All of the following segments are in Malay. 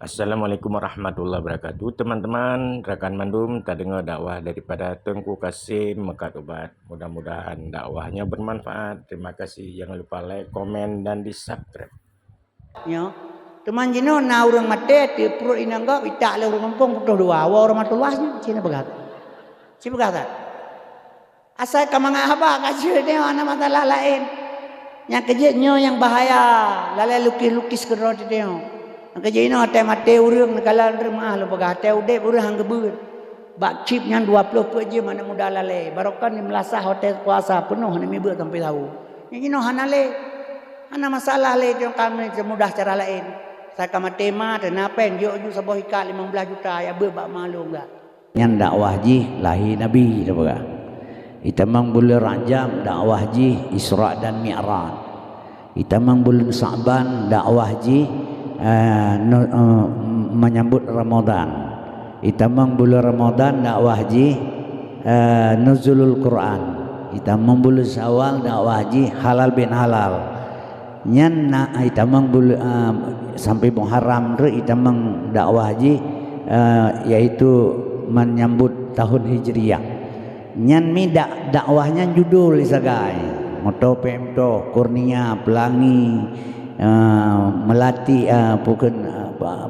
Assalamualaikum warahmatullahi wabarakatuh. Teman-teman, rekan mandum tak dengar dakwah daripada Tengku Kasim Mekat Ubat. Mudah-mudahan dakwahnya bermanfaat. Terima kasih. Jangan lupa like, komen, dan di-subscribe. Ya. Teman jino na urang mate ti pro inangga ita le urang kampung putuh dua wa rahmatullahnya cina begat. Cina begat. Asal ka mga haba kasi dia ana masalah lain. Yang kejutnya yang bahaya lalai lukis-lukis ke roti dia. Yang kejutnya hati mate urang nakalan rumah lo begat hati udah urang gebur. Bak chip yang 20 per je mana mudah lalai. Barokan ni melasah hotel puasa penuh ni mibut sampai tahu. Yang jino hanale ana masalah le jong kami semudah cara lain. Saya kama tema dan apa yang yo sebuah ikat 15 juta ya bebak malu enggak. Yang dakwah ji lahir Nabi tu betul. Itamang bulan Rajab dakwah ji Isra dan Mi'raj. Itamang bulan Sa'ban dakwah ji menyambut Ramadan. Itamang bulan Ramadan dakwah ji nuzulul Quran. Itamang bulan Syawal dakwah ji halal bin halal. Nyan na itamang sampai Muharram re itamang dakwah haji yaitu menyambut tahun Hijriah. Nyan mi dakwahnya judul isagai moto pemto kurnia pelangi melati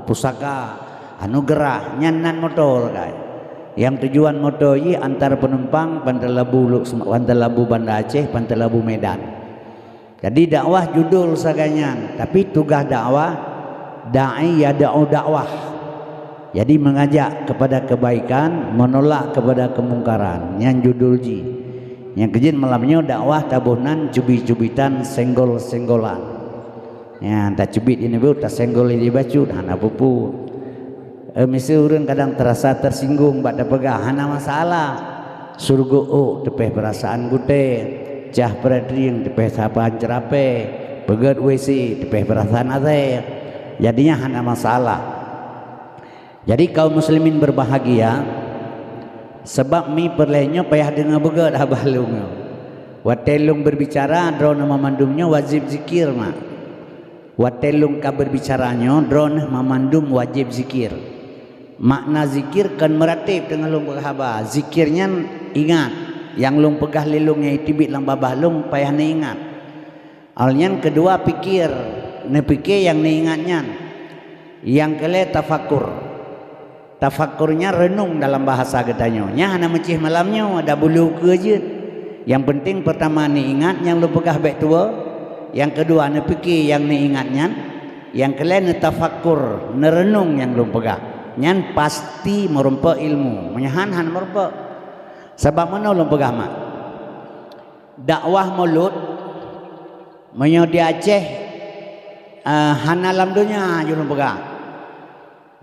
pusaka anugerah nyan nan moto kai. Yang tujuan moto yi antar penumpang Pantalabu Banda Aceh Pantalabu Medan. Jadi dakwah judul saganya, tapi tugas dakwah da'i yada'u dakwah. Jadi mengajak kepada kebaikan, menolak kepada kemungkaran. Yang judul ji. Yang kejin malamnya dakwah tabunan cubit-cubitan senggol-senggolan. Ya, tak cubit ini bu, tak senggol ini bacu, hana pupu. Mesti orang kadang terasa tersinggung, pada pegah, hana masalah. Surgo tepeh perasaan gute. Cah peradring tepeh sapaan cerape pegat WC tepeh perasaan ate jadinya hanya masalah. Jadi kaum muslimin berbahagia sebab mi perlehnya payah dengar begat abalung watelung berbicara drone memandumnya wajib zikir mak watelung ka berbicaranya drone memandum wajib zikir. Makna zikir kan meratib dengan lung berhaba zikirnya ingat yang lung pegah lilungnya itibit lang babah lung payah ingat. Alnya kedua pikir, nepikir yang ingatnya. Yang kele tafakur. Tafakurnya renung dalam bahasa gedanya. Nya hana mecih malamnya ada bulu ke je. Yang penting pertama ni ingat yang lung pegah baik tua. Yang kedua nepikir yang ni ingatnya. Yang kele tafakur, nerenung yang lung pegah. Nyan pasti merumpa ilmu. Menyahan merumpa. Sebab mana ulun pegah mak dakwah mulut menyo di Aceh hana lam dunia ulun pegah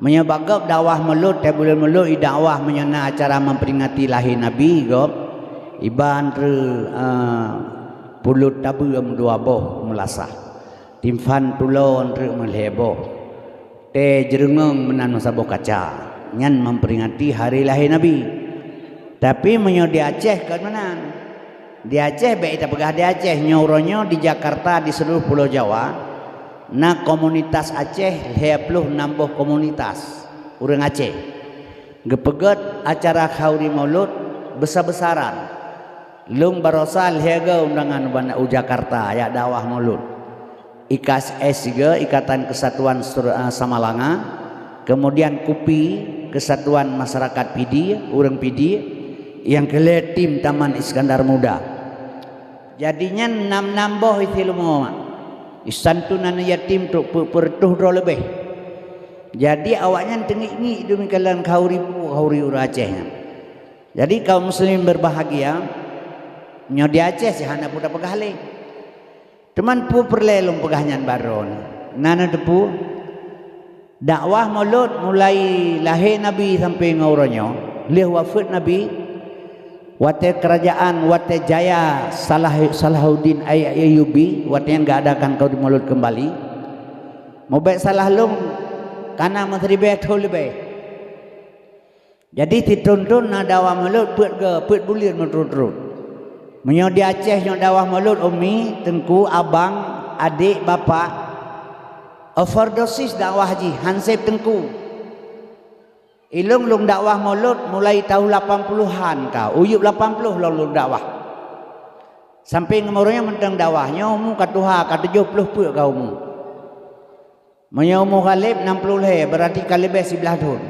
menyo bagap dakwah mulut bulan mulut dakwah menyana acara memperingati lahir Nabi gop iban re pulut tabu dua boh melasah timfan tulon re melheboh te jerengeng menan saboh kaca nyan memperingati hari lahir Nabi. Tapi menyo di Aceh ke mana? Di Aceh baik kita pegah di Aceh nyuronyo di Jakarta di seluruh Pulau Jawa. Na komunitas Aceh 26 komunitas urang Aceh. Gepeget acara khauri maulud besar-besaran. Lung barosal hega undangan banda Jakarta ya dakwah maulud. IKS juga Ikatan Kesatuan Samalanga. Kemudian KUPI Kesatuan Masyarakat Pidi, urang Pidi. Yang kele tim Taman Iskandar Muda. Jadinya 6 boh itu ilmu isantunan yatim tu pertuh dro lebih. Jadi awaknya tengik ni demikian khauri Aceh. Jadi kaum muslim berbahagia nyo di Aceh sih hana puda pegale. Teman pu perlelung pegahnya baron. Nana tepu dakwah maulud mulai lahir Nabi sampai ngauronyo leh wafat Nabi wate kerajaan wate jaya Salahuddin Ayyubi wate yang enggak adakan kau di mulut kembali mau baik salah lung karena menteri betul lebih jadi dituntun na dakwah mulut put bulir menurut menyo di Aceh nyo dakwah mulut umi tengku abang adik bapak overdosis dakwah haji Hansip Tengku ilung dakwah maulud mulai tahun 80-an kau uyup 80 long dakwah sampai ngemurnya mentang dakwahnya umum katuha ka 70 puk kau umum umur kalib 60 he berarti kalib 11 tahun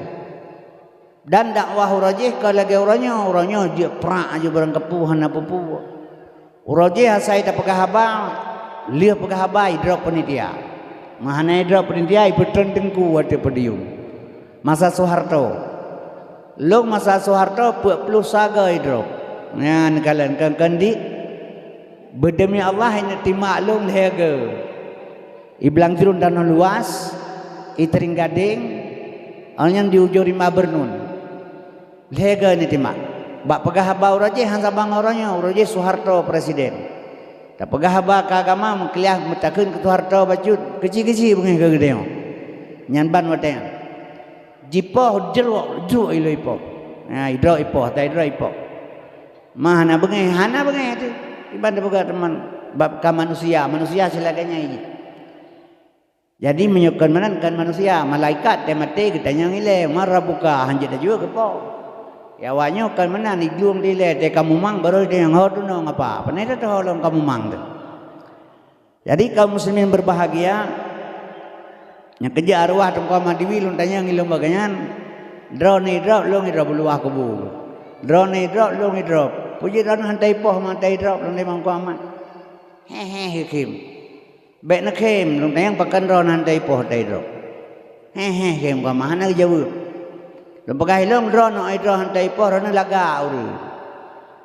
dan dakwah urajih ke lagi orangnya dia perak aja barang kepuhan apa pu urajih saya tak pegah haba lihat pegah haba idrok penitia mahana idrok penitia ibu tengku ada pedium masa Soeharto lo masa Soeharto plus saga idrok ngan kalian kan di berdemi Allah ini timaklum lehega iblang jerun dan luas itering gading yang di ujung lima bernun lehega ini timak bak pegah haba urajih hansa bang orangnya urajih Soeharto presiden tak pegah haba ke agama mengkeliah metakun ke Soeharto bacut kecil-kecil bunga ke gede nyanban wateng jipoh jeruk ilo ipoh nah hidro ipoh tak hidro ipoh mana bengai hana bengai itu ibadah bukan teman bab manusia silaganya ini jadi menyukan menankan manusia malaikat temate kita yang ile marah buka hanjat juga kepo ya wanyo kan menan iglung dile te kamu mang baru dia yang hodu no ngapa panai tu holong kamu mang tu jadi kaum muslimin berbahagia yang kerja arwah tengkau madiwi luntanya ngilung baganyan drone drop long drop luah kubu drone drop long drop puji drone hantai poh mantai drop long memang ku amat hehe kim baik nak kim luntanya pakan drone hantai poh hantai drop hehe kim ku amat nak jauh lumpakai long drone no drone hantai poh drone laga uru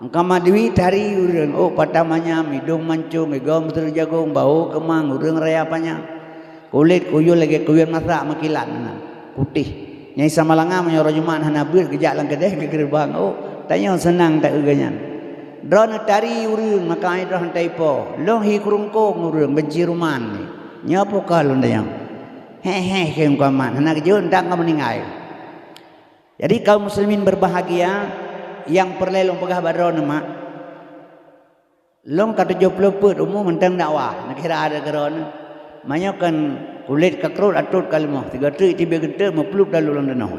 angka madiwi tari urang oh patamanya midung mancung igom betul jagung bau kemang urang raya apanya kulit kuyul lagi kuyul masak makilan putih nyai samalanga menyorong jumaan hanabir kejak lang kedeh ke gerbang oh tanya senang tak eganyan drone tari urang maka ai drone taipo long hi kurungkong urang benci ruman ni nyapo kalon dayang hehe kem kaman anak jun tak meningai jadi kaum muslimin berbahagia yang perlelong pegah badron mak long ka 70 put umum mentang dakwah nak kira ada geron manyakan kulit kakrut atut kalimah 3 tri tiba gede meplup dalu dalam danau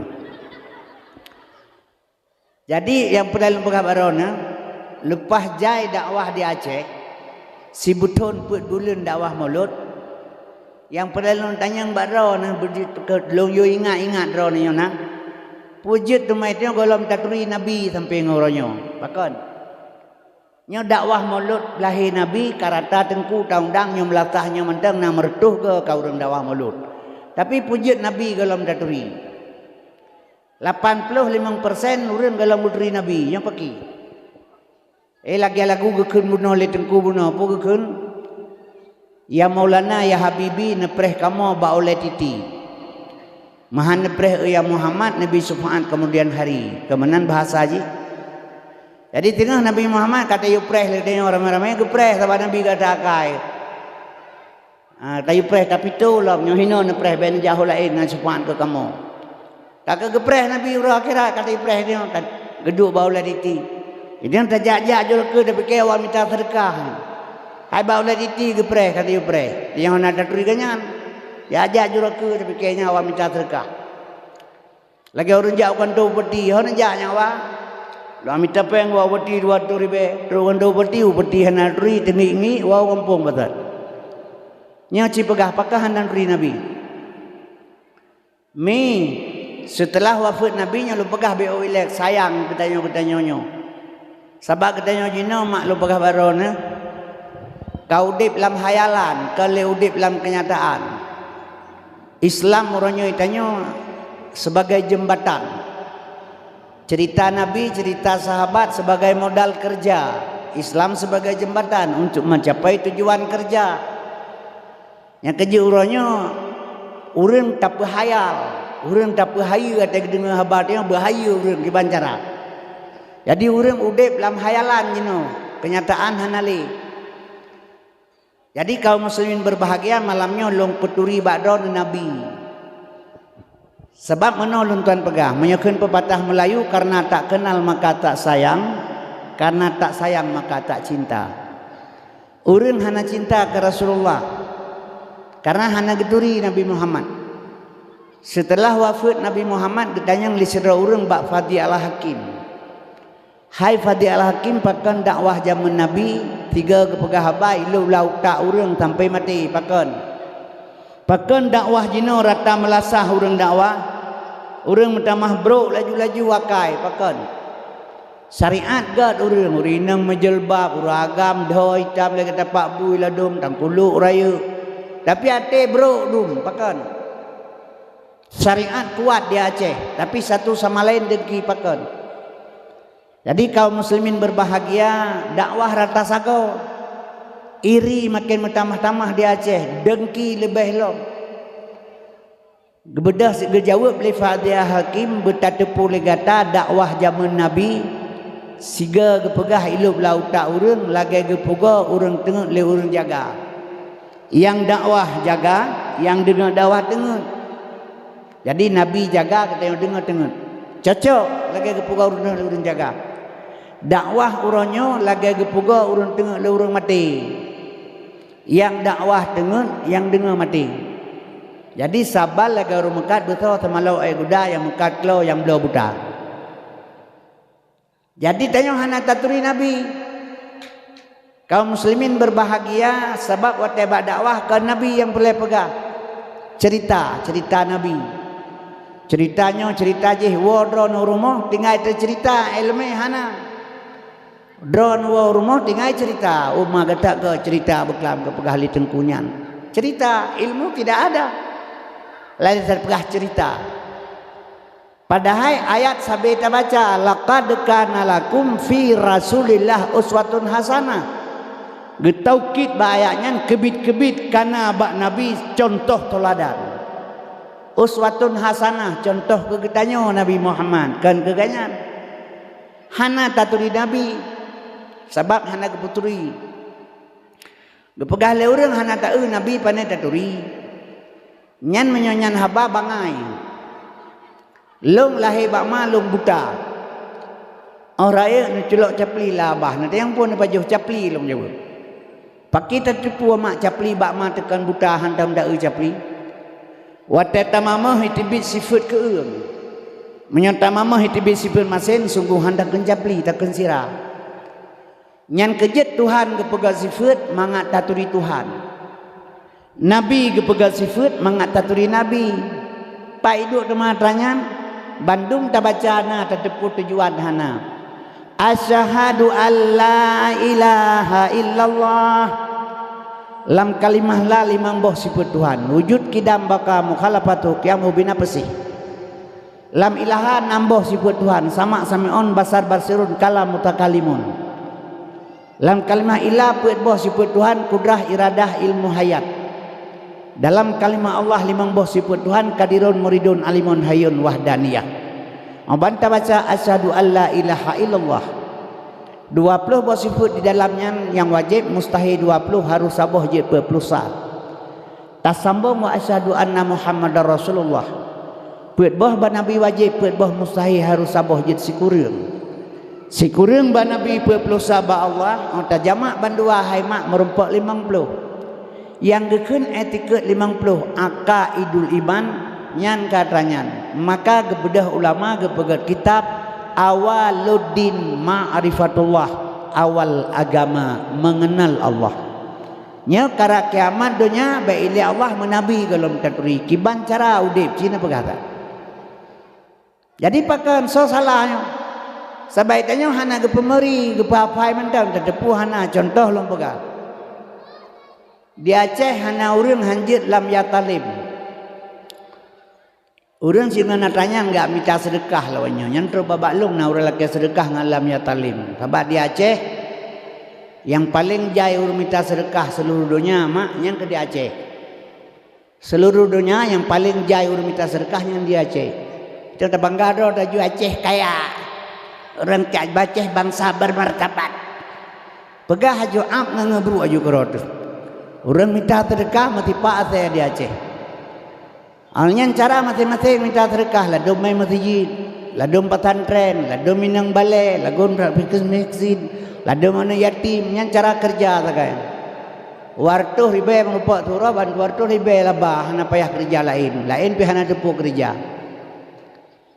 jadi yang perlelong pegah badron lepas jai dakwah di Aceh si buton put bulan dakwah maulud yang perlelong tanyang badron long yo ingat drone yo na pujud tumaitnya golom takri nabi sampai ngoronyo pakon nya dakwah maulud lahir nabi karata tengku taundang nyo melatahnya mentang na mertuh ke kau urang dakwah maulud tapi pujud nabi golom takri 85% urang golom takri nabi yang peki lagi lagu gekeun bunuh le tengku bunuh apa gekeun ya maulana ya habibi nepreh kamu ba oleh titi mahan nepreh ya Muhammad Nabi Subhan kemudian hari kemenan bahasa haji jadi tengah Nabi Muhammad kata yu preh le dia ramai-ramai ke preh sahabat Nabi kata akai tayu preh tapi tu lah nyo hino nepreh ben jauh lain ngan Subhan ke kamu kakak ke preh Nabi urang akhirat kata yu preh dia geduk bau la titi dia tajak-jak jol ke tapi ke awak minta sedekah hai bau la titi ke preh kata yu preh dia nak daturi ganyan ya ajak juruk ke tapi kayaknya awak minta sedekah lagi orang jauh kan tu peti orang jaknya awak lo minta peng awak peti 200 ribu terus kan tu peti hana tri tengi awak kampung batat nya ci pegah pakahan dan pri nabi mi setelah wafat nabi nya lu pegah be ilek sayang ketanya sabab ketanya jino mak lu pegah barona kau udip dalam hayalan kalau udip dalam kenyataan Islam orangnya itanya sebagai jembatan cerita Nabi cerita sahabat sebagai modal kerja Islam sebagai jembatan untuk mencapai tujuan kerja yang kerja orangnya urang tak berhayal urang tak berhayu kata dengar habatnya berhayu urang di bancara jadi urang udip dalam hayalan kenyataan hanali. Jadi kaum muslimin berbahagia malamnya long peturi ba'don Nabi. Sebab menolong tuan pegah menyokun pepatah Melayu karena tak kenal maka tak sayang, karena tak sayang maka tak cinta. Urang hana cinta ke Rasulullah. Karena hana geturi Nabi Muhammad. Setelah wafat Nabi Muhammad ditanya li sedra urang bak Fadi Al-Hakim. Hai Fadi Al-Hakim pakan dakwah zaman Nabi 3 kepegah habai lu lau tak urang sampai mati pakan. Pakan dakwah jino rata melasah urang dakwah. Urang mentamah bro laju-laju wakai pakan. Syariat gad urang urinang menjelbab uragam doi tam le kata pak bui ladum tangkuluk raya. Tapi ate bro dum pakan. Syariat kuat di Aceh, tapi satu sama lain dengki pakan. Jadi kaum muslimin berbahagia, dakwah rata sago. Iri makin bertambah-tambah di Aceh, dengki lebih long. Gebedah gejawab oleh Fadi Al-Hakim bertatepu legata dakwah zaman Nabi. Siga gepegah ilup laut tak urang, lagi gepega urang tengok le urang jaga. Yang dakwah jaga, yang dengar dakwah tengok. Jadi Nabi jaga, kita yang dengar tengok. Cocok lagi gepega urang jaga. Dakwah uronyo lagi gepega urang tengok le urang mati. Yang dakwah tengok, yang dengar mati. Jadi sabal lagi urang mekat betul sama lau guda yang mekat klo yang belau buta. Jadi tanya hana taturi Nabi. Kaum muslimin berbahagia sebab watebak dakwah ke Nabi yang boleh pegang. Cerita Nabi. Ceritanya cerita je wodron rumah tinggal cerita ilmu hana. Dron wa rumah tinggal cerita. Umma kata ke cerita berkelam ke pegah li tengkunyan. Cerita ilmu tidak ada. Lain terpegah cerita. Padahal ayat sampai kita baca laqad kana lakum fi Rasulillah uswatun hasanah. Getaukit ba ayatnya kebit-kebit kana bak Nabi contoh teladan. Uswatun hasanah contoh kegetanyo Nabi Muhammad kan keganyan. Hana taturi Nabi sebab hana keputuri. Gepegah le urang hana taeu Nabi pane taturi. Nyan menyonyan haba bangai. Long lahir bak malum buta. Orang raya nak celok capli lah abah. Nanti yang pun pajuh capli long jawab. Pakai tertipu mak capli bak ma tekan buta hantam dai capli. Wateta mamah itibit sifat keung. Menyata mamah itibit sifat masen sungguh hendak capli takkan sirah. Nyan kejet Tuhan kepega sifat mangat taturi Tuhan. Nabi kepega sifat mangat taturi Nabi. Pak iduk teman-teman Bandung tak baca na terdepu tujuan hana. Asyhadu alla ilaha illallah. Lam kalimah la limang boh sifat Tuhan. Wujud kidam baka mukhalafatu qiyamu bina pesih. Lam ilaha namboh sifat Tuhan. Sama sami'un basar basirun kalam mutakalimun. Lam kalimah ilah puet boh sifat Tuhan. Kudrah iradah ilmu hayat. Dalam kalimah Allah limang boh sifat Tuhan kadirun muridun alimun hayun wahdaniyah. Banta baca asyhadu alla ilaha illallah. 20 boh sifat di dalamnya yang wajib, mustahil 20 harus saboh je berplusa. Tasambung wa asyhadu anna Muhammadar Rasulullah. Puet boh ba nabi wajib, puet boh mustahil harus saboh je sikurung. Sikurung ba nabi berplusa ba Allah, tajamak bandua haimak merumpak 50. Yang gekun etiket 50 akaidul iman nyan katanya. Maka gebedah ulama gepegat kitab awaluddin ma'rifatullah, awal agama mengenal Allah. Nya kara kiamat dunia baili Allah menabi galom taturi kiban cara udip cina pegata. Jadi pakan so salahnya. Sebaiknya hana ge pemeri ge papai mentang tetepu hana contoh lom pegat. Di Aceh hana urang hanjit lam yatalim. Urang sing natanya enggak minta sedekah lawannya. Nyan terus babaklung na urang laki sedekah ngan lam yatalim. Sebab di Aceh yang paling jai urang minta sedekah seluruh dunia mak yang ke di Aceh. Seluruh dunia yang paling jai urang minta sedekah yang di Aceh. Kita bangga do taju Aceh kaya. Orang Aceh bangsa bermartabat. Pegah haju am ngebru aju kerot. Orang minta sedekah mati pak saya di Aceh. Alnya cara masing-masing minta sedekah lah dom mai masjid, lah dom pesantren, lah dom minang balai, lah dom praktis mesjid, lah dom mana yatim, yang cara kerja sakai. Wartuh ribe mengupak turah ban wartuh ribe labah hana payah kerja lain pi hana depu kerja.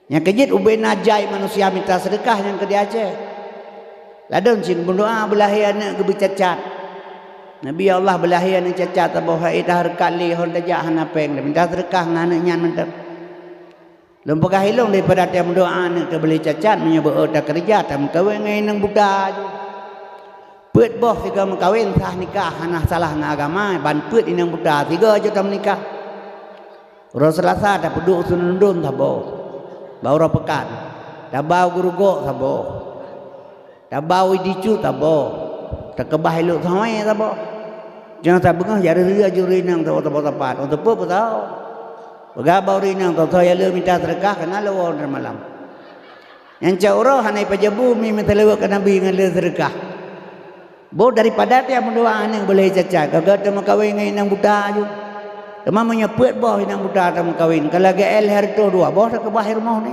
Yang kejit ubay najai manusia minta sedekah yang ke di Aceh. Ladon cing berdoa belahi anak gebi cacat. Nabi Allah belahi anak cacat tabah dah rekali hon dajak hana peng minta sedekah ngana nyan mentep. Lempagah hilong daripada dia berdoa anak ke beli cacat menyebut tak kerja tak mengkawin ngai nang budak je. Put boh tiga mengkawin sah nikah hana salah na agama ban put inang budak tiga je tam nikah. Ura Selasa dah peduk sunundun sabo. Bau ra pekan. Dah bau guru gok sabo. Dah bau dicu sabo. Tak kebah elok samai sabo. Jangan tak bengah jari ria juri nang tempat untuk apa tahu. Bagabau rinang tahu ya le minta sedekah kena lawa malam. Yang cauro hanai pajabu mi minta lawa ke Nabi dengan le sedekah. Bo daripada dia mendoa anak boleh cacat. Kagak temu kawin dengan inang buta ju. Tema menyebut boh inang buta temu kawin. Kalau GL hari tu dua boh tak kebahir mau ni.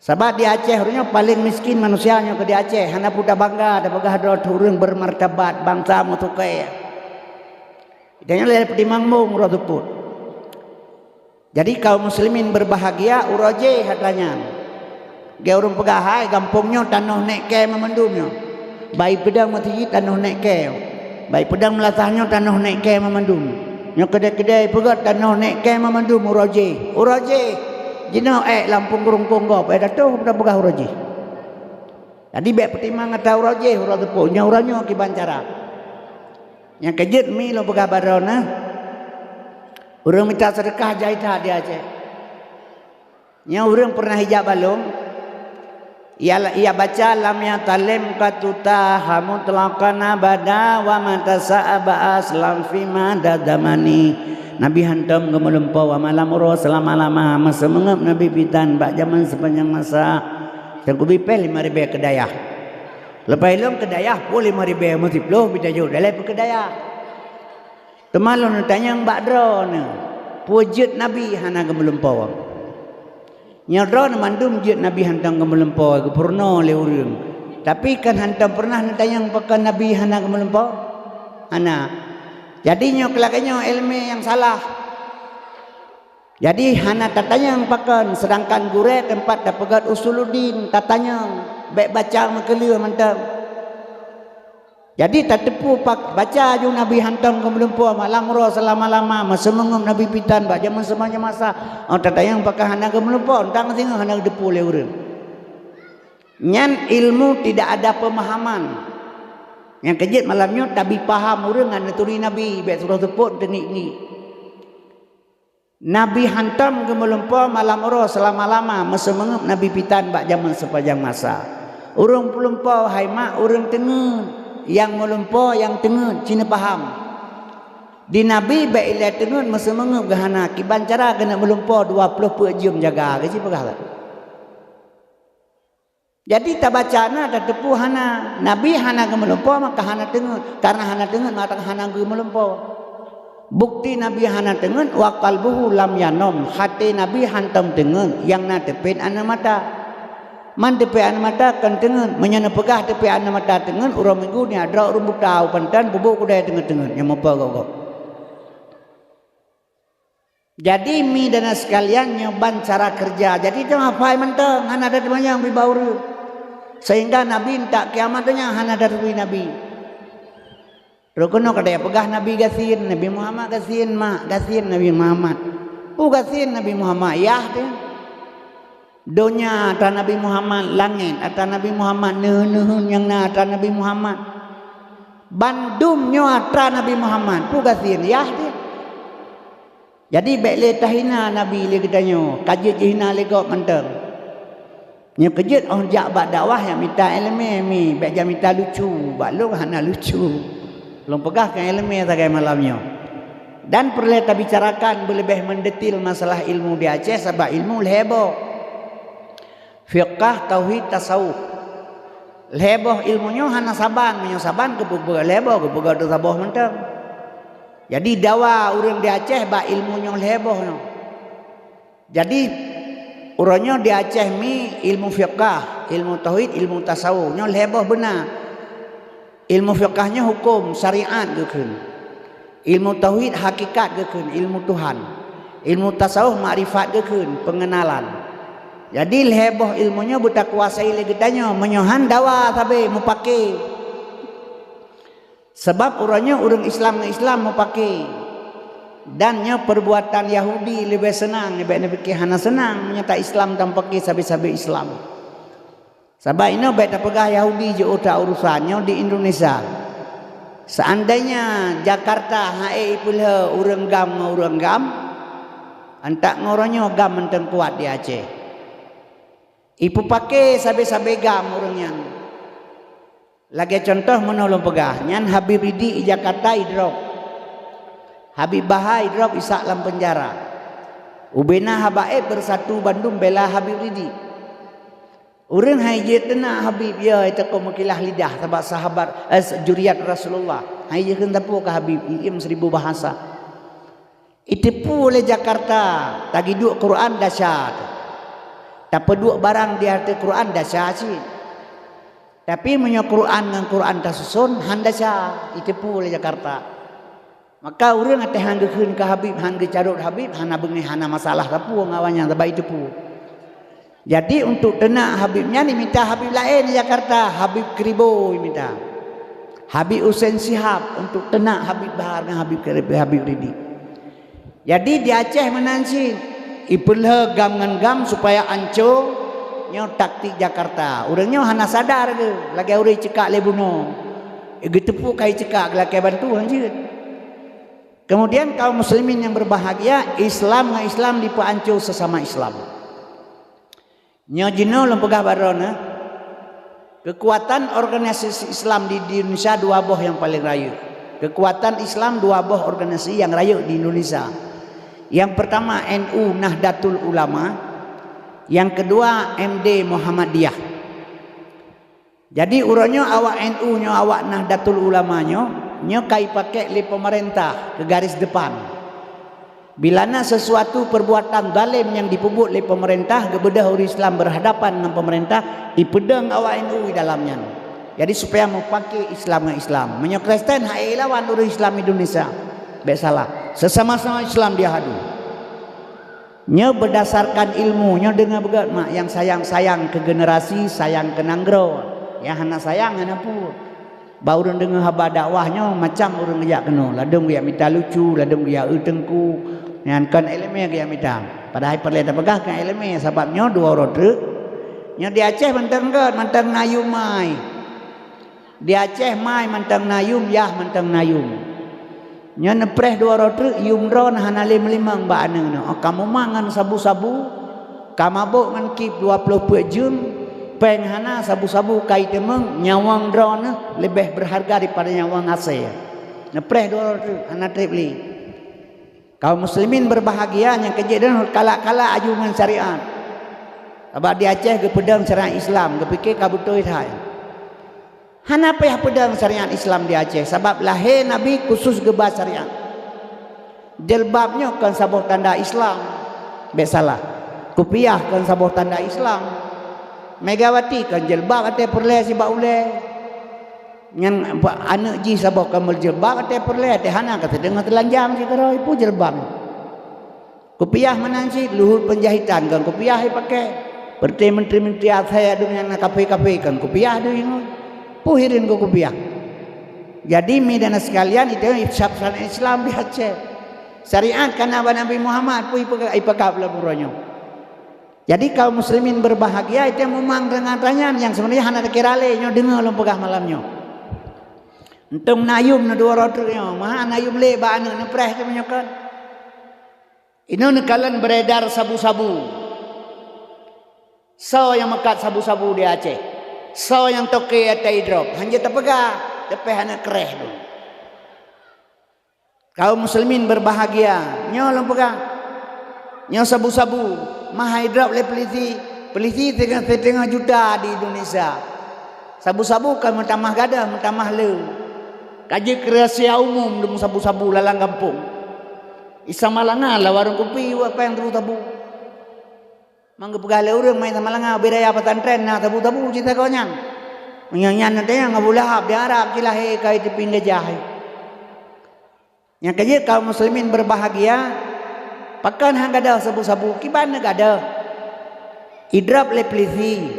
Sebab di Aceh orangnya paling miskin manusianya ke di Aceh. Hana puda bangga, ada bagah dua turun bermartabat bangsa mutukai. Dia le pedi mangmung roduput. Jadi kaum muslimin berbahagia uroje hatanya. Dia urung pegahai kampungnya tanah nek ke memendumnya. Baik pedang mati tanah nek ke. Baik pedang melatahnya tanah nek ke memendum. Nya kedai-kedai pegat tanah nek ke memendum uroje. Uroje. Jina Lampung Kurungkung gop datu pada pegah uroje. Jadi baik pertimang kata uroje uroje punya uranyo ki bancara. Yang kejut mi lo pegah barona. Orang minta sedekah jaita dia Aceh. Yang orang pernah hijab balung. Ia baca lam ya talim katuta hamutlaqan abada wa matasa'aba aslam fi madadamani. Nabi hantam gemelempau wa malam uro selama-lama masa mengep Nabi pitan bak zaman sepanjang masa. Dan kubi pel 5,000 kedayah. Lepas ilmu kedayah pun 5,000 multiplo bitajuk dalam kedayah. Temalon tanya mbak drone wujud Nabi hana gemelempau. Nya drone mandum wujud Nabi hantang gemelempau ke purna le urang. Tapi kan hantam pernah tanya pakan Nabi hana gemelempau? Hana. Jadinya kelakanya ilmu yang salah. Jadi hana tatanya pakan sedangkan gure tempat dapat usuluddin tatanya baik baca makeliu mantap. Jadi tak tepu baca je Nabi hantam ke melumpuh malam roh selama-lama masa mengum Nabi pitan bak zaman semanya masa tak tayang pakai hana ke melumpuh entang tengah hana depu le urang. Nyan ilmu tidak ada pemahaman. Yang kejut malamnya tabi paham urang ngan turi Nabi baik surah tepuk teknik ni. Nabi hantam ke melumpuh malam roh selama-lama masa mengum Nabi pitan bak zaman sepanjang masa. Urang pelumpau hai mak urang tengah yang melumpau yang tengah cina faham di Nabi baik ilah tengah masa mengep gahana kiban cara kena melumpau 20 jam jaga ke siapa kata. Jadi tak baca na tak tepu hana Nabi hana ke melumpau maka hana tengah karena hana tengah maka hana ke melumpau. Bukti Nabi hana tengah wa qalbuhu lam yanom hati Nabi hantam tengah yang na tepin ana mata. Man tepi an mata kan tengen menyana pegah tepi an mata tengen urang minggu ni ada urang butau pantan bubuk kudai tengen-tengen yang apa kau. Jadi mi dan sekalian nyoban cara kerja. Jadi tu apa mentang hana ada banyak bibaur. Sehingga Nabi tak kiamatnya hana ada Nabi. Rokono kada pegah Nabi gasin Nabi Muhammad gasin mak gasin Nabi Muhammad. Gasin Nabi Muhammad yah tu. Donya ata Nabi Muhammad langit ata Nabi Muhammad neuh yang na ata Nabi Muhammad bandumnya ata Nabi Muhammad pugasin yah dia. Jadi baik le tahina Nabi le katanya kajut hina le kau mentang nya kejut on jak bak dakwah yang minta ilmu mi baik jam minta lucu bak lu hana lucu belum pegah kan ilmu sagai malamnya. Dan perlu kita bicarakan lebih mendetil masalah ilmu di Aceh sebab ilmu heboh. Fiqh, tauhid, tasawuf. Leboh ilmunya hana saban, menyo saban ke buka leboh ke buka tu saboh mentang. Jadi dawa urang di Aceh ba ilmunya leboh no. Jadi urangnya di Aceh mi ilmu fiqh, ilmu tauhid, ilmu tasawuf nya leboh benar. Ilmu fiqahnya hukum syariat gekeun. Ilmu tauhid hakikat gekeun, ilmu Tuhan. Ilmu tasawuf makrifat gekeun, pengenalan. Jadi heboh ilmunya buta kuasai lagi tanya menyohan dawa tapi mau pakai. Sebab orangnya orang Islam mau pakai. Dan nya perbuatan Yahudi lebih senang, lebih hana senang menyata Islam tanpa pakai sabi-sabi Islam. Sebab ini baik pegah Yahudi je otak urusannya di Indonesia. Seandainya Jakarta hae pula urang gam, antak ngoronyo gam menteng kuat di Aceh. Ipu pakai sabi-sabi gam orangnya. Lagi contoh menolong pegah, nyan Habib Ridi di Jakarta idrop. Habib Bahai drop isak dalam penjara. Ubena Habaib bersatu Bandung bela Habib Ridi. Orang haji tenang Habib ya itu kau makilah lidah sebab sahabat juriat Rasulullah. Haji kan tapu ke Habib im 1000 bahasa. Itipu oleh Jakarta tagi duk Quran dahsyat. Tak duk barang di hati Quran dahsyat sih. Tapi menyo Quran dengan Quran tasusun handasya itipu oleh Jakarta. Maka orang ate hanggekeun ke Habib, hangge carut Habib, hana bengi hana masalah tapu ngawanya tabai itu pu. Jadi untuk tenak Habibnya ni minta Habib lain di Jakarta, Habib Kribo minta. Habib Husain Sihab untuk tenak Habib Bahar dengan Habib Ridi. Jadi di Aceh menansi ipulha gam ngan gam supaya anco nyo taktik Jakarta. Urangnya hana sadar ke, lagi urang cekak le bunuh. Gitu pu kai cekak lagi bantu anjir. Kemudian kaum muslimin yang berbahagia, Islam dengan Islam dipancu sesama Islam. Nyo jino lempegah barona. Kekuatan organisasi Islam di Indonesia dua boh yang paling rayu. Kekuatan Islam dua boh organisasi yang rayu di Indonesia. Yang pertama NU Nahdlatul Ulama, yang kedua MD Muhammadiyah. Jadi uronyo awak NU nyo awak Nahdlatul Ulama nyo kai pakai li pemerintah ke garis depan. Bilana sesuatu perbuatan zalim yang dipubuk oleh pemerintah gebedah orang Islam berhadapan dengan pemerintah dipedang awak NU di dalamnya. Jadi supaya mau pakai Islam dengan Islam. Menyo Kristen hai lawan orang Islam Indonesia. Baik salah. Sesama-sama Islam dia hadu. Nyo berdasarkan ilmu nyo dengar begat mak yang sayang-sayang ke generasi, sayang ke nanggro. Yang hana sayang hana pu. Bau orang dengar haba dakwahnya macam orang ngejak kena. Ladung dia minta lucu, ladung dia tengku. Yang kan elemen dia minta. Padahal perlu tak pegah kan elemen sebabnya dua orang truk. Yang di Aceh mentang ke, mentang nayum mai. Di Aceh mai mentang nayum, yah mentang nayum. Yang nepreh dua orang truk, yum ron hana lim-limang ba ane. Oh, kamu mangan sabu-sabu, kamu bok ngan kip 20 jam. Penghana sabu-sabu kai temeng nyawang drone lebih berharga daripada nyawang AC. Nepreh dua anak tripli. Kaum muslimin berbahagia yang kejadian kala-kala ajungan syariat. Abah di Aceh ke pedang syariat Islam, ke fikir kabutoi thai. Hana payah pedang syariat Islam di Aceh sebab lahir Nabi khusus gebah syariat. Jilbabnya kan sabuh tanda Islam. Besalah. Kupiah kan sabuh tanda Islam. Megawati kan jilbab ate perle si ba ule ngan anak ji sabah kamal jilbab ate perle ate hana kata dengar telanjang si karo ipu jilbab kopiah menansi luhur penjahitan kan kopiah pakai berarti menteri-menteri saya dengan kafe-kafe kan kopiah tu ingat puhirin ko kopiah. Jadi midana sekalian itu syariat Islam di Aceh syariat kan Nabi Muhammad pu ipakap la buronyo. Jadi kaum muslimin berbahagia itu yang memang dengan tanyaan yang sebenarnya hana kirale nyo dengar lom pegah malamnya. Entum nayum na dua rotrnya, mah nayum le ba anu nepreh ke menyokan. Ino nekalan beredar sabu-sabu. So yang mekat sabu-sabu di Aceh. So yang toke atai drop, hanya tepegah, tepe hana kereh tu. Kaum muslimin berbahagia, nyo lom pegah. Nyo sabu-sabu. Mahaidrop le peliti tengah juta di Indonesia. Sabu-sabu kan mentamah gada, mentamah le. Kaji kreasia umum demi sabu-sabu lalang kampung. Isa malanga lah warung kopi apa yang terus tabu. Mangga pegale urang main sama langa bedaya pesantren nah tabu-tabu cerita konyang. Menyanyian nanti yang ngabulahab di Arab kilahi kai di pinggir jahe. Yang kerja kaum muslimin berbahagia. Pakan hang gada sabu-sabu kiban gada. Idrab leplisi.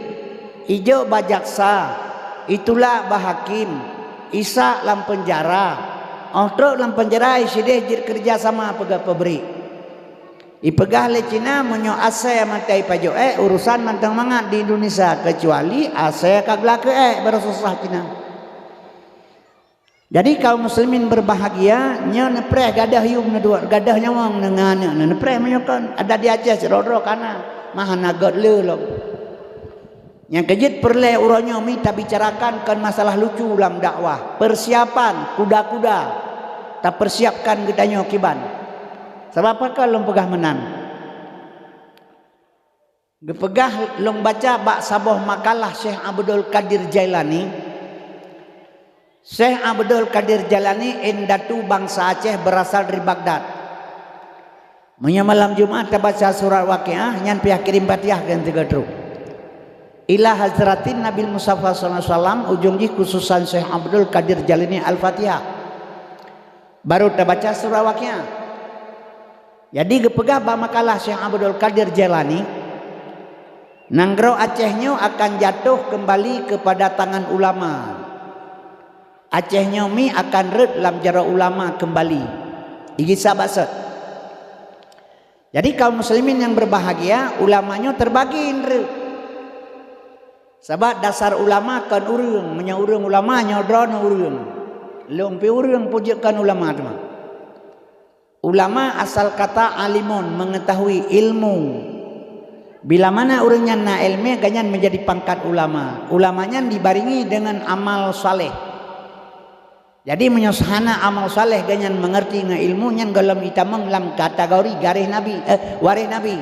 Ijo bajaksa. Itulah bahakim. Isa lam penjara. Ontrok lam penjara isideh jir kerja sama pegah peberi. Ipegah le Cina menyo ase matai pajo urusan mantang mangat di Indonesia kecuali ase kagla ke baru susah Cina. Jadi kaum muslimin berbahagia nya nepreh gadah yum na dua gadah nyawang nengana nepreh menyokan ada di Aceh serodro kana mahana god le lo. Yang kejit perle uronyo mi tak bicarakan kan masalah lucu dalam dakwah. Persiapan kuda-kuda tak persiapkan gedanyo kiban. Sebab apa long pegah menan? Gepegah long baca bak saboh makalah Syekh Abdul Qadir Jailani. Syekh Abdul Qadir Jailani endatu bangsa Aceh berasal dari Baghdad. Munya malam Jumat baca surat Waqiah nyan pihak kirim Fatihah kan tiga truk. Ila Hazratin Nabi Mustafa sallallahu alaihi wasallam ujung ji khususan Syekh Abdul Qadir Jailani Al-Fatihah. Baru baca surah Waqiah. Jadi gepegah ba makalah Syekh Abdul Qadir Jailani nanggro Acehnya akan jatuh kembali kepada tangan ulama. Acehnya mi akan red lam jara ulama kembali. Iki sabasat. Jadi kaum muslimin yang berbahagia ulamanya terbagi indra. Sebab dasar ulama kan urang, nya urang ulama nya drona urang. Lompi urang pujakan ulama tu. Ulama asal kata alimun, mengetahui ilmu. Bila mana orangnya na ilmu ganyan menjadi pangkat ulama. Ulamanya dibaringi dengan amal saleh. Jadi menyusahana amal saleh ganyan mengerti dengan ilmu nyan dalam itamang dalam kategori garis nabi waris nabi.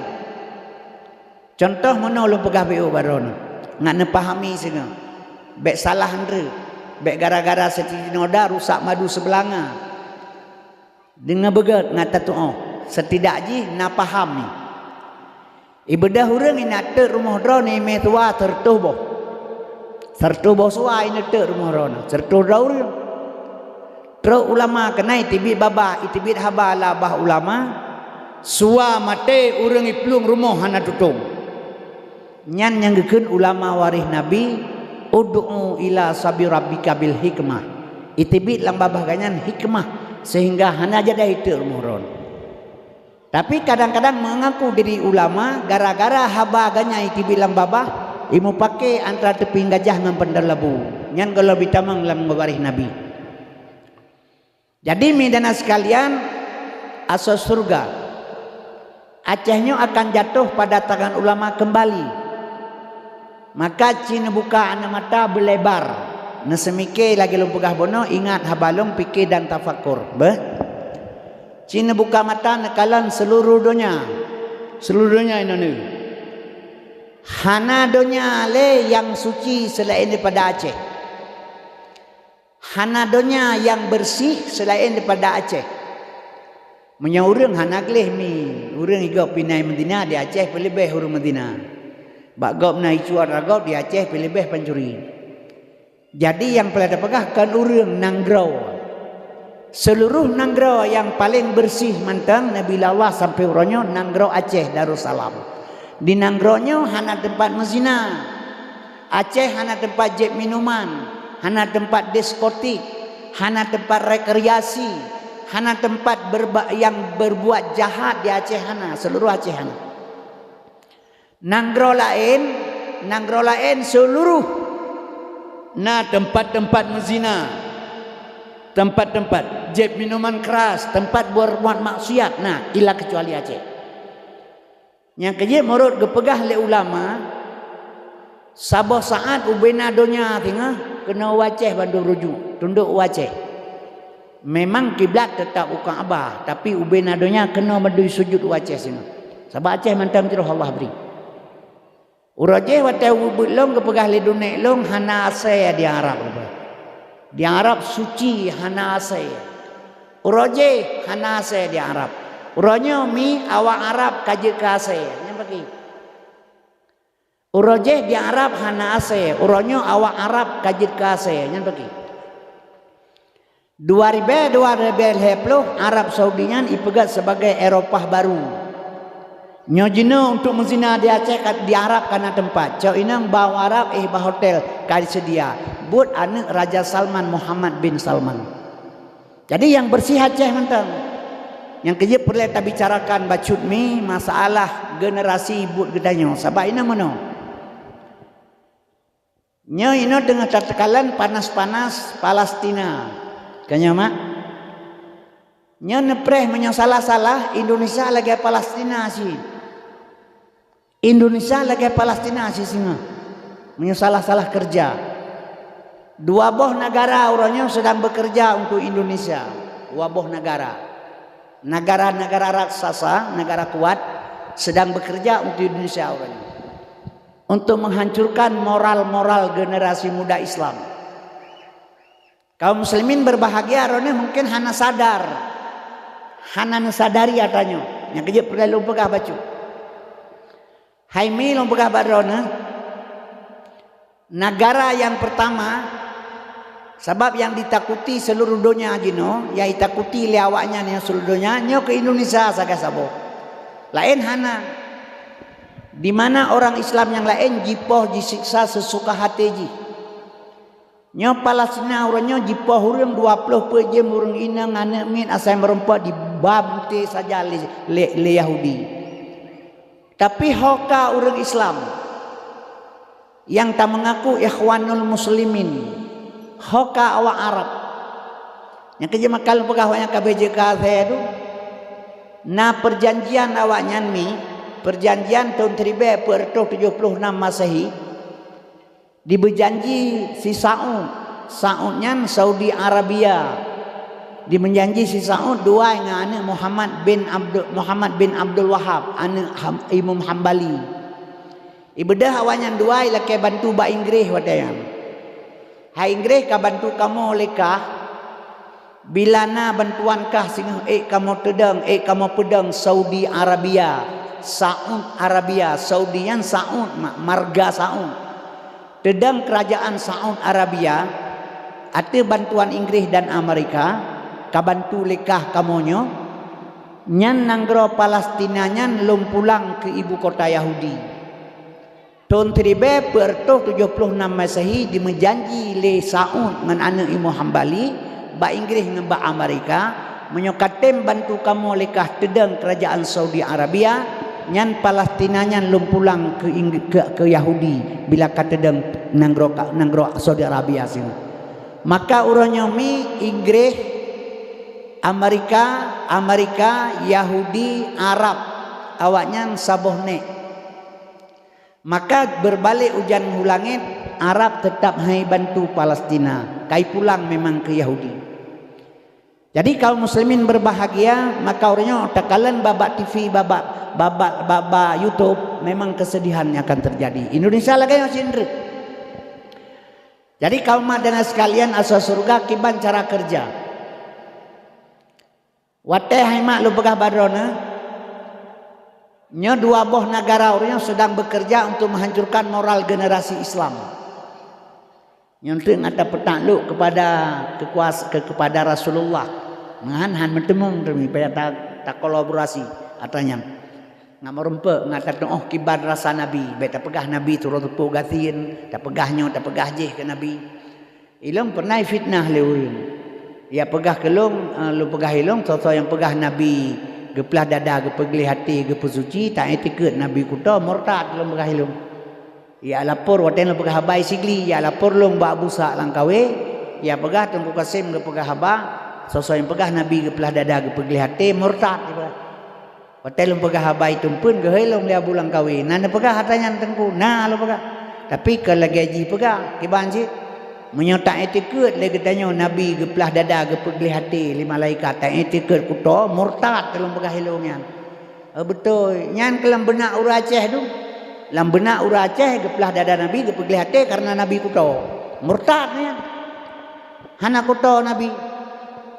Contoh mana ulun pegah BO baron ngak nepahami sega. Bek salah andre. Bek gara-gara setinoda rusak madu sebelanga. Dengan begat ngata tu setidak ji na paham ni. Ibadah urang ina te rumah drone me tua tertubo. Tertubo suai ina te rumah drone. Tertubo urang. Tro ulama kenai tibit baba itibit haba la bah ulama sua mate urang iplung rumah hana tutung. Nyan yang gekeun ulama waris nabi ud'u ila sabi rabbika bil hikmah. Itibit lam babah ganyan hikmah sehingga hana jadi itu muron. Tapi kadang-kadang mengaku diri ulama gara-gara haba aganya itu bilang babah imu pakai antara teping gajah dengan pendalabu nyan kalau bitamang lam baris nabi. Jadi midana sekalian asas surga Acehnya akan jatuh pada tangan ulama kembali. Maka cina buka anak mata berlebar. Nasemike lagi lum pegah bono ingat habalong fikir dan tafakur. Cina buka mata nekalan seluruh dunia. Seluruh dunia ini. Hana dunia le yang suci selain daripada Aceh. Hana dunia yang bersih selain daripada Aceh. Menya urang hana gleh mi. Urang igau pinai Madinah di Aceh pelebeh urang Madinah. Bak gop nai cuar ragop di Aceh pelebeh pencuri. Jadi yang pelada pegahkan urang nanggrau. Seluruh nanggrau yang paling bersih mantang Nabi Allah sampai uronyo nanggrau Aceh Darussalam. Di nanggraunya hana tempat mezina. Aceh hana tempat jeb minuman, hana tempat diskotik, hana tempat rekreasi, hana tempat yang berbuat jahat di Aceh hana, seluruh Aceh hana. Nanggrau lain seluruh nah tempat-tempat mezina, tempat-tempat jeb minuman keras, tempat berbuat maksiat, nah ilah kecuali Aceh. Yang kejip menurut gepegah le ulama, sabah saat ubena donya tengah kena Aceh bandu rujuk, tunduk Aceh. Memang kiblat tetap bukan Abah, tapi ubena donya kena bandu sujud Aceh sini. Sabah Aceh mantam tiruh Allah beri. Urajeh watai wubulong kepegah le dunia long hana asaya di Arab. Di Arab suci hana asaya. Urajeh hana asaya di Arab. Uranya mi awak Arab kaje ka asaya. Yang bagi. Urojeh di Arab hana ase, uronyo awak Arab kajit ke ase, nyan bagi. 2020 Arab Saudinya ipegat sebagai Eropah baru. Nyojino untuk menzina di Aceh di Arab karena tempat. Cau inang bawa Arab bah hotel kali sedia. Buat anak Raja Salman Muhammad bin Salman. Jadi yang bersih Aceh mentang. Yang kerja perlu kita bicarakan bacut mi masalah generasi buat gedanya. Sebab ini mana? Nyo ino dengan tatakalan panas-panas Palestina. Kanya mak? Nyo nepreh menyosalah-salah Indonesia lagi Palestina sih. Indonesia lagi Palestina sih singa. Menyosalah-salah kerja. Dua boh negara orangnya sedang bekerja untuk Indonesia. Dua boh negara. Negara-negara raksasa, negara kuat sedang bekerja untuk Indonesia orangnya. Untuk menghancurkan moral-moral generasi muda Islam. Kaum muslimin berbahagia orangnya mungkin hana sadar. Hana sadari atanya. Yang kerja perlu pegah bacu. Haimi long pegah barona. Negara yang pertama sebab yang ditakuti seluruh dunia jino, ya ditakuti oleh awaknya nih seluruh dunia, nyo ke Indonesia saga sabo. Lain hana. Di mana orang Islam yang lain jipoh disiksa sesuka hati ji. Nyo Palestina orangnya jipoh urang 20 per jam urang ina ngane min asal merempat di babte saja le Yahudi. Tapi hoka orang Islam yang tak mengaku ikhwanul muslimin, hoka awak Arab. Yang kerja makal pegawainya KBJK saya itu, na perjanjian awaknya ni, perjanjian tahun 1976 Masehi, diberjanji si Saudnya Saudi Arabia. Dimenjanji si Saud dua dengan anak Muhammad bin Abdul Wahab, anak Imam Hambali. Ibadah awaknya dua ialah ke bantu ba Inggris wadayan. Hai Inggris ka bantu kamu lekah bila na bantuan kah sing kamu tedang kamu pedang Saudi Arabia, Saud Arabia, Saudian Saud marga Saud. Tedang kerajaan Saud Arabia ate bantuan Inggris dan Amerika kabantu lekah kamonyo nyan nanggro Palestina nyan lum pulang ke ibu kota Yahudi. Tahun 1976 Masehi dimenjanji le Saud ngan anak Imam Hambali ba Inggris ngan ba Amerika menyokatem bantu kamu lekah tedang kerajaan Saudi Arabia nyan Palestina nyan lum pulang ke Yahudi bila katedang nanggro Saudi Arabia sini. Maka urangnya mi Inggris Amerika, Yahudi, Arab awaknya sabohne. Maka berbalik hujan hulangit, Arab tetap hai bantu Palestina. Kai pulang memang ke Yahudi. Jadi kaum muslimin berbahagia, maka orangnya takalan babak TV, babak YouTube, memang kesedihannya akan terjadi. Indonesia lagi yang cindri. Jadi kaum dan sekalian asal surga kiban cara kerja. Wate hai mak lu pegah badrona. Nyo dua boh negara orang sedang bekerja untuk menghancurkan moral generasi Islam. Nyontek ngata petakluk kepada Rasulullah. Mengan mentemung demi pada tak kolaborasi atanya. Ngamorempe ngata oh kibar rasa Nabi, beta pegah Nabi turun tupu gatin, tak pegahnya tak pegah je ke Nabi. Ilmu pernah fitnah leuweung. Ya pegah kelong lu pegah ilong toto yang pegah Nabi geplah dada gepegli hati gepesuci tak etikut Nabi kuda murtad lu pegah ilong. Ya lapor waten lu pegah habai sigli ya lapor long ba busa langkawe ya pegah Tengku Kasim gepegah haba sosok yang pegah Nabi geplah dada gepegli hati murtad waten lu pegah habai tumpun gehelong dia bulang kawe nana pegah hatanya Tengku nah lu pegah tapi kalau gaji pegah kiban sih menyotak etikut lagi tanya Nabi geplah dada gepegli hati lima malaikat tak etikut kuto murtad dalam pegah hilongnya. Betul nyan kelam benak ura Aceh tu lam benak ura Aceh geplah dada Nabi gepegli hati karena Nabi kuto murtad nyan hana kuto Nabi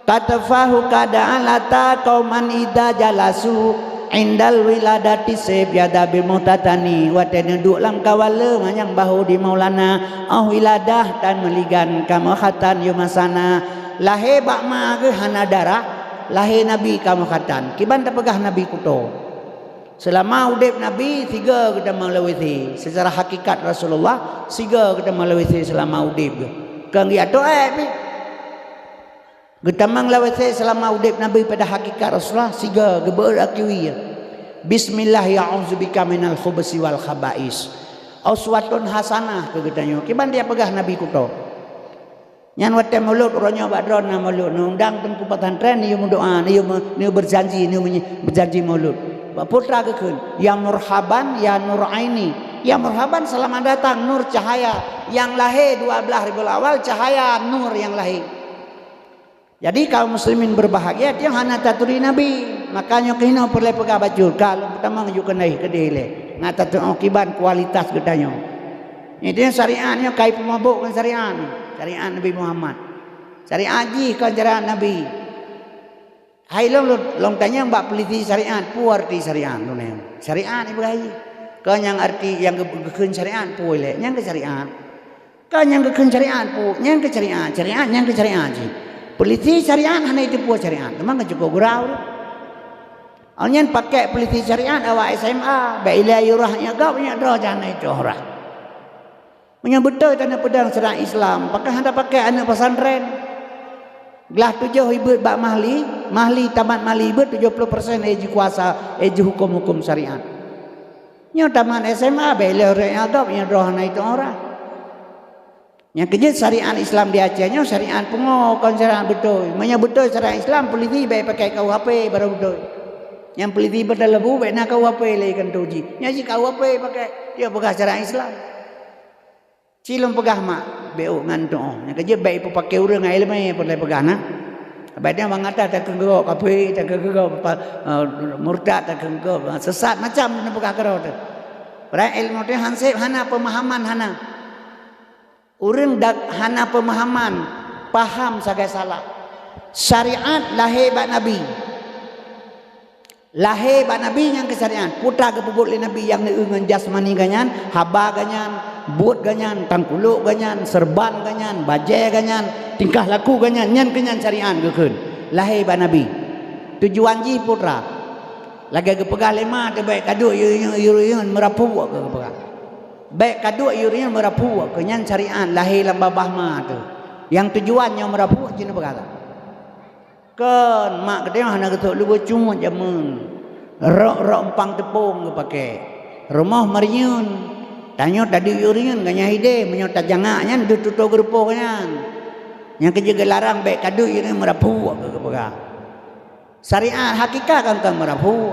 katafahu kada'an lata qauman idza jalasu indal wiladati sebyada bil muhtatani wa tanuduk lam kawala manyang bahu di maulana wiladah dan meligan kama khatan yumasana lahir bakma ke hana darah lahir nabi kama khatan kiban tak pegah nabi kuto selama udip nabi tiga kita melewati secara hakikat Rasulullah tiga kita melewati selama udip kang dia doa kita melewati selama udip nabi pada hakikat Rasulullah tiga geberakiwi bismillah ya'udzubika minal khubusi wal khaba'is uswatun hasanah ke kitanya kiban dia pegah nabi kuto nyan wate mulut orangnya badron na mulut undang tengku pesantren ni doa ni berjanji ni berjanji mulut putra kekeun ya murhaban ya nur aini ya murhaban selamat datang nur cahaya yang lahir 12 Rabiul Awal cahaya nur yang lahir. Jadi kaum muslimin berbahagia dia hana taturi nabi makanya kena perlu pegang baju kalau pertama ngajuk naik ke dile ngata tu akiban kualitas gedanya ini syariatnya kai pemabuk kan syariat Nabi Muhammad syariat ji kan cara nabi hai long tanya mbak peliti syariat pu arti syariat tu ne syariat ibu hai kan yang arti yang gekeun syariat pu le yang ke syariat kan yang gekeun syariat pu yang ke syariat yang ke syariat ji peliti syariat hanya itu pu syariat memang cukup gurau Alnyan pakai peliti syariat awak SMA, baiklah yurahnya kau punya doa jangan itu orang. Punya betul tanah pedang serang Islam, pakai hendak pakai anak pesantren. Gelah 7 ibu bak mahli tamat mahli ibu 70% eji kuasa eji hukum syariat. Nyo tamat SMA baiklah yurahnya kau punya doa itu orang. Yang kerja syariat Islam di Acehnya syariat pengokon syariat betul. Punya betul syariat Islam peliti baik pakai KUHP baru betul. Yang peliti pada lebu baik nak KUHP lagi kan tuji. Yang si KUHP pakai dia pegah syariat Islam. Cilum pegah mak beu ngantuk. Yang kerja baik pakai urang ilmu boleh pegah nah. Baiknya mengata tak kenggo kafe tak kenggo murtad tak kenggo sesat macam nak pegah kerot. Pada ilmu tu hansip hana pemahaman hana. Urang dak hana pemahaman paham sagai salah. Syariat lahir bak Nabi. Lahir bak Nabi yang kesarian putra ke puput le Nabi yang neungan jasmani ganyan haba ganyan buat ganyan tangkuluk ganyan serban ganyan bajai ganyan tingkah laku ganyan nyan kenyan syariat gekeun lahir bak Nabi tujuan ji putra lagi ke pegah lema te baik kadu yuriun merapu ke pegah baik kadu yuriun merapu ke nyan syariat lahir lam babah ma tu yang tujuannya merapu jina pegah kan mak kedeng hana ketuk lu cumut jamun rok empang tepung ke pakai rumah mariun tanya tadi uriun ganya hide menyota jangaknya du tutu gerupo kanyan yang kerja gelarang baik kadu ini merapu ke pegah syariat hakikat kan merapu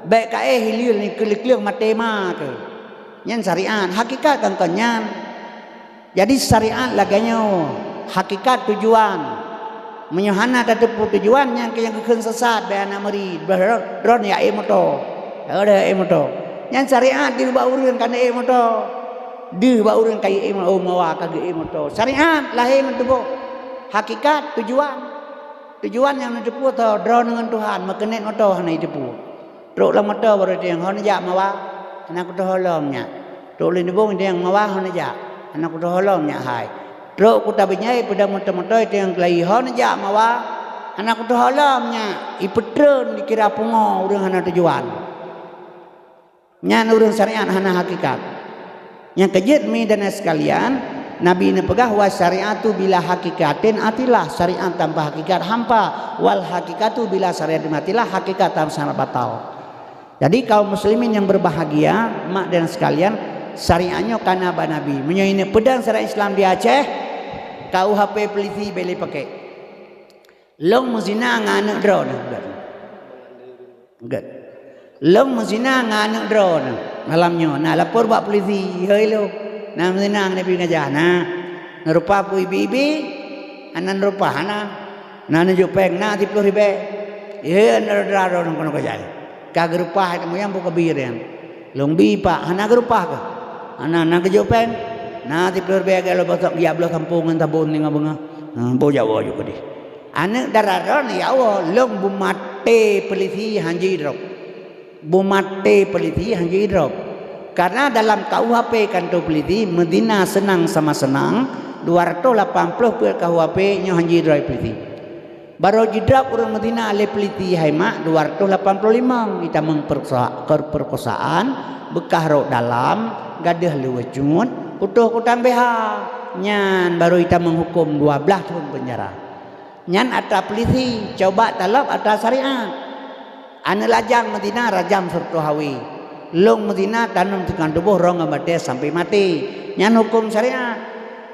baik kae hilil ni kelik-kelik matema ke nyan syariat hakikat kan nyan jadi syariat laganya hakikat tujuan menyuhana tetapu tujuannya yang kekeun sesat bae anak meri dron ya emoto ada emoto yang syariat di ba urang kana emoto di ba urang kai emoto mawa kage emoto syariat lahir mentepo hakikat tujuan yang mentepo to dron dengan Tuhan makenet moto hana itepu truk lang moto baru dia hona ja mawa anak ku holomnya truk lin bong dia mawa hona ja anak ku holomnya hai Rok ku tabinyai pada motor-motor itu yang kelaihan aja mawa anak ku halamnya ipetreun dikira pungo urang hana tujuan nyan urang syariat hana hakikat yang kejit mi dan sekalian nabi ne pegah wa syariatu bila hakikatin atilah syariat tanpa hakikat hampa wal hakikatu bila syariat matilah hakikat tanpa batal. Jadi kaum muslimin yang berbahagia mak dan sekalian syariatnya kana ba nabi menyoine pedang syariat Islam di Aceh KUHP peliti boleh pakai. Long muzina nganak drone. Enggak. Long muzina nganak drone. Malamnya nah lapor buat peliti. Hei lo. Nah muzina nabi ngajah nah. Rupa pu ibi-ibi anan rupa hana. Nah nunjuk peng nah 10 ribu. Ye anan drone kono kajai. Kag rupa itu yang buka bir yang. Long bi pak hana rupa ka. Anan nak jopeng. Nah ti pelur bega lo batok dia belah kampungan tabun ni ngabunga. Bo Jawa juga di. Anak dararon ya Allah long bumate peliti hanji drop. Bumate peliti hanya idrop. Karena dalam KUHP kanto peliti Medina senang sama senang 280 per KUHP nya hanya idrop peliti. Baru jidrap orang Medina ale peliti haimak 285 kita perkosaan bekah rok dalam gadah lewejun utuh kutan BH nyan baru kita menghukum 12 tahun penjara. Nyan ata peliti coba talab ata syariat. Ana lajang Medina rajam surtu hawi. Long Medina tanam tekan tubuh rong amate sampai mati. Nyan hukum syariat.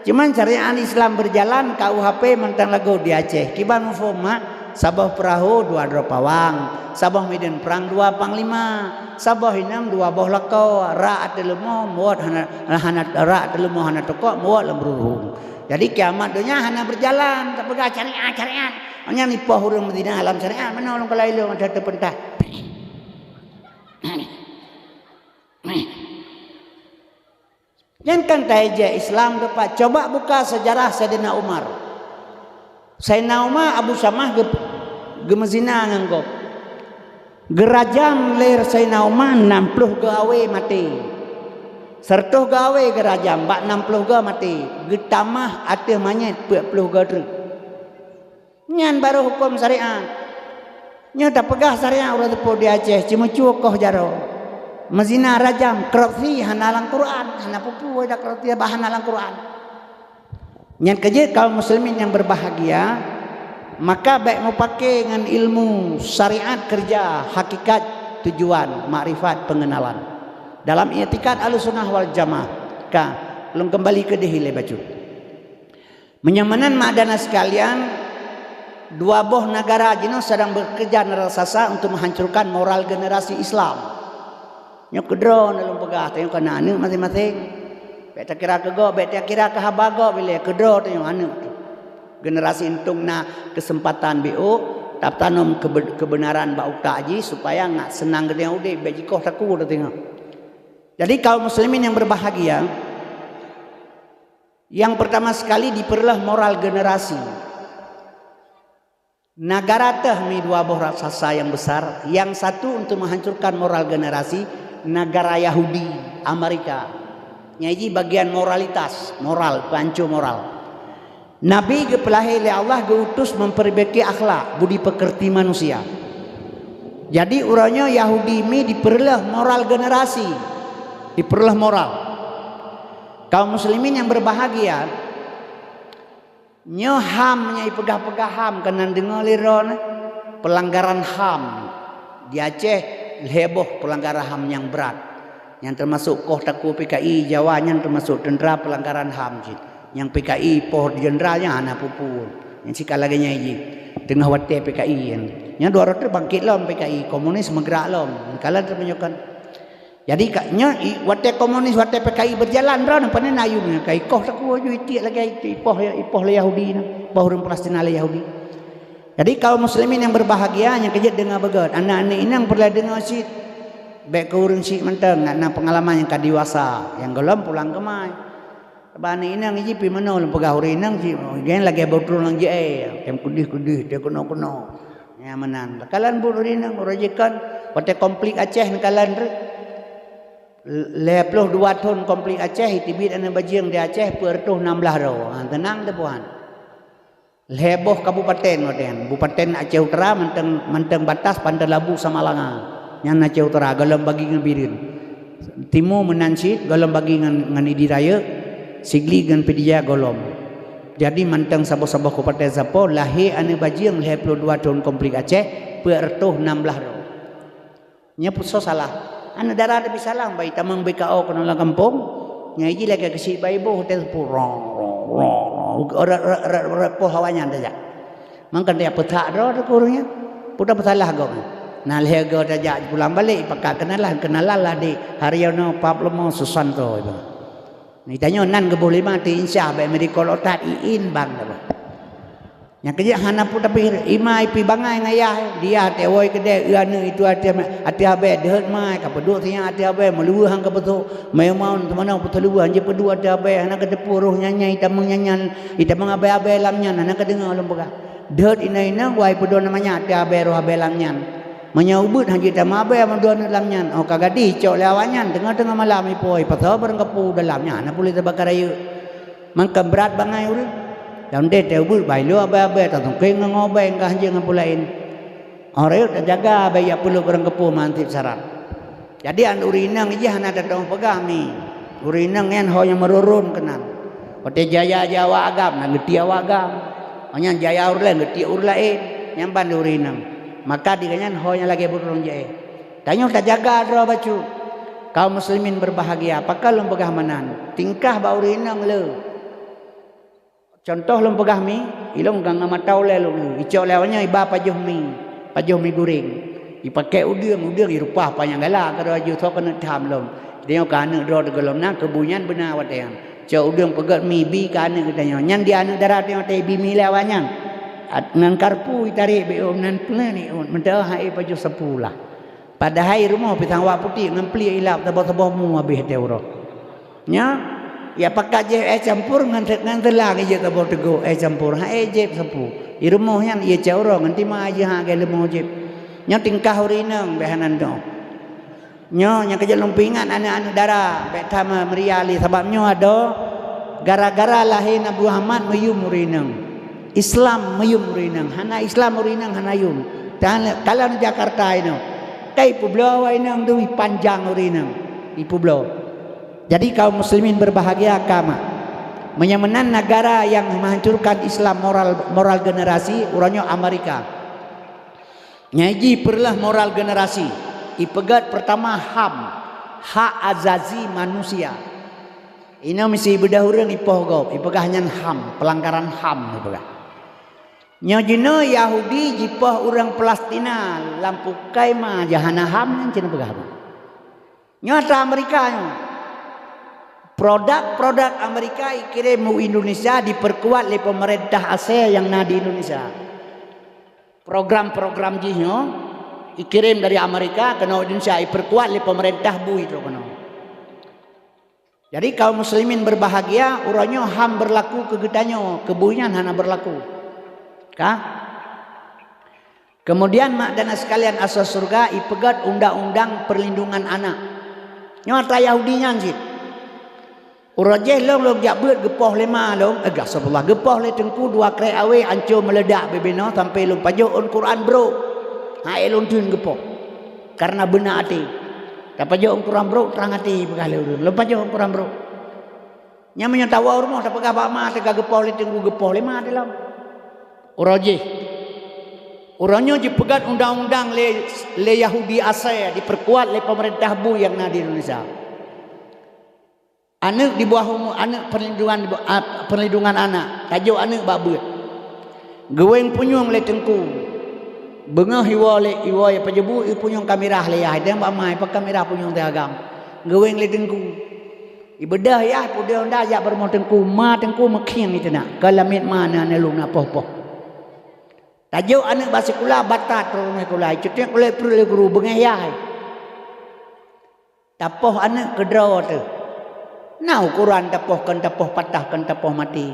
Cuman syariat Islam berjalan KUHP mentang lagu di Aceh. Kiban mufoma sabah perahu 2 pawang, sabah medan perang 2 panglima, sabah hinam 2 boh lakau, ra atelemo muat hana ra atelemo hana tokok muat lembrurung. Jadi kiamat dunia hana berjalan tak pegang syariat. Hanya nipah orang Medina alam syariat mana orang kalailu ada terpentah. Yang kan taja Islam dapat coba buka sejarah Sayyidina Umar. Sayyidina Umar Abu Samah gemezina nganggo. Gerajam ler Sayyidina Umar 60 gawe mati. Sertuh gawe gerajam bak 60 ga mati. Getamah ateh manyet 40 ga truk. Nyan baru hukum syariat. Nya tak pegah syariat ulah tepo di Aceh cuma cukoh jaro. Mazina rajam kerapsi hanalang Quran, hana pupu dak kerapsi hanalang Quran. Nyan kerja kaum muslimin yang berbahagia, maka baik mau pakai dengan ilmu syariat kerja, hakikat, tujuan, makrifat, pengenalan. Dalam i'tikad Ahlussunnah wal Jamaah. Ka, belum kembali ke dihile baju. Menyamanan madana sekalian, 2 boh negara jino sedang bekerja nerasasa untuk menghancurkan moral generasi Islam. Nyok kedron dalam pegah tengok kana anu masing-masing. Bet kira ke go, bet kira ke habago bila kedro tengok anu. Generasi intungna kesempatan BO tap tanam kebenaran bau takji supaya ngak senang gede ude bejikoh taku tengok. Jadi kaum muslimin yang berbahagia, yang pertama sekali diperlah moral generasi. Negara teh mi 2 boh raksasa yang besar, yang satu untuk menghancurkan moral generasi negara Yahudi Amerika. Nyaji bagian moralitas, moral, pancur moral. Nabi gepelahi oleh Allah geutus memperbaiki akhlak, budi pekerti manusia. Jadi urangnya Yahudi mi diperlah moral generasi, diperlah moral. Kaum muslimin yang berbahagia, nyo HAM nyai pegah-pegah HAM kanan dengar liron pelanggaran HAM di Aceh heboh pelanggaran HAM yang berat yang termasuk koh taku PKI Jawa yang termasuk tentera pelanggaran HAM yang PKI poh jenderalnya anak pupun yang sikal lagi nyai tengah wate PKI yang 200 bangkit lom PKI komunis menggerak lom kalian termenyokan. Jadi kaknya wate komunis wate PKI berjalan ron apa na ayung kai koh taku ju iti lagi ipoh le Yahudi na poh orang Palestina le Yahudi. Jadi kaum muslimin yang berbahagia yang kejut dengar begat anak-anak ini yang perlu dengar sih baik ke urang sih mentang nak pengalaman yang kadiwasa yang gelom pulang ke mai. Bani ini yang iji pi mana lem pegah urang nang sih gen lagi betul nang je kem kudih dia kuno ya menan. Kalian buru nang rojekan wate konflik Aceh kalian 22 tahun konflik Aceh itibit ana bajiang di Aceh pertuh 16 ro. Tenang tu puan. Leboh kabupaten waten. Bupaten Aceh Utara menteng batas Pantai Labu sama Langa. Yang Aceh Utara galem bagi ngebirin. Timur menansit galem bagi ngan Idi Raya, Sigli ngan Pedia golom. Jadi menteng sabo-sabo kabupaten sapo lahir ana bajiang 22 tahun konflik Aceh pertuh 16 ro. Nya puso salah. Ana darah ada bisalang bayi tamang BKO kena lang kampung nyai ji lagi kesi bayi bo hotel purong ora po hawanya daja mangkan dia petak ro kurungnya puda petalah go nah lego daja pulang balik pakak kenalan lah di Haryono Pablomo Susanto itu ni tanya nan ke boleh mati insya bae medical otak iin bang dah yang kerja hana pun tapi imai pi bangai ngayah dia tewoi kedai iana itu ati abe deut mai ka peduk tiang ati abe melua hang ka betul mai mau temana betul lu anje pedu ati abe hana ka depuruh nyanyai tamang nyanyan itamang abe lamnyan hana ka dengar ulun pegah deut ina wai pedu namanya ati abe roh abe lamnyan Menyubut haji tamabe mandua dalamnya. Oh kagadi cok lawannya tengah-tengah malam ipoi patah bareng kepu dalamnya. Ana boleh terbakar ayu. Mangka berat bangai urang. Dan dia ubut bailu abai-abai tak tungking ngobai engkah haji ngapulain. Orang tak jaga abai ya perlu bareng kepu mantip syarat. Jadi an urinang ijah ana datang pegah mi. Urinang yang honya merurun kenan. Ote jaya Jawa agam na geti awagam. Hanya jaya urlain geti urlain nyamban urinang. Maka dikanyan honya lagi burung jae. Tanyo tak jaga dro bacu. Kaum muslimin berbahagia. Apakah lum pegah manan? Tingkah ba urinang le. Contoh lum pegah mi, ilong gang matau le lum. Icok lewanya iba pajuh mi goreng. Ipakai udang irupah panjang galak kada aju thok kena tham lum. Dia kana dro de golom na kebunyan benar watayang. Cok udang pegat mi bi kana katanya. Nyan dia anu darat tengok te bi mi lewanya. Nan karpu tarik be nan pula ni mentah hai paju sepulah. Pada hai rumah pitang wa putih ngempli ilap tebah-tebah mu habis teh uro. Nya ya pakai je campur ngan telang je tebah tego campur ha je sepu. I rumah yang ia cauro nganti ma aja ha ge lemah je. Nya tingkah urinang behanan do. Nya nya kerja lumpingan anak-anak darah be tama meriali sebabnya ada gara-gara lahir Nabi Muhammad mayum urinang. Islam mayum urinang, hana Islam urinang hana yum. Dan kalau di Jakarta ini, kai pulau ini tu panjang urinang di pulau. Jadi kaum muslimin berbahagia kama. Menyamanan negara yang menghancurkan Islam moral generasi, urangnya Amerika. Nyaji perlah moral generasi. Ipegat pertama hak azazi manusia. Ini mesti berdahurang ipoh ipegahnya ham, pelanggaran ham ipegah. Nyajina Yahudi jipah orang Palestina lampu kaima jahana ham cina pegah. Nyata Amerika produk Amerika ikirim mu Indonesia diperkuat oleh pemerintah ASEAN yang na di Indonesia. Program-program jihnya ikirim dari Amerika ke Indonesia diperkuat oleh pemerintah bu itu kono. Jadi kaum muslimin berbahagia urangnya ham berlaku kegetanyo kebunyan hana berlaku. Kemudian mak dan sekalian asal surga ipegat undang-undang perlindungan anak. Nyata Yahudinya anjir. Urajeh long jak beut gepoh lema long. Agak sabullah gepoh le tengku dua krai awe ancur meledak bebeno sampai long pajo on Quran bro. Ha elon tun gepoh. Karena benar hati. Tak pajo on Quran bro terang hati begale urun. Long pajo on Quran bro. Nya menyatawa rumah tak pegah bak mah tega gepoh le tengku gepoh lema dalam. Orangnya dipegat undang-undang le Yahudi ASEAN diperkuat oleh pemerintah bu yang ada di Indonesia. Anak di bawah umur, anak perlindungan anak, tajuk anak babut. Geweng punyung le tengku. Bengah iwa ya pajebu punyung kamera le ya. Dia mbak mai pak kamera punyung teagam. Geweng le tengku. Ibedah ya pudah nda ya bermo tengku, ma tengku mekiang itu nak. Kalamit mana ne lu na poh-poh. Tajuk anak basikula batat rumah kula cutnya kula perlu guru bengayai. Tapoh anak kedraw tu. Nau Quran tapoh patahkan tapoh mati.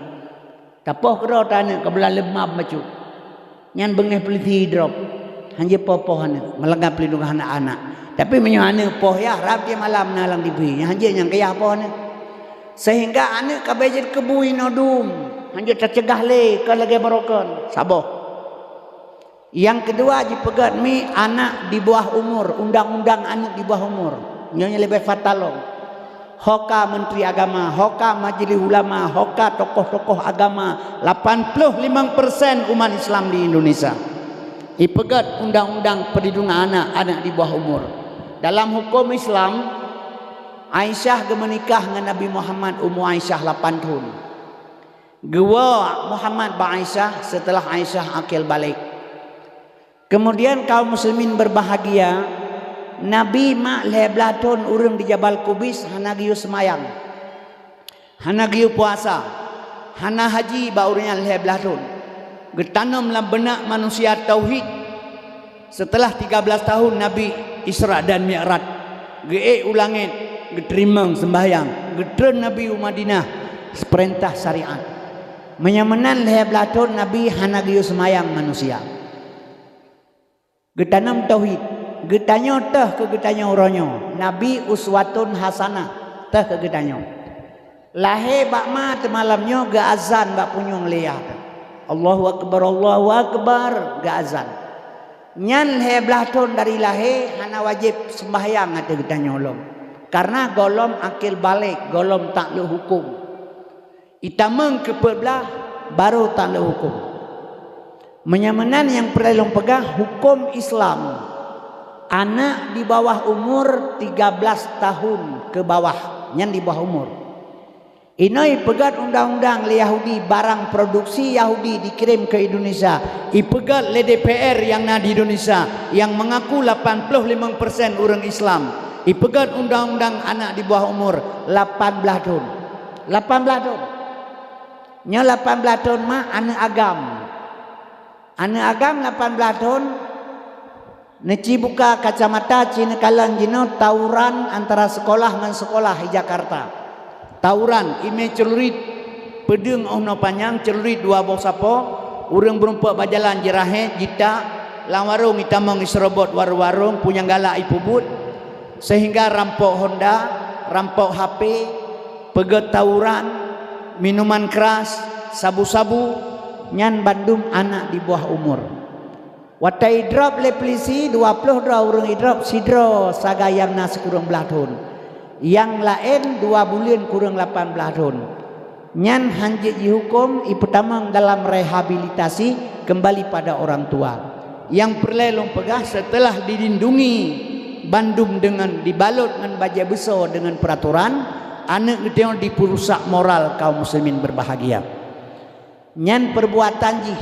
Tapoh kedraw anak kebelah lemah macu. Nyan bengah peliti drop. Hanya poh anak melengah pelindungan anak-anak. Tapi menyo anak poh ya rap dia malam nalang dibi. Hanya yang kaya poh anak. Sehingga anak kabejit kebui nodum. Hanya tercegah le ke lagi barokon. Saboh. Yang kedua dipegat mi anak di bawah umur, undang-undang anak di bawah umur. Nyonya lebih fatalong. Hoka Menteri Agama, hoka Majelis Ulama, hoka tokoh-tokoh agama, 85% umat Islam di Indonesia. Dipegat undang-undang perlindungan anak di bawah umur. Dalam hukum Islam, Aisyah menikah dengan Nabi Muhammad umur Aisyah 8 tahun. Gua Muhammad ba Aisyah setelah Aisyah akil balik. Kemudian kaum muslimin berbahagia. Nabi mak leblaton urang di Jabal Kubis hana giu semayang. Hana giu puasa. Hana haji baurnya leblaton. Getanam dalam benak manusia tauhid. Setelah 13 tahun Nabi Isra dan Mi'raj. Ge ulangit, geterimang sembahyang. Getren Nabi Madinah perintah syariat. Menyamanan leblaton Nabi hana giu semayang manusia. Getanam tauhid. getanyo teh ke getanyo uronyo nabi uswatun hasanah teh ke getanyo lahir bakma te malamnyo ga azan bak punyung liat Allahu akbar ga azan nyan he belah tahun dari lahir hana wajib sembahyang ada getanyo lom karena golom akil balik golom tak le hukum itameng ke belah baru tak le hukum menyamanan yang perlu pegang hukum Islam anak di bawah umur 13 tahun ke bawah yang di bawah umur ini pegat undang-undang le Yahudi barang produksi Yahudi dikirim ke Indonesia ipegat le DPR yang na di Indonesia yang mengaku 85% orang Islam ipegat undang-undang anak di bawah umur 18 tahun 18 tahun nya 18 tahun mah anak agam 18 tahun neci buka kacamata cina kalan jino tawuran antara sekolah dengan sekolah di Jakarta tawuran ime celurit pedeng ono panjang celurit dua bau sapo urang berumpak bajalan jerahe jita lang warung itamong isrobot warung punya galak ipubut sehingga rampok Honda rampok HP peget tawuran minuman keras sabu-sabu nyan Bandung anak di bawah umur watai drop le polisi 20 orang drop sidro sagayang nas kurang belah tahun yang lain 2 bulan kurang 18 tahun nyan hanjit dihukum ipetamang dalam rehabilitasi kembali pada orang tua yang perlelong pegah setelah dilindungi Bandung dengan dibalut dengan baja besar dengan peraturan anak itu diperusak moral kaum muslimin berbahagia nyan perbuatan jih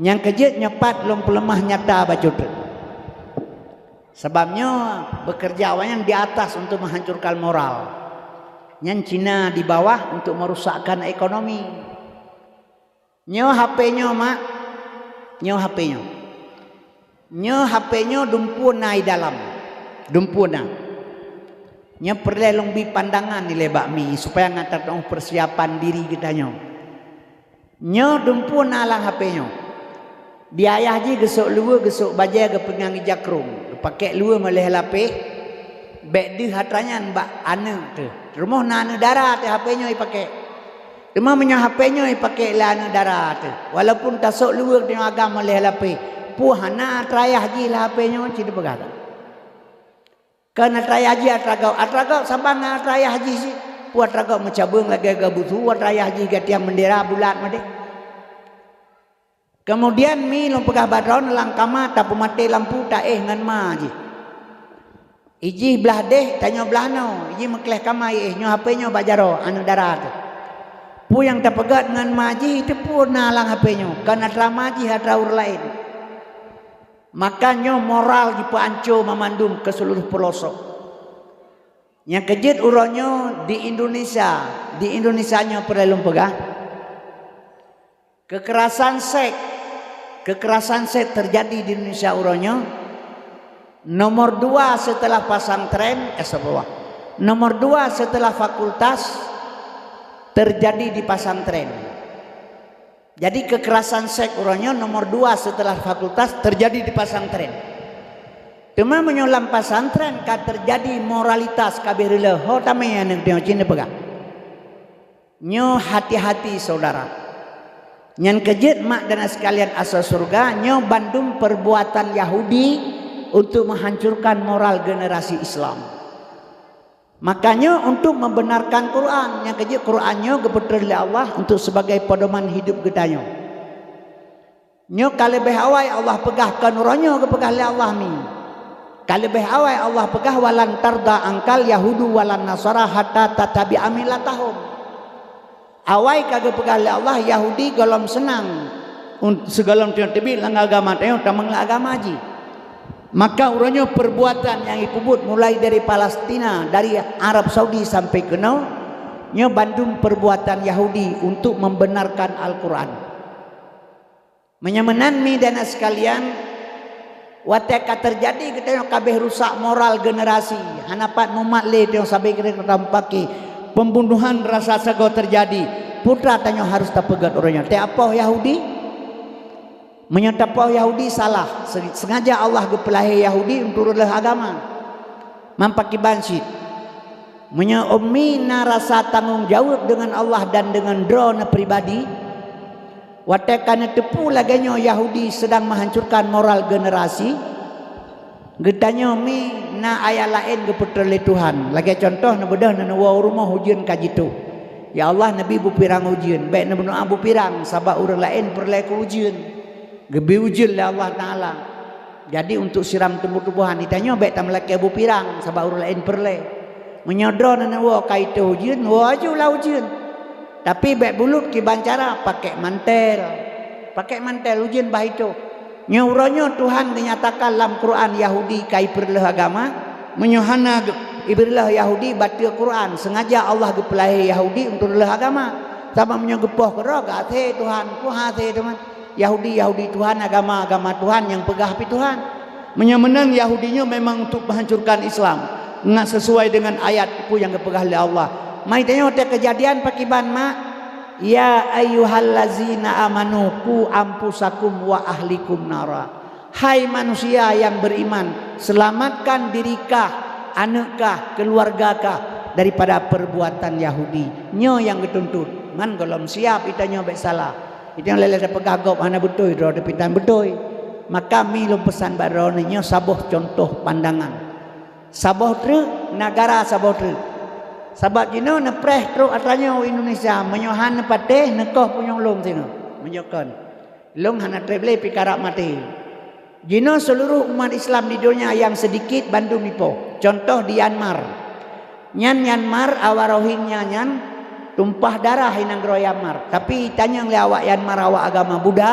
yang kejut nyepat lom pelemah nyata bacut sebabnya bekerja yang di atas untuk menghancurkan moral yang Cina di bawah untuk merusakkan ekonomi nyo HP-nyo mak nyo HP-nyo dumpun naik dalam dumpun nyo perlu lebih pandangan nilai bakmi supaya ngatak persiapan diri kita nyo dumpun alang HP-nyo dia ayah je gesuk luar gesuk bajai ke pengang jakrung pakai luar meleh lapih bek di hatanya mbak ane tu rumah na ane darah tu HP-nya dipakai rumah punya HP-nya dipakai lah ane darah tu walaupun tasuk luar dengan agama meleh lapih puhana trayah ji lah HP-nya cina pegang kena trayah ji atragau sabang trayah ji si puat tragau mencabung lagi gabutu trayah ji gatiang bendera bulat made kemudian mi long pegah badron lang kama tak mati lampu tak ngan ma ji iji belah deh tanya belah no iji mekleh kama nyo HP nyo bajaro anu darat pu yang tak pegat ngan maji itu pun nalang HP nyo karena maji hadraur lain makanya moral dipancur memandum ke seluruh pelosok yang kejut uronyo di Indonesia nyo perlu pegah kekerasan seks terjadi di Indonesia uronyo nomor 2 setelah pesantren nomor 2 setelah fakultas terjadi di pesantren jadi kekerasan seks uronyo nomor 2 setelah fakultas terjadi di pesantren cuma menyolam pesantren kan terjadi moralitas kabirila ho tamanya yang Cina pegang nyo hati-hati saudara nyan kejut mak dan sekalian asal surga nyo Bandung perbuatan Yahudi untuk menghancurkan moral generasi Islam makanya untuk membenarkan Quran yang kejut Qurannya kebetulan oleh Allah untuk sebagai pedoman hidup kita nyo kalau behawai Allah pegahkan uranyo kepegah oleh Allah mi kalau behawai Allah pegah walan tarda angkal Yahudu walan Nasara hatta tatabi amilatahum awai kagak pegang Allah Yahudi golom senang segalom tiba-tiba lang agama tayo tamang agama haji maka urangnya perbuatan yang ikubut mulai dari Palestina dari Arab Saudi sampai ke nyo Bandung perbuatan Yahudi untuk membenarkan Al-Quran menyamanan mi dan sekalian wateka terjadi kita kabeh rusak moral generasi hanapat mumatle yang sampai kita tampaki pembunuhan rasa sago terjadi putra tanya harus tak pegat orangnya te apa Yahudi Menyatapo Yahudi salah. Sengaja Allah gepelahi Yahudi untuk relah agama. Mampaki bansit. Ummi na rasa tanggung jawab dengan Allah dan dengan drone pribadi. Watakana tepu laganya Yahudi sedang menghancurkan moral generasi. Getanya mi na ayat lain keputerli Tuhan. Lagi contoh na bedah na rumah hujan kajitu. Ya Allah Nabi bupirang hujan. Baik na berdoa bupirang sabab orang lain perlai ke hujan. Gebi hujan lah Allah Ta'ala. Jadi untuk siram tumbuh-tumbuhan ditanya baik tak melaki abu pirang sebab orang lain perlai. Menyodor na wa kaitu hujan, wa ajulah hujan. Tapi baik bulut ki bancara pakai mantel. Pakai mantel hujan bah itu. Nyuronyo Tuhan dinyatakan dalam Quran Yahudi kai perlah agama. Menyuhana ibrillah Yahudi batil Quran. Sengaja Allah gepelahi Yahudi untuk relah agama. Sama menyogepoh kerok ate Tuhan, ku hate teman. Yahudi Tuhan, agama Tuhan yang pegah api Tuhan. Menyamenan Yahudinya memang untuk menghancurkan Islam. Nggak sesuai dengan ayat ku yang pegah oleh Allah. Mai tanya ada kejadian pakiban mak. Ya ayyuhallazina amanu qu ampusakum wa ahlikum nara. Hai manusia yang beriman, selamatkan dirikah, anakkah, keluargakah daripada perbuatan Yahudi. Nyo yang dituntut. Man golom siap itanya baik salah. Itu yang lele dapat gagap hana betul ro depitan betul. Maka mi lo pesan baronnya saboh contoh pandangan. Saboh tru negara saboh tru. Sebab jino na preh tru atanya Indonesia menyohan pateh nekoh punyong long sino. Menyokon. Long hana treble pikara mati. Jino seluruh umat Islam di dunia yang sedikit Bandung nipo. Contoh di Myanmar. Myanmar awak Rohingya nyan tumpah darah inang Myanmar. Tapi tanya oleh awak Myanmar awak agama Buddha,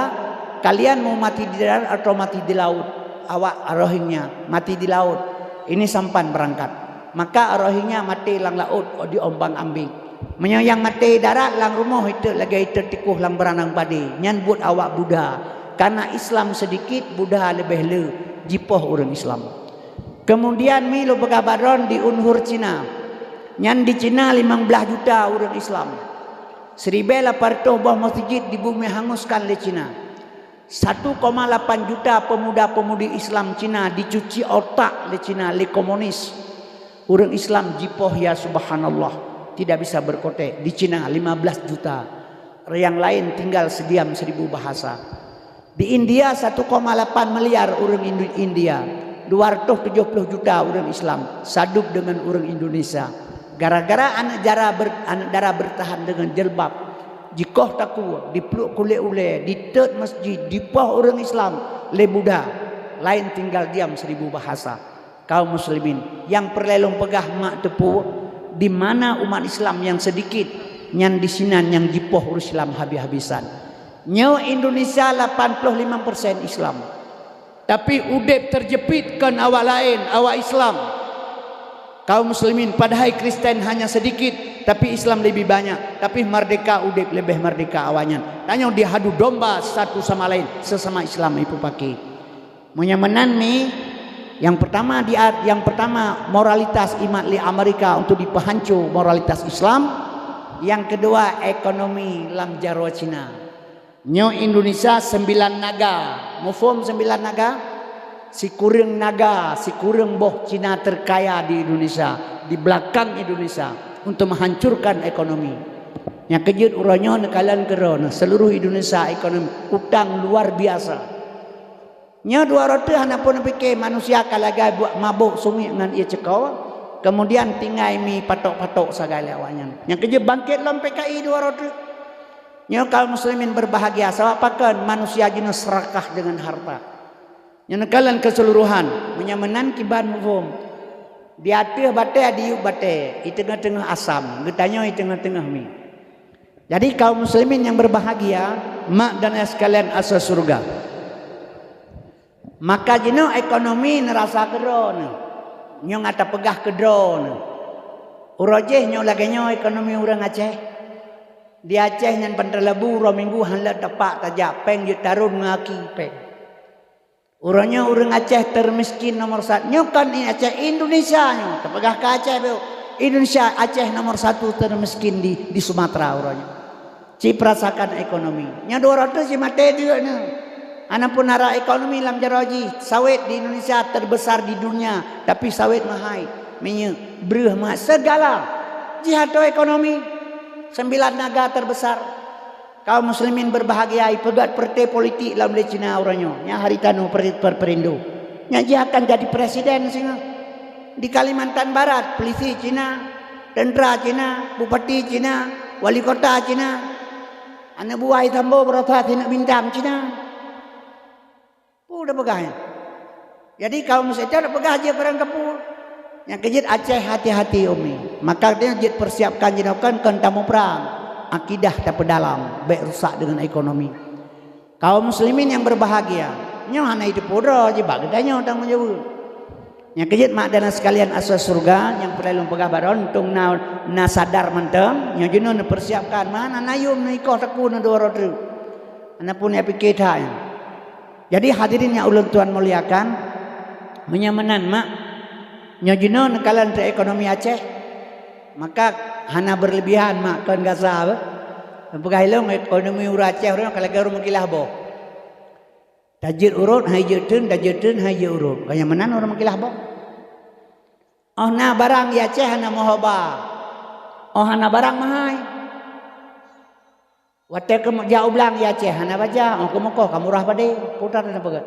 kalian mau mati di darat atau mati di laut? Awak Rohingya mati di laut. Ini sampan berangkat. Maka Rohingya mati lang laut di ombang ambing. Menyayang mati darat lang rumah itu lagi itu tikuh lang beranang padi. Nyan buat awak Buddha. Karena Islam sedikit, Buddha lebih le. Jipoh orang Islam. Kemudian milo berkabaran di Unhur Cina. Nyan di Cina 15 juta orang Islam. 1,800 buah masjid di bumi hanguskan oleh Cina. 1,8 juta pemuda-pemudi Islam Cina dicuci otak oleh Cina, oleh komunis. Orang Islam jipoh ya subhanallah. Tidak bisa berkotek. Di Cina 15 juta. Yang lain tinggal sediam 1000 bahasa. Di India 1,8 miliar orang India. 270 juta orang Islam. Saduk dengan orang Indonesia. Gara-gara anak darah bertahan dengan jilbab, jikoh taku, dipeluk kulit ule, ditet masjid, dipoh orang Islam, le Buddha, lain tinggal diam 1000 bahasa. Kaum muslimin yang perlelong pegah mak tepu, di mana umat Islam yang sedikit, nyan di sinan yang jipoh urus Islam habis-habisan. Nyo Indonesia 85% Islam, tapi udep terjepitkan awak lain, awak Islam. Kaum muslimin padahal Kristen hanya sedikit, tapi Islam lebih banyak. Tapi merdeka udip lebih merdeka awalnya. Tanya dihadu domba satu sama lain, sesama Islam itu pakai. Menyamanan mi yang pertama moralitas imat li Amerika untuk dipehancur moralitas Islam. Yang kedua ekonomi lang jarwa Cina. Nyo Indonesia 9 naga. Mufum 9 naga. Si kurang naga, si kurang boh Cina terkaya di Indonesia, di belakang Indonesia untuk menghancurkan ekonomi. Yang kejut uranya nekalan kerana seluruh Indonesia ekonomi utang luar biasa. Nya 200 hana pun fikir manusia kalaga buat mabuk sumi dengan ia cekau, kemudian tinggal mi patok-patok segala awaknya. Yang kejut bangkit lam PKI 200. Nya kaum muslimin berbahagia sebab pakan manusia jenis serakah dengan harta. Yang nekalan keseluruhan menyamanan kiban mufum di atas batai di batai di tengah-tengah asam getanya di tengah-tengah mi. Jadi kaum muslimin yang berbahagia mak dan sekalian asas surga. Maka jino ekonomi nerasa kedron nyong ata pegah kedron urojeh nyong laganya ekonomi orang Aceh di Aceh yang penterlebu rominggu hanlat tapak tajak peng jutarun ngaki peng. Orangnya orang Aceh termiskin nomor 1. Nyokan ini Aceh Indonesia nyo. Terpegah ke Aceh beo. Indonesia Aceh nomor 1 termiskin di Sumatera orangnya. Ci perasakan ekonomi. Nya 200 si mati juga nih. Anapun arah ekonomi lam jaraji, sawit di Indonesia terbesar di dunia, tapi sawit mahal. Minyak, beruh mah segala. Jihad ekonomi 9 negara terbesar. Kaum muslimin berbahagia, pegat partai politik dalam Cina orangnya. Yang hari tanu perindo. Yang dia akan jadi presiden sini. Di Kalimantan Barat, polisi Cina, tentera Cina, bupati Cina, wali kota Cina. Anak buah tambo berota tidak bintang Cina. Udah pegahnya. Jadi kaum muslim tak pegah aja perang kapur. Yang kejit Aceh hati-hati umi. Maka dia jit persiapkan jinakan kan tamu perang. Akidah tak dalam, baik rusak dengan ekonomi. Kaum muslimin yang berbahagia. Nyo hana itu podro je bag danyo tanggung jawab. Yang kejit mak dana sekalian asal surga yang perlu pegah baron tung na sadar menteng. Nyo jenon persiapkan mana nayum na ikoh taku na dua rodru. Anapun ya pikir dah. Jadi hadirin yang ulun tuan muliakan, menyamanan mak nyojino nekalan te ekonomi Aceh, maka hana berlebihan mak kan gasa apa? Pegahilong ekonomi ura Aceh orang kalau garu makilah boh. Tajir urut hai jetun, tajirtun hai je urut. Kaya menan orang makilah boh. Oh na barang ya Aceh hana mohoba. Oh hana barang mahai. Water ke jauh belang ya Aceh hana baca oh kemokoh kamurah pade putar dan pegat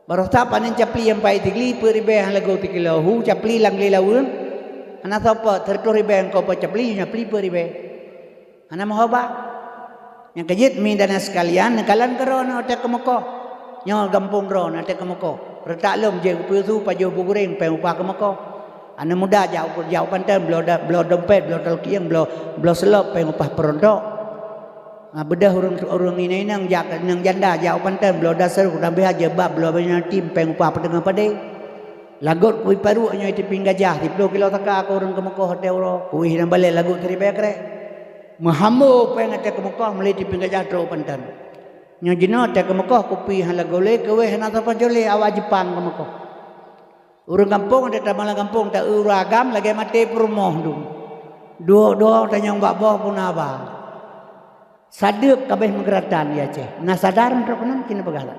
baru tak panen capli yang pai tigli peribe hang lagu tikilo hu capli lang lilawun hana sapa tertori be engko pa capli peribe hana mahoba yang kejit mi dana sekalian nekalan kerono te kemokoh nyo gampung ron te kemokoh retak lom je pusu pajo bugureng pe upah kemokoh ana muda jauh pantan blo dompet blo talkiang blo selop pe upah perondok. Bedah orang ini nang janda jauh pantai belau dasar udah behaja bab belau banyak tim peng upah pedang padai lagut kui paru nya itu pinggajah 10 kilo taka aku orang kemukoh hotel ro kui nang balik lagut teri bekre mahamu peng ate kemukoh meli di pinggajah tro pantan nya jino ate kemukoh kopi han lagole kewe hana apa jole awa Jepang kemukoh urang kampung ada tamala kampung tak uragam lagi mati perumoh dua tanya mbak boh pun abang sadep kabeh mengeratan ya Aceh. Nah sadar untuk kenan kena pegala.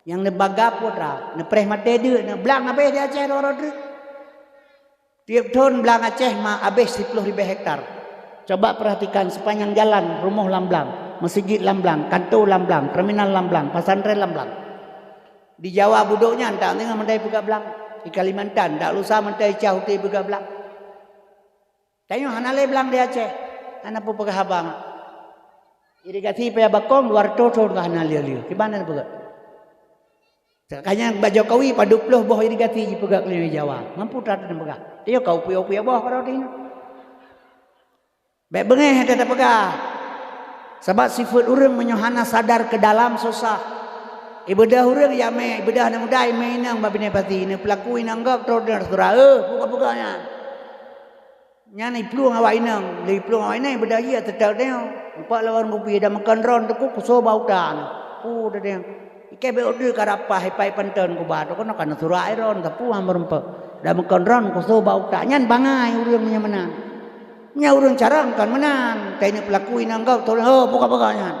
Yang ne baga putra, ne preh mate de, ne belang habis di Aceh loro de. Tiap tahun belang Aceh mah habis 10.000 hektar. Coba perhatikan sepanjang jalan rumah Lamblang, masjid Lamblang, kantor Lamblang, terminal Lamblang, pesantren Lamblang. Di Jawa budoknya tak tengah mentai buka belang. Di Kalimantan tak lusa mentai jauh ti buka belang. Tanya hanale belang di Aceh. Ana pu pegah abang. Irigasi paya bakong luar toto kahana liu-liu. Di mana pegak? Kanya Mbak Jokowi pada 20 boh irigasi di pegak di Jawa. Mampu tak ada pegak. Dia kau puyo-puyo boh kalau ini. Baik bengeh ada pegak. Sebab sifat urang menyohana sadar ke dalam susah. Ibadah urang ya me, ibadah na mudai me nang babine pati ne pelaku inanggap troder surah buka-bukanya. Nyana ipluang awak inang, le ipluang awak inang ibadah ya tetap dia. Empat lawan kopi dah makan ron tu ku so bau tan. Dah dia. Ike be order karapa hipai panten ku ba. Ko nak kana surah ron tapu hamber empe. Dah makan ron ku so bau tan. Nyan bangai urang nya menang. Nya urang carang kan menang. Tanya pelaku inang kau tolong buka-buka nyan.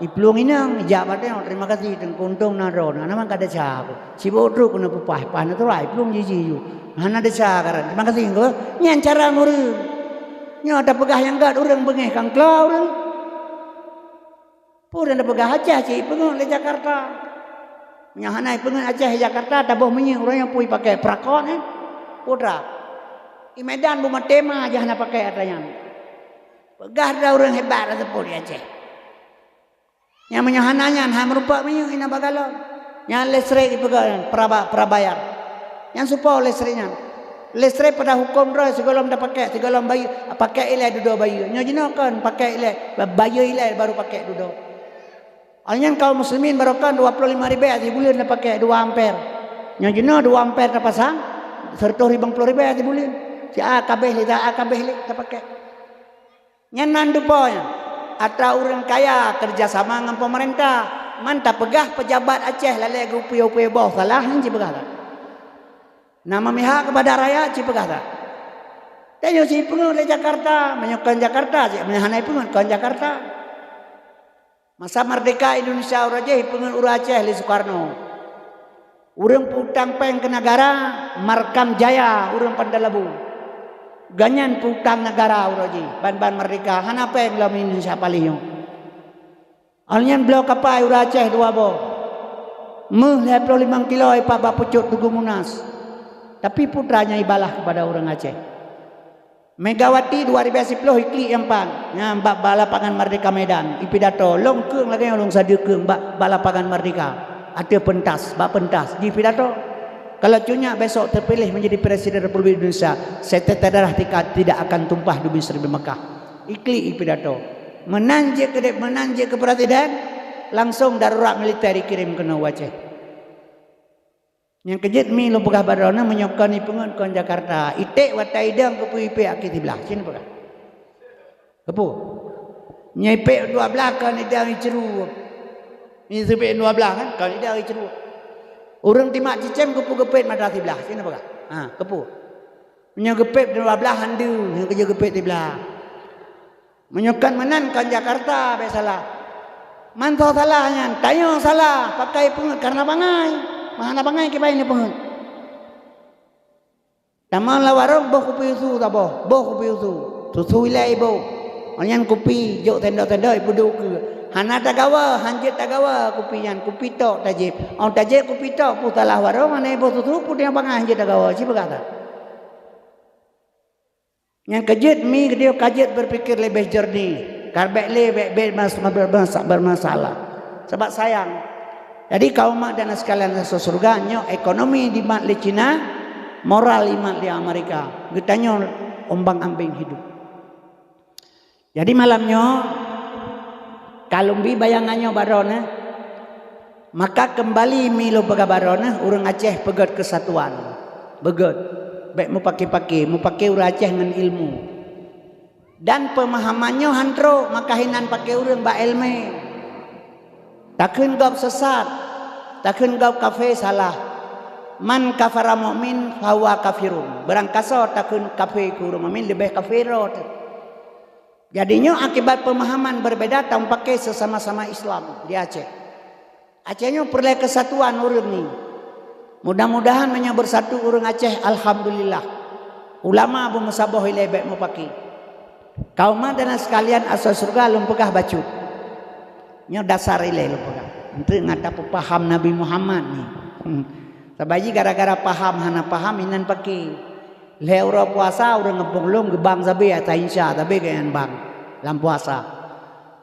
Ipluang inang jabat dia. Terima kasih dan kuntung na ron. Ana man kada cha. Si bodro kuna pupah pan tu rai plung jiji ju. Hana ada cha karan. Terima kasih engko. Nyan carang urang. Nya ada pegah yang gad urang bengeh kang klau urang. Pun ada pegah Aceh cik pengen le Jakarta. Menyahanai pengen Aceh Jakarta tabuh menyi orang yang pui pakai prakon putra. Di Medan buma tema aja hana pakai atanya. Pegah dah orang hebat ada pun di Aceh. Yang menyahananya han merupa menyi ina bagalon. Yang lesre di pegah prabayar. Yang supaya lesrenya. Lesre pada hukum roh segala dah pakai segala bayi pakai ile duduk bayi. Nya jinakan pakai ile bayi ile baru pakai duduk. Alnya kaum muslimin barokan 25.000 di bulan dah pakai 2 ampere. Yang jenuh 2 ampere dah pasang 150.000 di bulan. Si akabeh le dah pakai. Yang nandu ponya. Atau orang kaya kerjasama dengan pemerintah. Mantap pegah pejabat Aceh lalai rupiah-rupiah bawah salah hang pegah tak. Nama mihak kepada rakyat pegah tak. Tanya si pengen le Jakarta, menyukan Jakarta, si menyahanai pengen kan Jakarta. Masa merdeka Indonesia urang pengen urang Aceh li Soekarno. Urang putang peng ke negara Markam Jaya urang Pandalabu. Ganyan putang negara urang ban merdeka hana peng lam Indonesia paling. Alnyan blok kapai urang Aceh dua bo. Meh 25 kilo pa bapucut tugu Munas. Tapi putranya ibalah kepada orang Aceh. Megawati 2010 ikli yang pang ngambak balapangan Merdeka Medan ipidato long keung lagi long sadekeung balapangan Merdeka ada pentas bak pentas di pidato kalau cunya besok terpilih menjadi Presiden Republik Indonesia setetes darah tidak akan tumpah di Seribu Mekah ikli ipidato menanjak ke Presiden langsung darurat militer dikirim ke Aceh. Yang kejut mi lo pegah barona menyokoni pengun kon Jakarta. Itik watai dang kepu ipik akit belah. Sini pegah. Kepu. Nyepek 12 kan idang iceru. Ni sepek 12 kan kan idang iceru. Urang timak cicem kepu gepet madrasah belah. Sini pegah. Ha, kepu. Menyogepet 12 handu yang kerja gepet di belah. Menyokan menan kan Jakarta be salah. Mantau salahnya, tayo salah pakai pengut karena bangai. Mana bangai ke bayi ni pengut. Taman lawarong boh kopi usu tak boh kopi usu. Susu ilai boh. Anyan kopi jok tenda-tenda ibu duk ke. Hana tagawa, hanjit tagawa kopi yan kopi tok tajib. On tajib kopi tok putalah warong ane boh susu putih bangai hanjit tagawa. Siapa kata? Yang kejut mi dia kajet berpikir lebih jernih. Karbek lebih bermasalah. Sebab sayang. Jadi kaum mak dan sekalian masuk surga nyo ekonomi di mat li Cina, moral di mat li Amerika. Getanyo ombang-ambing hidup. Jadi malamnya kalumbi bayangannya barona maka kembali milo pega barona urang Aceh pegat kesatuan. Begat. Baik mau pakai urang Aceh dengan ilmu. Dan pemahamannya hantro maka hinan pakai urang ba ilmu. Takun gap sesat, takun gap kafe salah. Man kafara mu'min fahuwa kafirun. Berangkaso takun kafe ku mu'min lebih kafirot. Jadinya akibat pemahaman berbeda tang pakai sesama-sama Islam di Aceh. Acehnya perlu kesatuan urang ni. Mudah-mudahan hanya bersatu urang Aceh alhamdulillah. Ulama Abu Musabah lebih mau pakai. Kaum dan sekalian asal surga lumpegah bacu. Nya dasar ile lu pegang. Ente ngata paham Nabi Muhammad ni. Sabaji gara-gara paham hana paham inan pakai. Leura puasa urang ngepung lom gebang sabe ata insya tabe gayan bang. Lam puasa.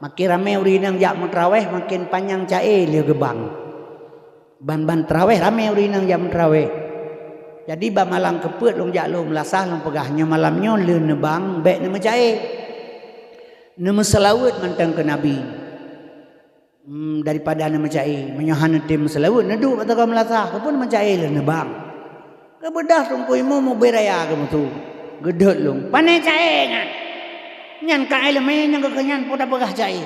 Makin rame urinang jak mutraweh makin panjang cae lieu gebang. Ban-ban traweh rame urinang jak mutraweh. Jadi ba malang kepeut long jak lom lasah long pegahnya malamnya leun nebang bek ne cae. Ne selawat mantang ke Nabi. Daripada nama cai menyohan tim selawut nedu atau kamu lasah kepun mencai le nebang kebedah tungku imu mau beraya kamu tu gedut lung pane cai nyan ka eleme nyang kekenyan poda pegah cai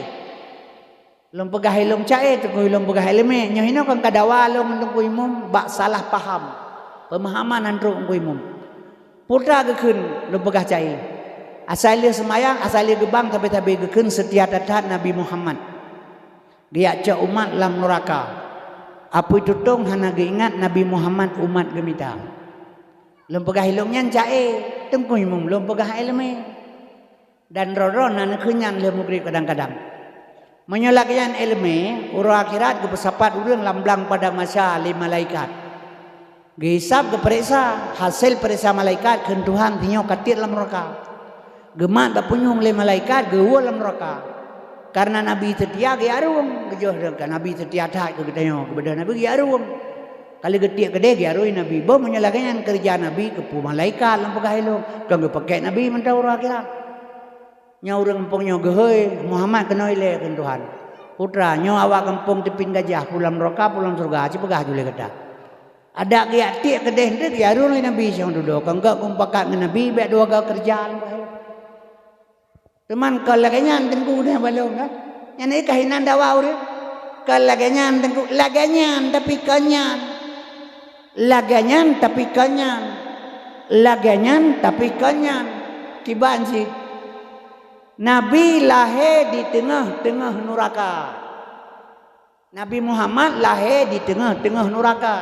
lum pegah ilum cai tungku ilum pegah eleme nyohino kan kadawa lum tungku imu bak salah paham pemahaman antru tungku imu putra gekeun lum pegah cai asal dia semayang asal dia gebang tapi gekeun setia datat Nabi Muhammad. Dia cak umat lam neraka. Apa itu tong hana ingat Nabi Muhammad umat gemita. Lom pegah ilungnya cae, tengku imum lom pegah ilme. Dan rorona kenyan lom mugri kadang-kadang. Menyolakian ilme, ura akhirat ke pesapat urang lamblang pada masa li malaikat. Gehisab ke periksa, hasil periksa malaikat keun Tuhan tinyo katir lam neraka. Gemat bapunyung li malaikat geua lam neraka. Karena Nabi setia ke arum kejoh kan Nabi setia tak ke katanya kepada Nabi ke arum kali getiak gede ke arui Nabi bo menyalahkan kerja Nabi ke malaikat lam pegah ilung kan ge pakai Nabi mentau akhirat nya urang kampungnya geheuy Muhammad kena ile ke Tuhan putra nya awak kampung tepin gajah pulang neraka pulang surga ci pegah jule kata ada ke tiak gede henteu ke arui Nabi yang duduk kan gak kumpakat dengan Nabi bae dua ga kerja lam pegah teman kalaganya tengku dah balong kan yang ini kahinan dawa urip kalaganya tengku laganya tapi kanyan laganya tapi kanyan laganya tapi kanyan tiban sih Nabi lahir di tengah-tengah neraka Nabi Muhammad lahir di tengah-tengah neraka.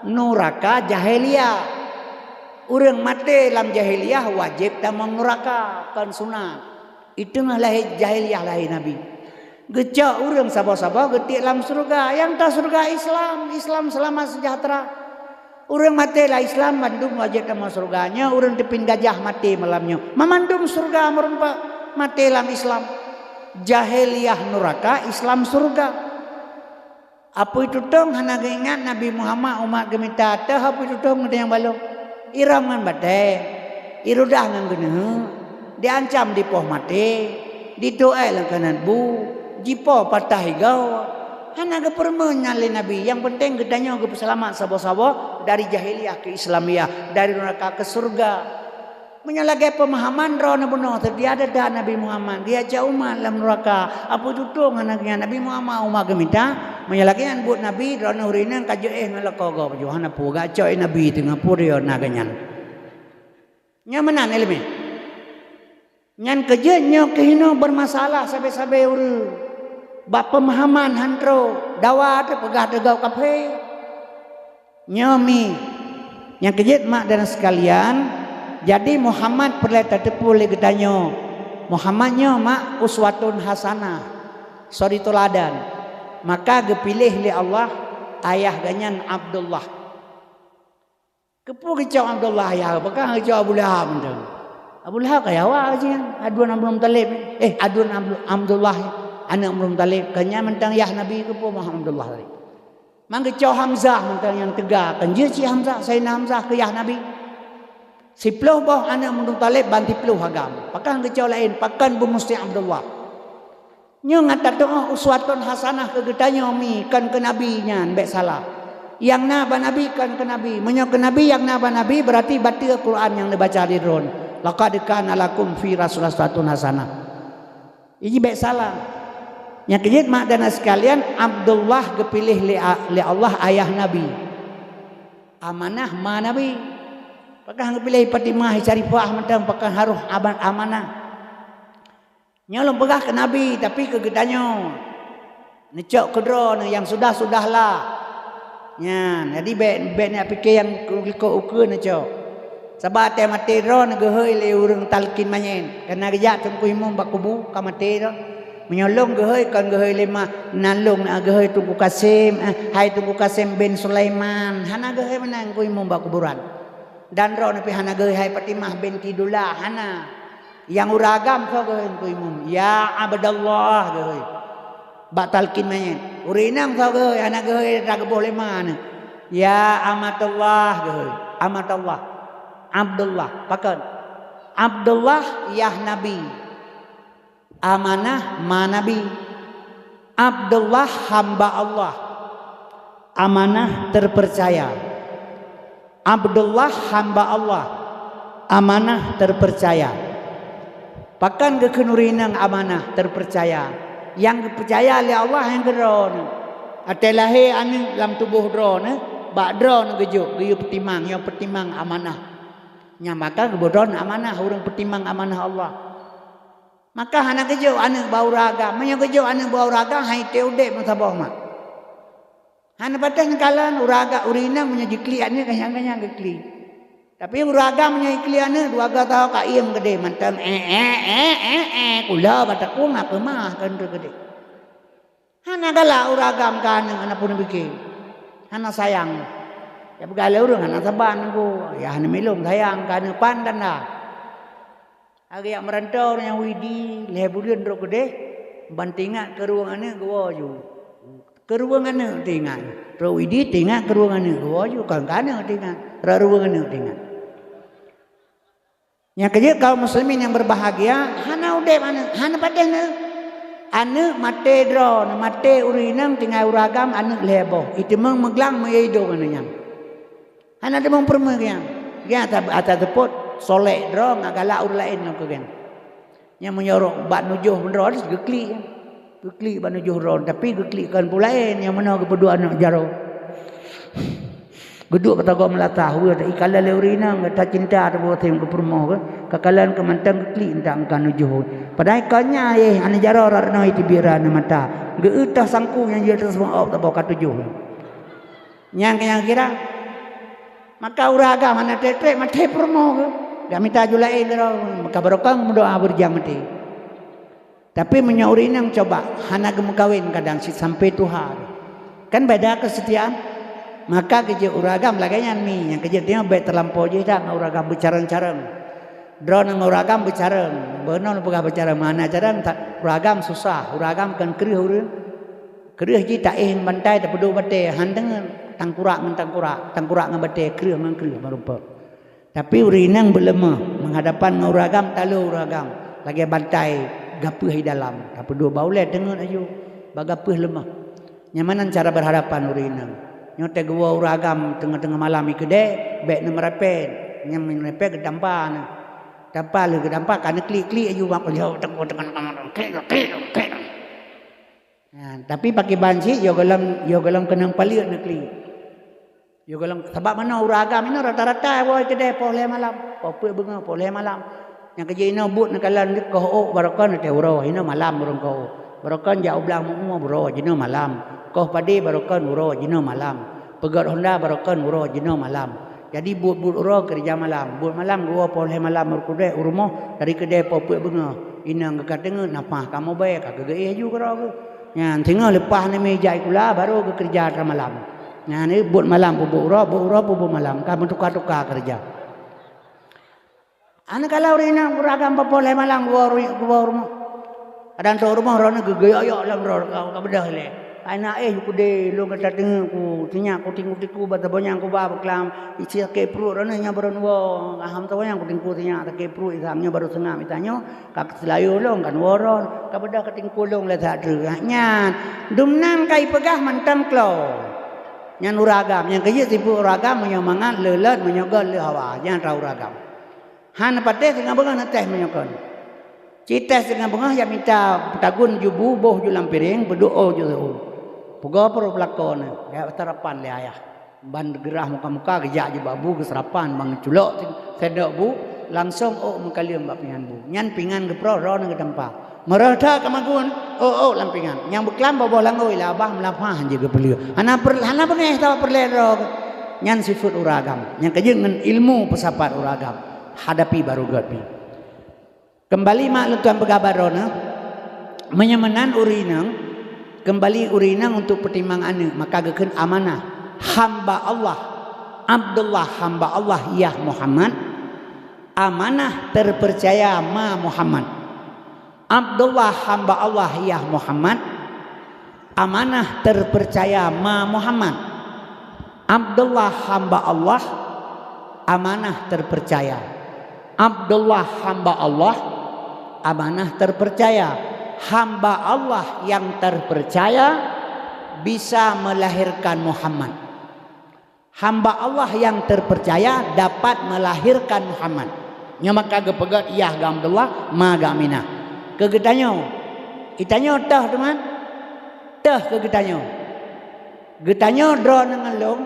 Neraka jahiliyah. Orang mati dalam jahiliyah wajib tamam neraka kan sunat. Itu lahir jahiliyah lahir Nabi. Gecak orang sabar-sabar getik dalam surga. Yang tak surga Islam selamat sejahtera. Orang mati lah Islam mandum wajib tamam surganya. Orang tepin gajah mati malamnya. Memandum surga merempak mati dalam Islam. Jahiliyah neraka, Islam surga. Apa itu tong hana ingat Nabi Muhammad umat gemita teh apa itu tong yang balong iram ngan batai irudah ngan gene diancam di poh mati didoai lang kanan bu jipo patah higau hana ge permen nyali Nabi yang penting gedanya ge selamat sabo-sabo dari jahiliyah ke Islamiyah dari neraka ke surga menyalagai pemahaman roh benar tertiada dah Nabi Muhammad dia jauh umat dalam neraka apa tutung anaknya Nabi Muhammad umat gemita menyalagai buat Nabi roh urina kaje ngalako go johan apa gacoy Nabi tengah purio naganyan nya menan elme nyan keje nyo kehino bermasalah sabe-sabe uru bab pemahaman hantro dawa te pegah tegau kape nyomi yang keje mak dan sekalian. Jadi Muhammad perlu tertepu oleh gedanyo. Muhammadnya mak uswatun hasanah. Sori toladan. Maka gepilih oleh Allah ayah ganyan Abdullah. Kepu kecau Abdullah ya, apakah kecau Abu Lahab entang. Abu Lahab kaya wa aja aduan Abdul Talib. Aduan Abdullah anak Abdul Talib kanya mentang ya Nabi kepu Muhammad Abdullah tadi. Mang kecau Hamzah mentang yang tegak. Kan je si Hamzah, Sayyidina Hamzah ke ya Nabi. Si peluh boh anak Abdul Talib banti peluh agam. Pakan kecau lain, pakan bu Musti Abdullah. Nyo ngata doa uswatun hasanah ke getanya mi kan ke nabinya mbek salah. Yang naba nabi kan ke nabi. Menyo ke nabi yang naba nabi berarti baca Quran yang dibaca di ron. Laqad kana lakum fi rasulaswatun hasanah. Ini mbek salah. Yang kejit mak dan sekalian Abdullah kepilih li Allah ayah nabi. Amanah ma nabi. Pakai pilih Fatimah Syarifah mentang pakai harus amanah. Nyolong pegah ke Nabi tapi kegedanyo. Necok kedro yang sudahlah. Nya, jadi bet ni pikir yang kuliko ukur necok. Sebab te mati ro ngehoi le urang talkin manyen. Karena gejak tungku imum bakubu ka mati ro. Menyolong gehoi kan gehoi lima nalung na gehoi Tungku Kasim, hai Tungku Kasim bin Sulaiman. Hana gehoi menang ku imum bakuburan. Dan roh napi hana geuy hai Fatimah binti Dullah hana yang uragam so geuy ku imum ya Abdullah geuy batalkin manyen urinang so geuy hana geuy ra boleh mana ya amatullah geuy amatullah Abdullah pakan Abdullah ya nabi amanah ma nabi Abdullah hamba Allah amanah terpercaya Abdullah hamba Allah amanah terpercaya. Pakan kekenurinang amanah terpercaya. Yang percaya oleh Allah yang geron. Atelahe anu dalam tubuh drone, bak drone gejuk, geyu petimang, yang petimang amanah. Nya maka gebodon amanah urang petimang amanah Allah. Maka hana gejuk anu bau raga, menyo gejuk anu bau raga hai teude masabah mak. Hana patang kalan uraga urina menyajikli ane kayang-kayang gekli. Tapi uraga menyajikli ane duaga tahu ka iem gede mantan kula bataku ngapa mah kan gede. Hana gala uragam kan ana pun bikin. Hana sayang. Ya begala urang hana saban ku. Ya hana milung sayang kan pandan lah. Agi yang merantau yang widi lebulian ro gede bantingat ke ruangannya gua ju. Ke ruangan tinggal, rawidi tinggal ke ruangan gua juga kan tinggal, ruangan tinggal. Yang kerja kaum muslimin yang berbahagia, hana udah mana, hana pada ane mate drone, mate urinang tinggal uragam ane lebo, itu meglang meyido kananya. Hana ada mempermegang, dia atas teput soleh drone agala ur lain nak kan. Yang menyorok bak nujuh drone gekli. Gekli banu juhron tapi gekli kan pulain yang mana kedua anak jaro. Geduk kata gua melatah we ada ikala leurina ngata cinta ada buat yang kepermoh ke kakalan ke mantang gekli entang kan juhud. Padahal kanya anak jaro rarno itu biara mata. geutah sangku yang dia tersebut tak bawa katujuh. Yang kira maka uraga mana tetre mati promo ke. Dah minta julai dero maka barokah mendoa berjam mati. Tapi menyauri nang coba hana gemu kawin kadang si sampai Tuhan. Kan beda kesetiaan. Maka kerja uragam laganya mi yang kerja dia baik terlampau je dah uragam bercareng-careng. Drone nang uragam bercareng. Benar pegah bercareng mana careng tak uragam susah. Uragam kan kerih je tak bantai tak pedu bate handeng tangkurak ngan bate kerih ngan kerih barupa. Tapi urinang berlemah menghadapan uragam talu uragam lagi bantai gapuh di dalam. Tak pedu bauleh dengar ayu bagapuh lemah. Nyamanan cara berhadapan urinang. Nyote gua uragam tengah-tengah malam ikede bek na merepet nyam merepet gedampan dampal gedampan kan klik-klik ayu mak jauh tengok klik. Nah, tapi pakai banci yo galam kenang paliut nak klik. Yo galam sebab mana uragam ini rata-rata boy kede poleh malam. Pope benga poleh malam. Yang kerja ina but nak kalan dik ko barokan te uro ina malam burung ko. Barokan jauh belang mu bro jino malam. Kau padi barokan uro jino malam. Pegat Honda barokan uro jino malam. Jadi but uro kerja malam. But malam gua poleh malam berkude urumo dari kedai popuk benga. Ina ngkat dengar napah kamu baik kagak ge aju karo aku. Yang tengah lepas ni meja ikula baru ke kerja malam. Nah ni but malam bu uro malam kamu tukar-tukar kerja. Ana kalau rina uragam popoleh malam gua rumah. Ada tu rumah rona gegeyok lam ro ka bedah le. Anak ku de lo kata tengah ku tinya ku tingku bata banyak ku ba beklam isi ke perut rona nya baru wo aham tahu yang ku tingku tinya tak ke perut isamnya baru tengah mitanyo kak selayu long kan woron ka bedah ke tingku long le tak nya dumnang kai pegah mantam klo nyan uragam yang kaya tipu uragam menyomangat lelet menyogal le hawa jangan tahu uragam han pate tengah bengang teh menyokan cita tengah bengang ya minta tagun jubu boh julam piring berdoa juzu puga pro pelakon ya terapan le ayah ban gerah muka-muka gejak je babu ke serapan bang culok sedok bu langsung muka liam bab pingan bu nyan pingan ke pro ron ke tempat merada kamagun lampingan yang beklam bawa langoi lah abah melapah je ke beliau hana pernah tahu perlero nyan sifat uragam yang kerja dengan ilmu pesapat uragam hadapi baru gapi kembali mak lutuan pegabar rona menyamanan urinang kembali urinang untuk pertimbangan maka geken amanah hamba Allah Abdullah hamba Allah ya Muhammad amanah terpercaya ma Muhammad Abdullah hamba Allah ya Muhammad amanah terpercaya ma Muhammad Abdullah hamba Allah amanah terpercaya Abdullah hamba Allah amanah terpercaya hamba Allah yang terpercaya bisa melahirkan Muhammad. Hamba Allah yang terpercaya dapat melahirkan Muhammad. Nya maka gepegat iya Abdullah maga Aminah. Kegetanyo. Itanyo tah teman. Tah kegetanyo. Getanyo dro dengan long.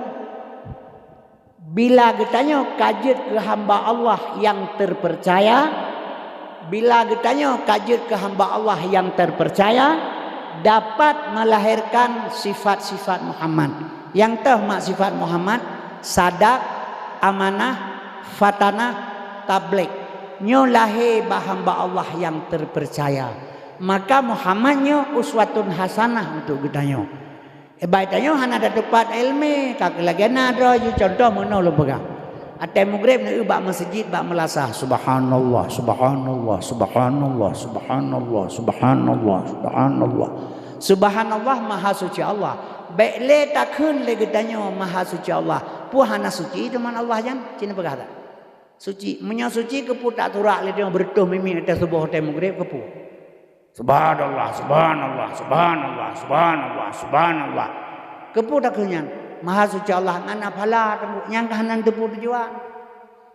Bila getanyo kajit ke hamba Allah yang terpercaya bila ditanya kajut ke hamba Allah yang terpercaya dapat melahirkan sifat-sifat Muhammad yang tah mak sifat Muhammad sadak amanah fatanah tabligh nyo lahir bah hamba Allah yang terpercaya maka Muhammadnya uswatun hasanah untuk ditanya baitanya hana ada tempat ilmi kak lagi nadra contoh mana lo pegang Atai mugrib nak ubah masjid bak melasah subhanallah subhanallah subhanallah subhanallah subhanallah subhanallah subhanallah maha suci Allah baik le takun le gedanya maha suci Allah puhana suci teman Allah jan cina pegah tak suci menyo suci kepu tak turak le dia bertuh mimi atas subuh atai mugrib kepu subhanallah subhanallah subhanallah subhanallah subhanallah kepu tak kenyan maha suci Allah ngana phala yang kahanan tepu tujuan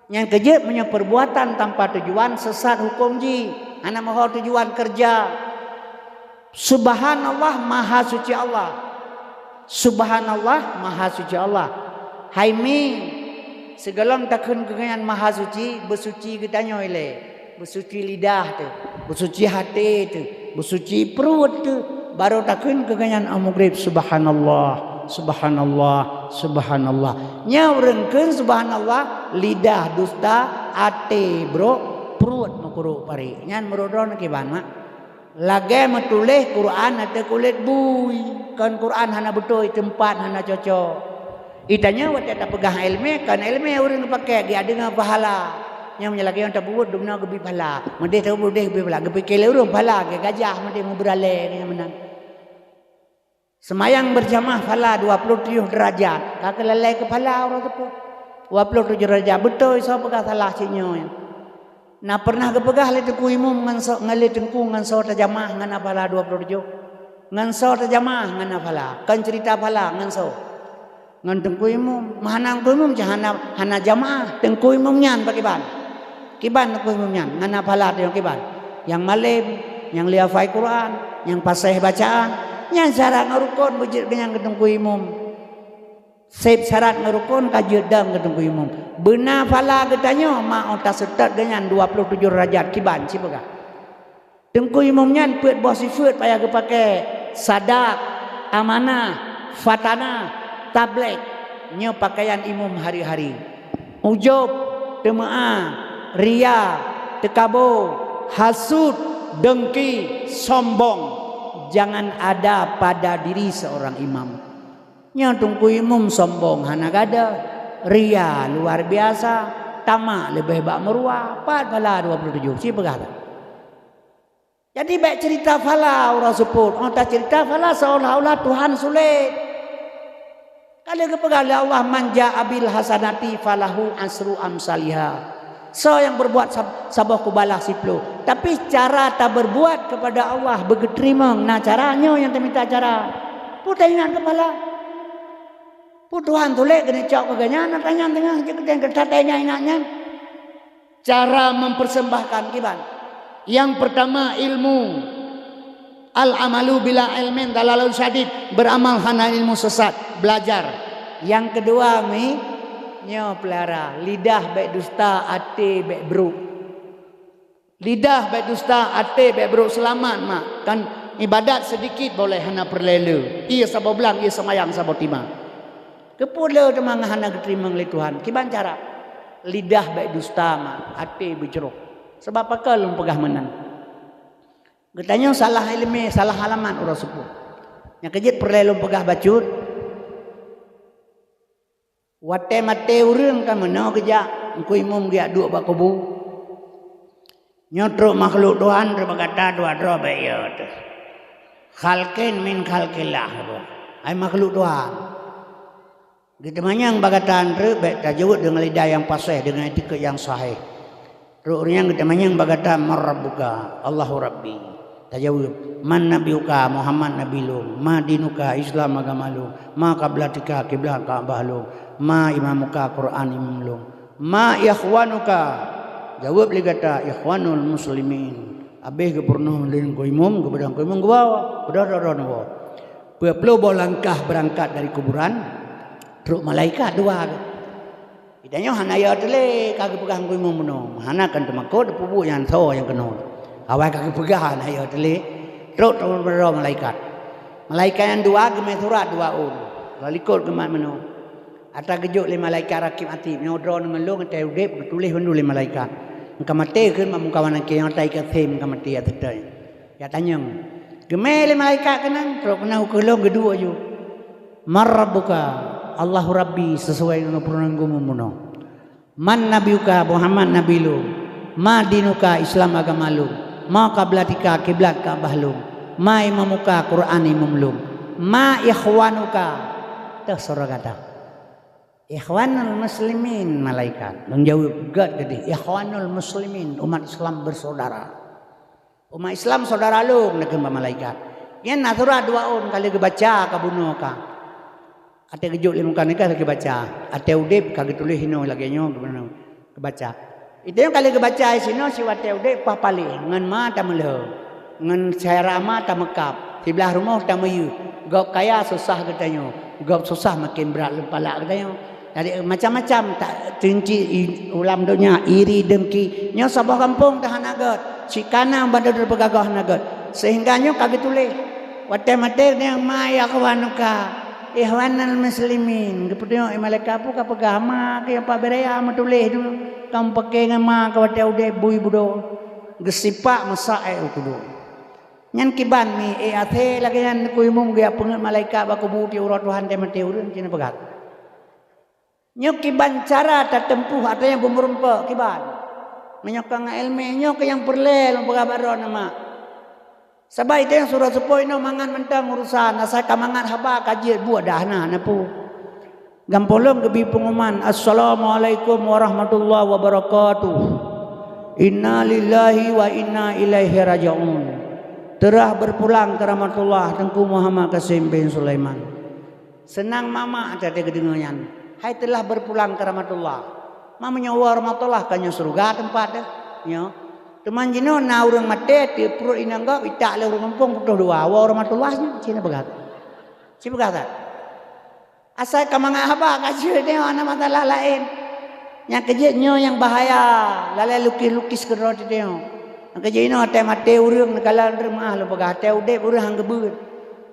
yang kejep punya perbuatan tanpa tujuan sesat hukum ji anak maha tujuan kerja subhanallah maha suci Allah subhanallah maha suci Allah haimi segalang takun kengan maha suci bersuci getanyo ile bersuci lidah tu bersuci hati tu bersuci perut tu baru takun keganyan maghrib subhanallah subhanallah subhanallah nya urengkeun subhanallah lidah dusta ate bro perut makuru pari nyan merodon kiban mak lage metulih Quran ate kulit bui kan Quran hana betul tempat hana cocok itanya wat tak pegah ilmu kan ilmu urang pakai dia dengan pahala yang menyelagi yang tak buat dumna gebi pahala mendeh tahu budeh gebi pahala gebi kele urang pahala ke gajah mendeh mau berale yang menang semayang berjamaah pahala 27 derajat kakek lelai kepala orang tu 27 derajat betul so pegah salah sinyo nah pernah kepegah le tengku imum ngan so ngali tengku ngan so tajamah ngan pahala 27 ngan so tajamah ngan pahala kan cerita pahala ngan so ngan tengku imum mahanang tengku imum hana jamaah tengku imum nyan pakiban kiban tengku imum nyan ngan pahala yang kiban yang malim yang lihafai Quran yang pasih bacaan yang syarat ngarukun bujit dengan ketengku imum sep syarat ngarukun kajut dam ketengku imum benar pala katanya mak otak setat dengan 27 derajat kiban cipega tengku imumnya put bos sifat payah kepake sadak amanah fatana tablet nyo pakaian imum hari-hari ujub temaah ria tekabo hasud dengki sombong jangan ada pada diri seorang imam. Nya tungku imam sombong hana gada, ria luar biasa, tamak lebih bak meruah, pat pala 27 si berkata. Jadi baik cerita fala orang sebut, orang tak cerita fala seolah-olah Tuhan sulit. Kalau kepegali Allah manja abil hasanati falahu asru amsalihah. So yang berbuat sabah kubalah siplo. Tapi cara tak berbuat kepada Allah begeterima. Nah caranya yang tak minta cara. Putar ingat kepala. Tuhan tulis kena cak keganya. Nak tanya tengah. Kita tanya ingatnya. Cara mempersembahkan kiban. Yang pertama ilmu. Al-amalu bila ilmin dalalun syadid. Beramal hana ilmu sesat. Belajar. Yang kedua nyo pelihara lidah baik dusta ate baik buruk lidah baik dusta ate baik buruk selamat mak kan ibadat sedikit boleh hana perlelu ia sabo belang ia semayang sabo timah kepula temang hana keterima oleh Tuhan kiban cara lidah baik dusta mak ate berjeruk sebab apa lum pegah menang katanya salah ilmu salah halaman orang sepuh yang kejit perlelu pegah bacut wate mate urang kan mana kerja engko imam dia duk bak kubu nyotruk makhluk Tuhan berkata dua bayat khalqin min khalqillah ai makhluk Tuhan gitu manyang bagatan re baik tajawud dengan lidah yang fasih dengan etika yang sahih ru'nya gitu manyang bagatan marabbuka Allahu rabbi tajawud man nabiyuka Muhammad nabilum ma dinuka Islam agamalu ma qiblatika qiblat Ka'bah lu ma imamuka Quran imamlum ma ikhwanuka jawab li kata ikhwanul muslimin abih ke pernah lin ko imam ke badang ko imam ke bawah bedor-dor no perlu langkah berangkat dari kuburan truk malaikat dua idanya hanaya tele kagak pegang ko imam no hana kan temakot pubu yang tho yang kena awak kagak pegang hanaya tele truk bedor malaikat yang dua ke surat dua lalikot ke mana ata gejuk le malaikat rakib ati nyodro dengan lu ngai udip tulis bendu le malaikat engka mate keun mamu kawan ke yang tai ka them engka mate atedai ya tanyang gemel le malaikat kenang terus kena ukulong gedua ju marabbuka Allahu rabbi sesuai dengan purnanggumu muno man nabiyuka Muhammad nabilu ma dinuka Islam agamalu ma qiblatika qiblat Ka'bah lu ma imamuka Quran imamlu ma ikhwanuka terserah kata ikhwanul muslimin malaikat menjawab gad gede ikhwanul muslimin umat Islam bersaudara umat Islam saudara lu negema malaikat yen natura duaun kali kebaca kabunuh ka ate gejuk limu kan ka kebaca ate udip kagak tulis hino lagi nyo kebaca itu yang kali kebaca sino si wate udip papali ngan ma tamelo ngan cara ma tamekap sebelah rumah tamayu gop kaya susah katanya gop susah makin berat kepala katanya jadi macam-macam tak rinci ulam dunia iri dengki nyo sabah kampung tahan agat si kana bandar berpegagah nagat sehingga nyo kagak tulis wate mate yang maya kawanuka ihwanal muslimin kemudian malaikat pu ka pagama kaya paberea matuleh du kam pake ngama ka wate ude bui budo gesipa masae ukudo nyan kiban mi athe lagi nyan kuimum gaya pengat malaikat baku budi urat Tuhan te mate urun cina pegat nyok kiban cara tertempuh ada yang bumurumpa kiban menyokang ilmu nyok yang perle lom pagabaron nama sabai teh surah sepoi no mangan mentang urusan asa kamangan haba kaji buat dahna napu gampolong gebi pengumuman assalamualaikum warahmatullahi wabarakatuh inna lillahi wa inna ilaihi raji'un terah berpulang ke rahmatullah Tengku Muhammad Qasim bin Sulaiman senang mama ada di kedengaran hai telah berpulang ke rahmatullah mamanya warahmatullah kanya surga tempat nya teman jino na urang mate ti perut inangga itak le urang kampung putuh dua warahmatullahnya cina begat cina begat asal kamanga haba kaji dia ana masalah lain yang kejutnya yang bahaya lalai lukis-lukis ke roti dia yang kejutnya hati mate urang nekalan rumah lu begat hati udep urang hang gebut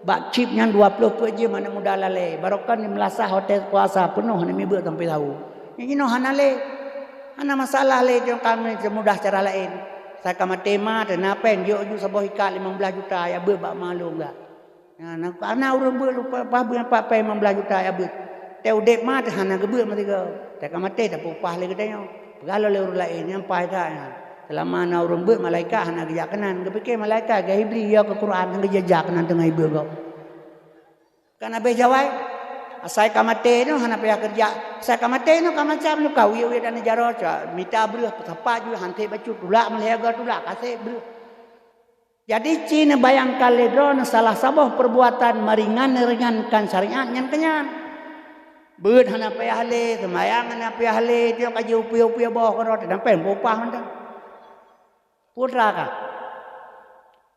bak chip yang 20 je mana muda lalai barokan ni melasah hotel puasa penuh ni mibut sampai tahu yang jino hanale ana masalah le dia kami semudah cara lain saya kama tema dan apa yang dia uju sebuah ikat 15 juta ya berbak malu enggak anak urang ber lupa apa 15 juta ya ber teu dep mah hana gebeur mah tiga tak kama teh tak upah le gedenya kalau le urang lain yang pai tak selama ana urang ber malaikat hana geja kenan gepikir malaikat ga hibri ya ke Quran geja kenan tengah ibu kau kana be jawai asai kamate no hana payah kerja saya kamate no kamacam lu kau ye dan jaro cha mita breuh sapa ju hante bacu tulak melehaga tulak kase breuh jadi cina bayangkan ledron salah sabah perbuatan meringankan syariat nyan kenyan beut hana payah le semayang hana payah le dia kaji upi-upi bawah kerot dan pen popah mentang putra ka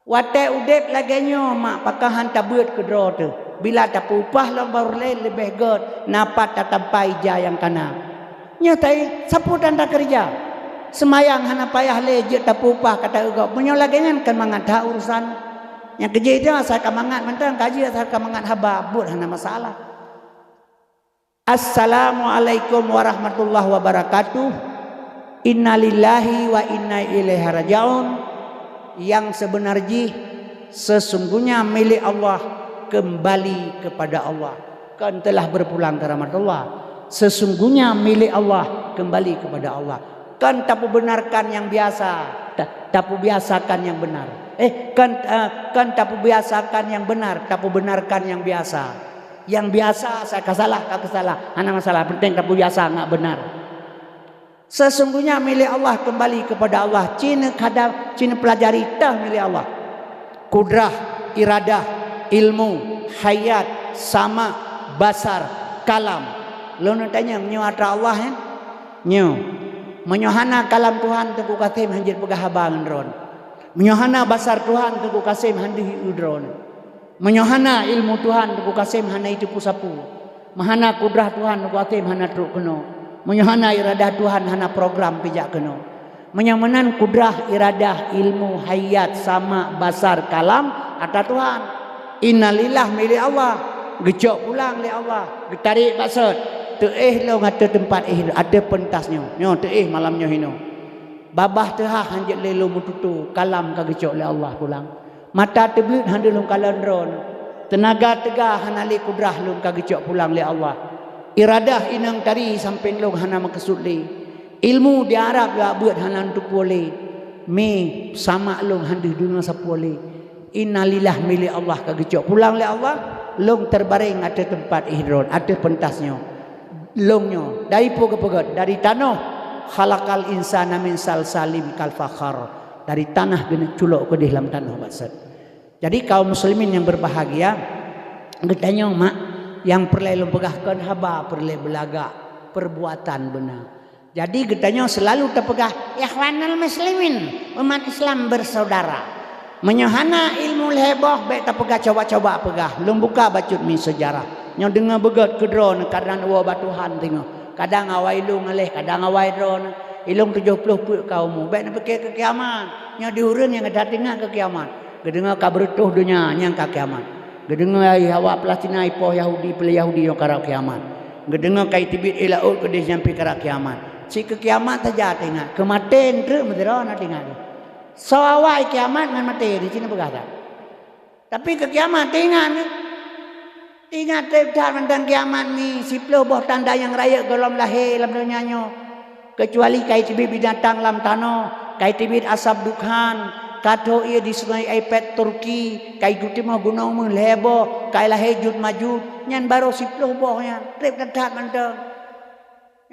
wate udep lagenyo mak pakahan tabeut ke dro tu bila tak upah lambar lain lebih god napat tatampai jayang kana nyatai sapu tanda kerja semayang hana payah lejek tak upah kata ego punya lagi kan mangat dah urusan yang kerja itu asal kamangat mentang kaji asal kamangat haba but hana masalah. Assalamualaikum warahmatullahi wabarakatuh. Innalillahi wa inna ilaihi raji'un. Yang sebenarnya sesungguhnya milik Allah kembali kepada Allah kan telah berpulang ke rahmatullah sesungguhnya milik Allah kembali kepada Allah kan tak benarkan yang biasa tak biasakan yang benar kan tak biasakan yang benar tak benarkan yang biasa saya kesalah ana masalah penting tak biasa enggak benar sesungguhnya milik Allah kembali kepada Allah cina pelajari tah milik Allah kudrah iradah ilmu, hayat, sama, basar, kalam. Lo nak tanya menyuara Allah kan? Nyo. Menyohana kalam Tuhan teku kasim hanjir pegahabang ron. Menyohana basar Tuhan teku kasim handi udron. Menyohana ilmu Tuhan teku kasim hana itu pusapu. Mahana kudrah Tuhan teku kasim hana truk keno. Menyohana iradah Tuhan hana program pijak keno. Menyamanan kudrah, iradah, ilmu, hayat, sama, basar, kalam ada Tuhan. Innalillah milik Allah gejok pulang le Allah getarik maksud teih lo ngata tempat ada pentasnya nyo teih malamnya hino babah tehah hanjat le lo mututu kalam ka gejok le Allah pulang mata teblut handul lo kalan ron tenaga tegah hanali kudrah lo ka gejok pulang le Allah iradah inang tari sampai lo hana makesud le ilmu di Arab ya buat hana untuk boleh me sama lo handu dunia sapole innalillah milik Allah kagecok pulang le Allah long terbaring ada tempat ihron ada pentasnya longnya dari pogo-pogo dari tanah khalaqal insana min salsalim kal fakhar dari tanah gene culok ke dalam tanah maksud jadi kaum muslimin yang berbahagia getanya mak yang perlu pegahkan haba perlu belaga perbuatan benar jadi getanya selalu terpegah ikhwanul muslimin umat Islam bersaudara menyohana ilmu leheboh baik tak pegah coba-coba pegah belum buka bacut min sejarah yang dengar begat ke drone kadang wa batuhan tengok kadang awai lu ngalih kadang awai drone ilung 70 put kaum baik nak fikir ke kiamat yang diurun yang ada tengah ke kiamat Gedenga kabrutuh dunia nyang ka kiamat. Gedenga ai hawa Palestina ipoh Yahudi pele Yahudi yo kara kiamat. Gedenga kai tibit ilaut ke nyampi kara kiamat. Si ke kiamat saja tengah. Kematen tre medera na tengah. So awai kiamat ngan mati di sini berkata. Tapi ke kiamat tengah ni. Ingat tentang kiamat ni 10 buah tanda yang raya golom lahir dalam dunia nyo. Kecuali kai tibit binatang lam tanah, kai tibit asap dukhan, kato ia di sungai iPad Turki, kai gutimah gunung melebo, kai lahir jud maju, nyan baru 10 buahnya. Trip ketat mandang.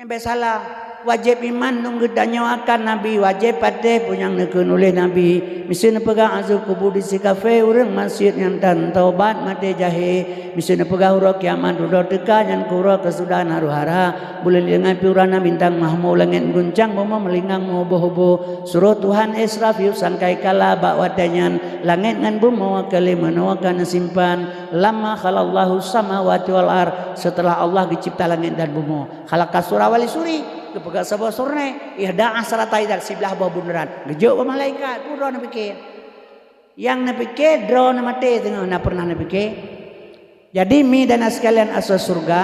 Yang bersalah. Wajib iman nunggu danyawakan Nabi, wajib patih punyang nekun oleh Nabi. Mesti pegang azul kubur di si kafe urang masjid yang tan taubat mati jahe. Mesti pegang huruf kiamat udah teka yang kura kesudahan haruhara. Boleh dengan piurana bintang mahmu langit guncang momo melingang mo bobo. Suruh Tuhan Israfil sangkai kala bak wadanyan langit ngan bumi kali menawakan simpan. Lama khalallahu samawati wal ar, setelah Allah dicipta langit dan bumi. Khalaqa surah wali suri kepegang sebuah surne ihda asara taidal sebelah bawah bundaran gejuk malaikat pura na pikir yang na pikir draw na mati tengah na pernah na pikir. Jadi mi dan sekalian asal surga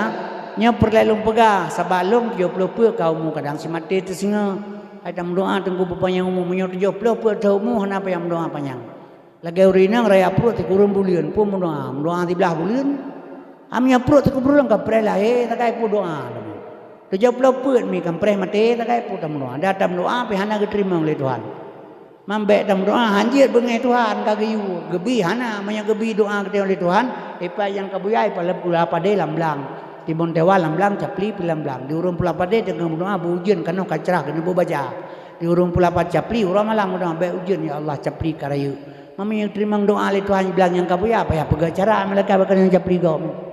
nya perlelung pegah sabalung 70 pe kaummu kadang si mati tu singa ada doa tunggu berpanjang umur menyo 70 pe taumu hana apa yang doa panjang lagi urinang raya perut kurung bulian pun doa di belah bulian amnya perut kurung ka prelah tak kai pu doa 70 pun mi kampreh mati tak kai putam doa. Datang doa pi hana diterima oleh Tuhan. Mambek dam doa hanjir bengai Tuhan kagayu. Gebi hana manya gebi doa kita oleh Tuhan. Ipa yang kabuyai pada pula pade lamblang. Tibon tewa lamblang capli pi lamblang. Di urung pula pade dengan doa bujen kanu kacrah kena baca. Di urung pula pade capli urang malang doa be ujen ya Allah capli karayu. Mami yang terima doa oleh Tuhan bilang yang kabuyai apa ya pega cara mereka bakal capli gom.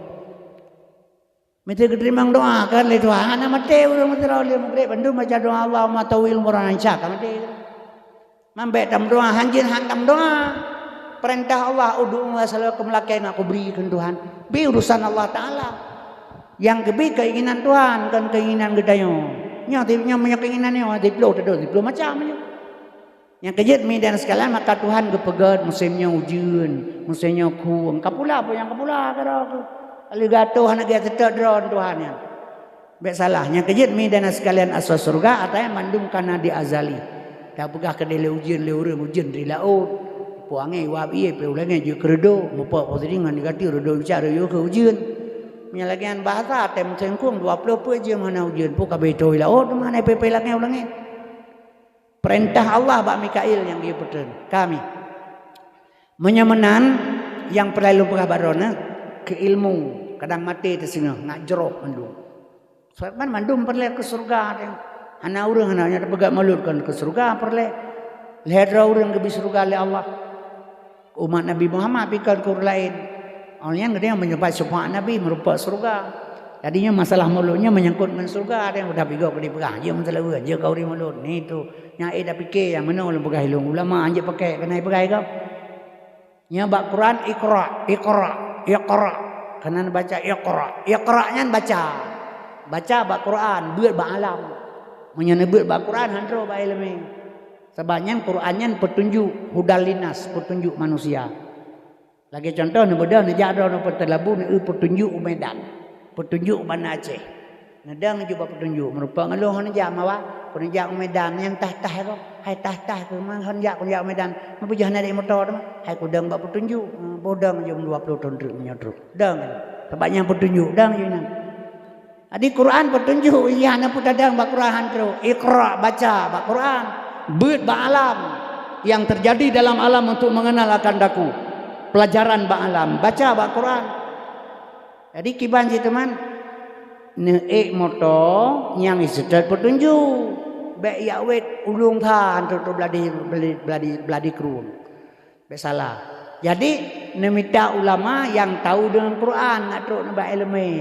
Mesti keterimang doa kan le Tuhan ana mate urang mati raul maghrib bandu baca doa Allahumma tawil murana insya mate mambe tam doa hanjin hantam doa perintah Allah ud'u wasalakum lakain aku berikan Tuhan bi urusan Allah taala yang kebi keinginan Tuhan kan keinginan gedayo nya punya keinginan nya diplo macam nya yang kejut mi dan sekalian maka Tuhan gepegat musimnya ujian musimnya ku kapula apa yang kapula karo aligato hana dia tetap drone Tuhan yang baik salahnya kejut mi dan sekalian asal surga atau yang mandum kana di azali dah pegah ke dele ujian le urang ujian di laut puangai wabi pe ulange je kredo mopo postingan digati redo bicara yo ke ujian menyalagian bahasa tem cengkung 20 pe je mana ujian pu kabe toi laut mana pe lange ulange perintah Allah bak Mikail yang dia peten kami menyamanan yang perlu pegah barona ke ilmu kadang mati tersingah nak jerok mandum sebab kan mandum perle ke surga hana urang hana nya pegak malutkan ke surga perle lehra urang ke surga oleh Allah umat Nabi Muhammad pikir kur lain orang gede yang menyebut syafaat Nabi merupakan surga jadinya masalah mulutnya menyangkut dengan surga ada yang sudah pigau ke dipegah dia masalah dia kau ri mulut ni tu nyai dah fikir yang mana ulama pegah ilmu ulama anjek pakai kena pegai kau nya bak Quran Iqra kanan baca Iqra-nya baca bak Quran beut bak alam menyebut bak Quran handro bak ilmu sebabnya Qurannya petunjuk hudal linas petunjuk manusia lagi contoh ni bedah ni jadro ni pertelabu ni petunjuk Medan petunjuk Banda Aceh ngedang ni juga petunjuk merupakan ngeluh ni jam apa petunjuk Medan yang tah-tah tu hai tah-tah ke mang hanjak Medan mau jalan naik motor tu hai kudang bak petunjuk bodang jam 20 ton truk menyodruk dang sebabnya petunjuk dang jeuna adi Quran petunjuk iya na putadang bak Quran terus Iqra baca bak Quran beut bak alam yang terjadi dalam alam untuk mengenal akan daku pelajaran bak alam baca bak Quran jadi kiban je teman neek moto yang isedat petunjuk baik ya wet ulung than tu beladi kerun besalah jadi nemita ulama yang tahu dengan Quran ngatruk nambah ilmu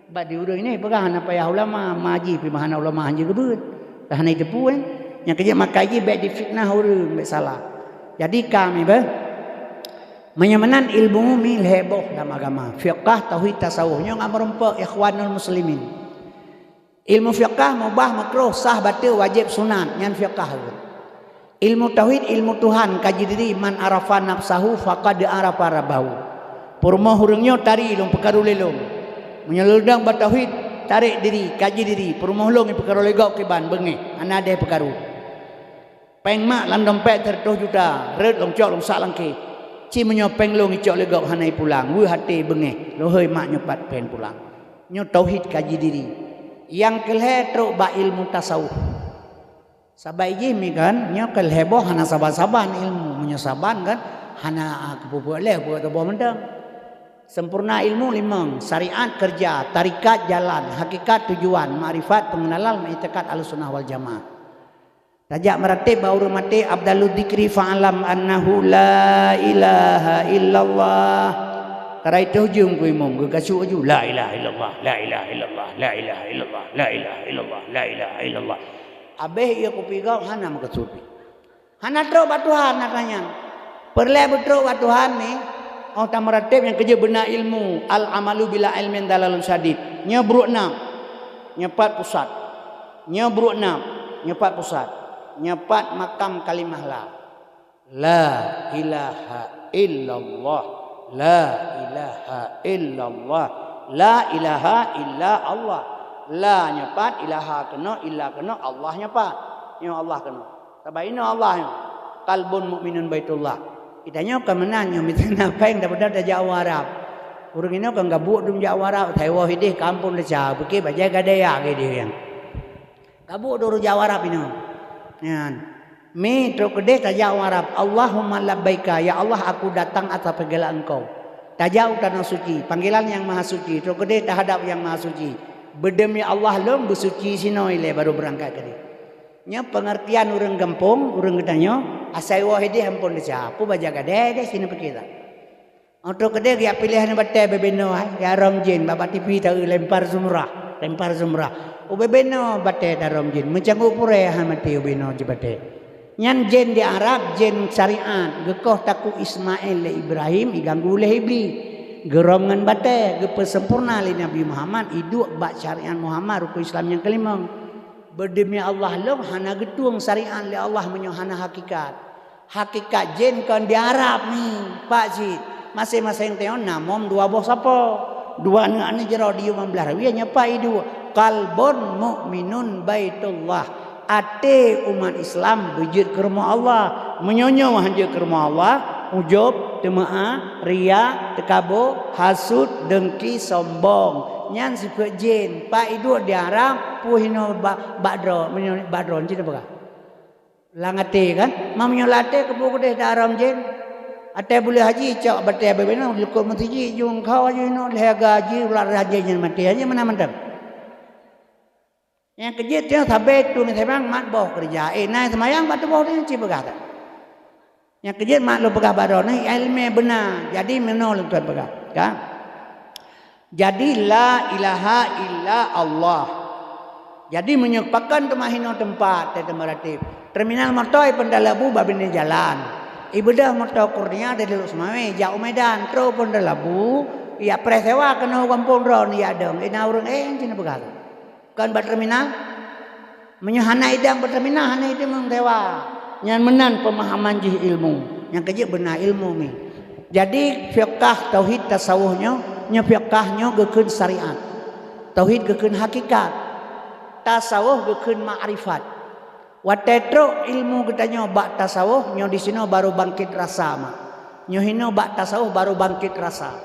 bak di urang ini pegang apa ya ulama maji pi mahana ulama hanje gebeut dah hanai depu yang kerja makai baik difitnah urang besalah jadi kami menyamanan ilmu mi heboh dalam agama fiqh tauhid tasawufnya ngamerempak ikhwanul muslimin ilmu fiqh mubah makruh sah batil wajib sunat nyan fiqh Ilmu tauhid, ilmu Tuhan, kaji diri, man arafa nafsahu faqad arafa rabbahu. Purmo hurungnya tari ilung perkara lelong. Menyeludang batauhid, tarik diri, kaji diri, purmo hulung perkara legok kiban bengi. Ana ada perkara. Peng mak lam dompet 100 juta, red long cok long sak langke. Ci menyo peng long icok legok hanai pulang, wu hati bengi. Lohoi mak nyopat pen pulang. Nyo tauhid kaji diri. Yang kelhe truk ba ilmu tasawuf. Sabai jimi kan, nyo kelheboh hana saban-saban ilmu menyesaban kan, hana kepupu leh buat apa mendang. Sempurna ilmu 5, syariat kerja, tarikat jalan, hakikat tujuan, ma'rifat pengenalan, i'tiqad Ahlussunnah wal Jamaah. Tajak meratib bauru mati abdalul dzikri fa'alam annahu la ilaha illallah. Karena itu hujung ku imam, ku kasih uju la ilaha illallah, la ilaha illallah, la ilaha illallah, la ilaha illallah, la ilaha illallah. Abeh ia ku pigau hana makasupi. Hana tro batuhan natanya. Perle betro batuhan ni. Oh tamaratib yang kerja benar ilmu. Al amalu bila ilmin dalalun syadid. Nyebruk 6. Nyepat pusat. Nyebruk 6. Nyepat pusat. Nyepat makam kalimah la. La ilaha illallah. La ilaha illallah. La ilaha illa Allah. La nyepat ilaha kena illa kena Allah nyepat. Nyo Allah kena. Tabaino Allah nyo. Qalbun mukminun baitullah. Itanya kan menanyo mitana peng daripada Jawa Arab. Urang ini kan gabuk dum Jawa Arab, Taiwan hidih kampung leca, beki bajai gadaya ke dia yang. Gabuk duru Jawa Arab ini. Yan. Mi truk gede ta Jawa Arab. Allahumma labbaika, ya Allah aku datang atas panggilan Engkau. Tajau tanah suci, panggilan yang maha suci, truk gede terhadap yang maha suci. Berdemi Allah lom bersuci sinoi le baru berangkat ke dia. Nya pengertian urang kampung, urang gedanyo, asai wahidi hampun leca. Apu baja gade sini pergi tak. Untuk gede dia pilihan batai bebeno ya romjin baba TV tahu lempar zumrah, lempar zumrah. U bebeno batai da romjin, mencangu pure hamati ubeno jebate. Nyan jen di Arab, jen syariat, gekoh taku Ismail le Ibrahim iganggu le iblis. Gerongan batai, gepesempurna li Nabi Muhammad, iduk bak syariat Muhammad rukun Islam yang kelima. Berdemi Allah long hana getuang syariat li Allah menyo hana hakikat. Hakikat jen kan di Arab ni, Pak Cik. Masing-masing tengok namom dua bos apa? Dua anak ni jero di 15 rawi nyapa idu. Qalbun mukminun baitullah. Ate umat Islam bujud ke rumah Allah, menyonyo hanja ke rumah Allah. Ujub, temaah, ria, tekabo, hasud, dengki, sombong. Nyan sifat jin. Pak idu di Arab, puhino badro, menyonyo badro, cina apa? Langate kan? Mamnyo late kebu kedeh di Arab jin. Ate boleh haji cak batai bebena lukuk mati jung kau aja no leh gaji ular haji nya mati aja mana mantap. Yang kejit dia sabet tu memang mat boh kerja. Naik semayang batu boh ni cip berkata. Yang kejit mak lu pegah baron ni ilmu benar. Jadi menol tuan pegah. Kan? Jadi la ilaha illa Allah. Jadi menyupakan temahino tempat tetemeratip. Terminal motor pendalabu babine jalan. Ibadah motor kurnia dari Lus Mame jauh Medan tro pendalabu. Ya presewa kena kampung ron ya dong. Ina urang cina pegah. Kan bat terminal menyuhana idang berterminal hana itu mengdewa. Yang menan pemahaman jih ilmu. Yang kejik benar ilmu ni. Jadi fiqah tauhid tasawuhnya, nya fiqahnya gekeun syariat. Tauhid gekeun hakikat. Tasawuf gekeun ma'rifat. Watetro ilmu katanya bak tasawuf, nyo di sini baru bangkit rasa mah. Nyo hino bak tasawuf baru bangkit rasa.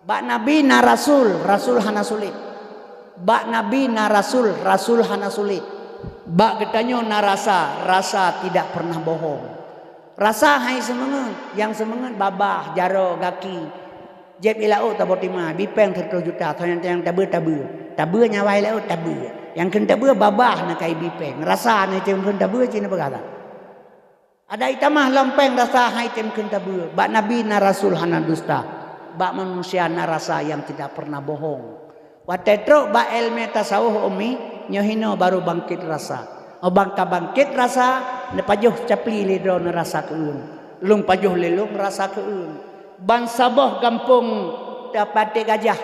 Bak nabi na rasul, rasul hana sulit. Bak nabi na rasul, rasul hana sulit. Bak getanyo narasa, rasa tidak pernah bohong. Rasa hai semengen, yang semengen babah, jaro, gaki. Jeb ilau tabotima, bipeng 100 juta, yang tabu. Tabu nyawai ilau tabu. Yang ken tabu babah nak kai bipeng. Rasa ni tem ken tabu cina berkata. Ada itamah lempeng rasa hai tem ken tabu. Bak nabi na rasul hana dusta. Bak manusia na rasa yang tidak pernah bohong. Watetro ba ilmu tasawuf umi nyohino baru bangkit rasa. O bangka bangkit rasa ne pajuh capli lidro ne rasa keun. Lung pajuh lelung rasa keun. Ban saboh kampung dapate gajah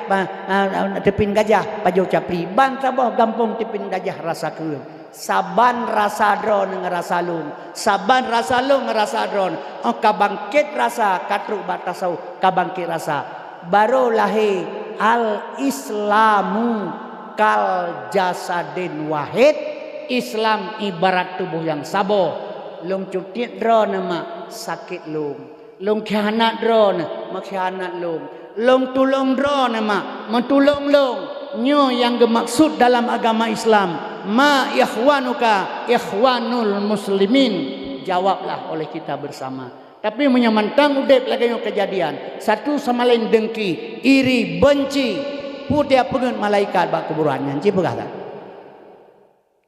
tepin gajah pajuh capli. Ban saboh kampung tepin gajah rasa keun. Saban rasa dron ngerasa lung. Saban rasa lung ngerasa dron. Oh kabangkit rasa katruk batasau kabangkit rasa. Baru lahir al-islamu kal jasadin wahid. Islam ibarat tubuh yang sabo. Lung cutit dron nama sakit lung. Lung khianat dron makhianat lung. Lung tulung dron nama mentulung lung. Nyo yang bermaksud dalam agama Islam, ma ikhwanuka ikhwanul muslimin, jawablah oleh kita bersama. Tapi menyamantang udep lagi kejadian satu sama lain dengki, iri, benci, putia pengen malaikat bak kuburan nyanci pegah tak?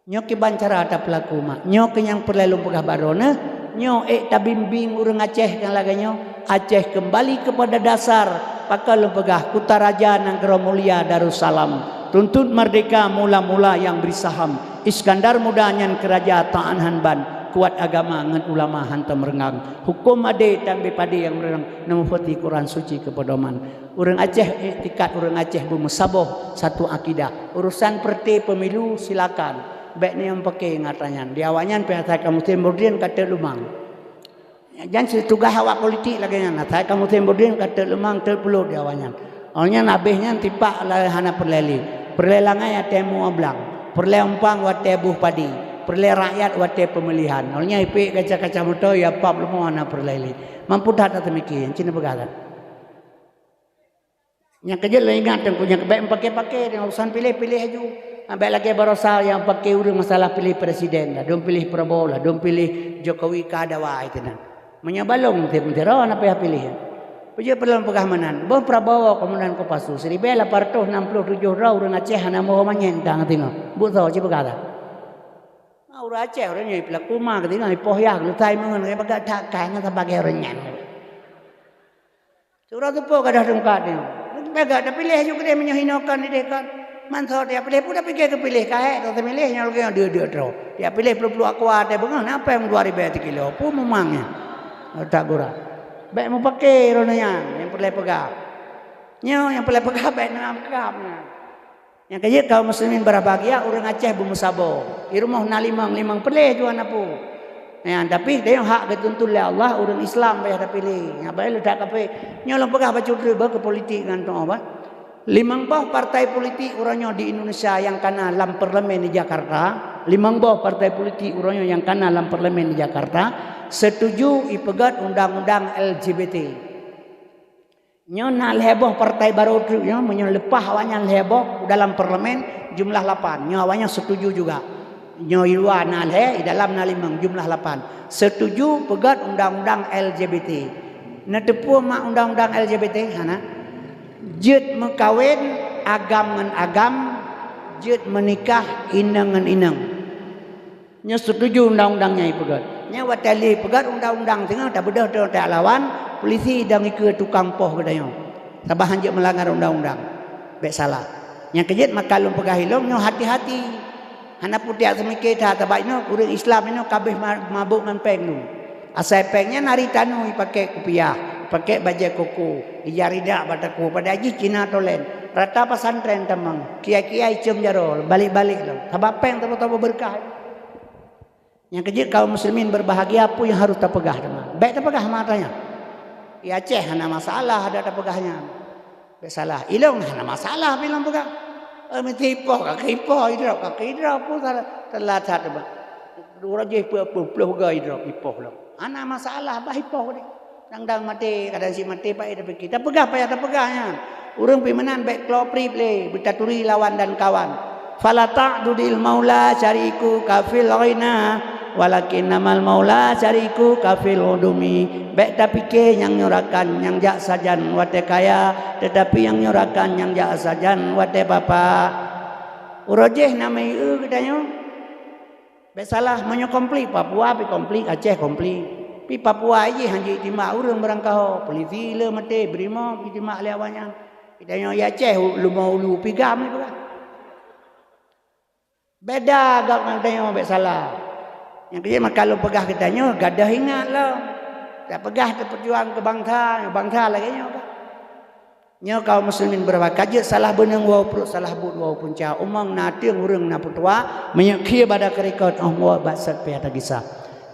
Nyo ki bancara ada pelaku mak, nyo kenyang perlalu pegah barona, nyo tabimbing urang Aceh kan lagi nyo, Aceh kembali kepada dasar. Pakal pegah Kutaraja Negara Mulia Darussalam. Tuntut merdeka mula-mula yang beri saham. Iskandar mudanya kerajaan Ta'an Hanban. Kuat agama ngan ulama hantam rengang. Hukum ade dan bepade yang merengang. Namufati Quran suci kepedoman. Orang Aceh etikat orang Aceh bermusaboh satu akidah. Urusan perti pemilu silakan. Baik ni yang pakai ngatanya. Di awalnya pihak kamu Timurdian kata lumang. Jangan setugah awak politik lagi nak. Saya kamu Timurdian kata lemang terpeluh di awalnya. Awalnya nabihnya tipak lah hana perleli. Perlelangan ya temu ablang. Perlempang wate buh padi. Perle rakyat wate pemilihan. Awalnya ipik kaca-kaca motor ya pap lemu hana perleli. Mampu dah tak demikian. Cina berkata. Yang kerja lah ingat tengkunya kebaik pakai-pakai dengan urusan pilih-pilih aja. Ambil lagi barosal yang pakai urus masalah pilih presiden lah. Dong pilih Prabowo lah. Dong pilih Jokowi kadawa itu nah. Menyabalong mentera apa yang pilih. Puja perlu pegahmanan. Bon Prabowo kemudian ko pasu 1867 orang Aceh hana mau manyentang tengok. Bu tahu cipa kata. Orang Aceh orangnya pelaku mah ketika ipoh ya lu tai mengen kayak baga tak kaya sebagai orang nyan. Surah tu po kada dengkat dia. Baga dah pilih juga dia menyahinakan dia kan. Mantau dia pilih pun dah fikir ke pilih kaya tu milihnya lagi dia terus. Dia pilih perlu aku ada bengan apa yang 2000 kilo pun memangnya. Tak gurau. Baik mau pakai ronanya yang perlu pegang. Nyo yang perlu pegang baik nak pegangnya. Yang kerja kaum muslimin berbahagia orang Aceh bermusabah. Di rumah na limang perlu jual apa. Ya, tapi dia yang hak dituntut oleh Allah orang Islam bayar dah pilih. Yang baik lu tak kape. Nyo long pegang baca dulu ke politik kan tu apa? Limang bah partai politik orangnya di Indonesia yang kena dalam parlemen di Jakarta. Limang bah partai politik orangnya yang kena dalam parlemen di Jakarta. Setuju ipegat undang-undang LGBT. Nyo nak heboh partai baru tu nyo menyelepah awalnya heboh dalam parlemen jumlah 8. Nyo awalnya setuju juga. Nyo luar nak di dalam nak 5 jumlah 8. Setuju pegat undang-undang LGBT. Netepu mak undang-undang LGBT hana. Jid mengkawin agam ngan agam, jid menikah inang ngan inang. Nyo setuju undang-undangnya ipegat. Nya watali pegat undang-undang tengah tak bedah tak lawan polisi dah ngikut tukang poh kedanya. Sabah hanjak melanggar undang-undang. Baik salah. Yang kejut maka lum pegah hilong nyo hati-hati. Hana putih semikir dah tabai no urang Islam no kabeh mabuk mempeng nu. Asal pengnya nari tanu pakai kopiah, pakai baju koko, ijarida bataku pada haji Cina tolen. Rata pesantren temang. Kiai-kiai cium jarol, balik-balik lo. Sabab peng tahu-tahu berkah. Yang kecil kaum muslimin berbahagia apa yang harus terpegah dengan. Baik terpegah matanya. Di Aceh hana masalah ada terpegahnya. Baik salah. Ilong hana masalah bilang pegah. Mentipoh kakipoh hidrop pun telah tak ada. Dua je puluh gay hidrop ipoh lo. Hana masalah bah ipoh ni. Dang mati kadang si mati baik dah fikir. Terpegah payah terpegahnya. Urang pimenan baik klopri play bertaturi lawan dan kawan. Fala ta'dudil maula syariku kafil ghina walakin namal maula syariku kafil udumi. Baik tak fikir yang nyorakan yang jak sajan wate kaya, tetapi yang nyorakan yang jak sajan wate bapa. Urojeh namai katanya. Baik salah menyo komplit Papua pi komplit Aceh komplit. Pi Papua aje hanji timak urang berangkau polisi le mate brimo pi timak lewanya. Katanya ya Aceh lumau lu pigam ni pula. Beda agak katanya baik salah. Yang kerja maka kalau pegah katanya gadah ingat lah. Tak pegah terperjuang ke bangsa lagi nya. Nya kaum muslimin berapa kaje salah benang wau perut salah but wau punca umang na tiang urang na putua menyekhi pada kerikot wa basat pihata kisah.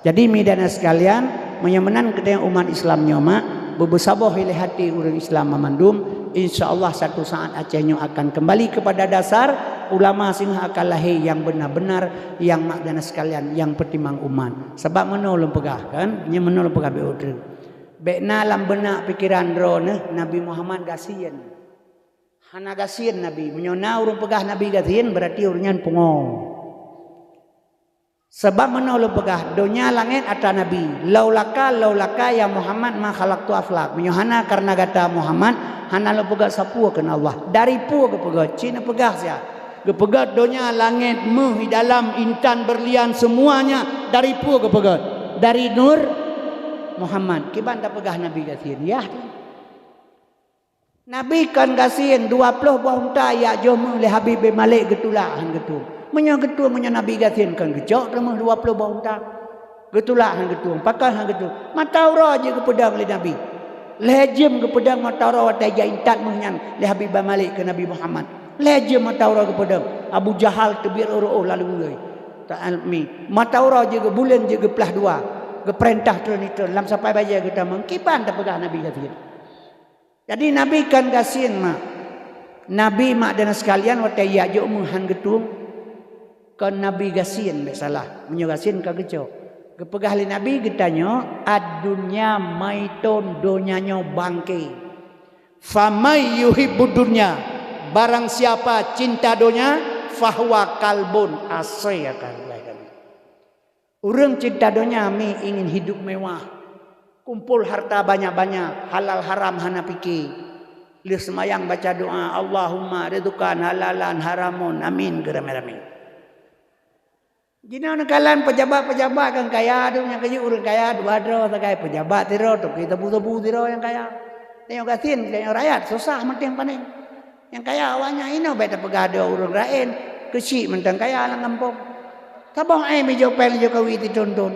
Jadi midana sekalian menyemenan kedai umat Islam nyoma bebesaboh ilih hati urang Islam memandum insyaallah satu saat Acehnya akan kembali kepada dasar ulama sing akan lahir yang benar-benar yang makdana sekalian yang pertimang umat sebab menolong pegah kan nya menolong pegah beudre bekna lam benak pikiran drone Nabi Muhammad gasien hana gasien Nabi menyona urang pegah Nabi gasien berarti urunyan pungo sebab menolong pegah dunia langit ata Nabi laulaka ya Muhammad ma khalaqtu aflak menyohana karena kata Muhammad hana lo pegah sapua kena Allah dari pu ke pegah cina pegah sia kepegat dunia langit di dalam intan berlian semuanya dari pu ke pegat dari nur Muhammad kiban tak pegah Nabi kasihin ya Nabi kan kasihin 20 buah unta ya jom oleh Habib Malik getulahan getung menya getung menya Nabi kasihin kan gejok remah 20 buah unta getulahan getung pakai hang getung mataura je ke pedang oleh Nabi lejem ke pedang mataura wataja intan menyan oleh Habib Malik ke Nabi Muhammad lejem mataura ke pedang Abu Jahal tebir lalu ulai ta'almi mataura je ke bulan je ke pelah dua ke perintah ternita lam sampai baja kita mengkipan tak pegah Nabi kasihin jadi Nabi kan kasihin mak Nabi mak dan sekalian watai ya jo muhan getung kan Nabi kasihin tak salah menyogasihin ke geco ke pegah li Nabi getanyo adunya maiton donyanya bangke famay yuhibbud dunya barang siapa cinta dunia fahuwa kalbun asyakan orang cinta dunia mi ingin hidup mewah kumpul harta banyak-banyak halal haram hana fikir li semayang baca doa Allahumma ridzukan halalan haramun amin gerame-rame gina nakalan pejabat-pejabat kan kaya dunia kaya orang kaya dua dro takai pejabat tiro tu kita butuh tiro yang kaya tengok kasin tengok rakyat susah penting paning yang kaya awalnya ini beta pegada orang lain kecil mentang kaya lang kampung tabang mejo pel jo kawi ditonton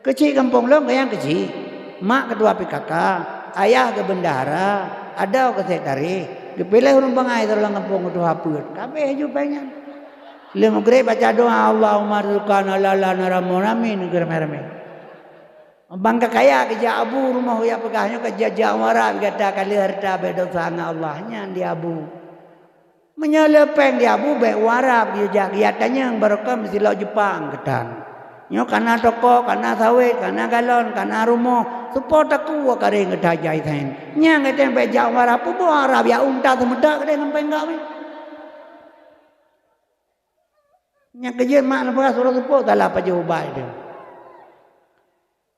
kecil kampung lo kaya kecil mak ketua PKK ayah ke bendahara ada ke sekretari dipilih orang bangai dalam kampung itu hapur kabeh jo pengen le magre baca doa Allahumma rizqana lala naramun amin gerame-rame bangka kaya kerja abu rumah ya pegahnya kerja jawara kata kali harta bedo sana Allahnya di abu menyelepeng di abu baik warap dia kelihatannya yang barokah mesti lau Jepang ketan nyo kana toko kana sawit kana galon kana rumah supo taku kare ngedajai tain nya ngeten baik jawara pu warap ya unta temedak kade ngempen gak nya kerja mak lepas suruh supo dalah apa jawab itu.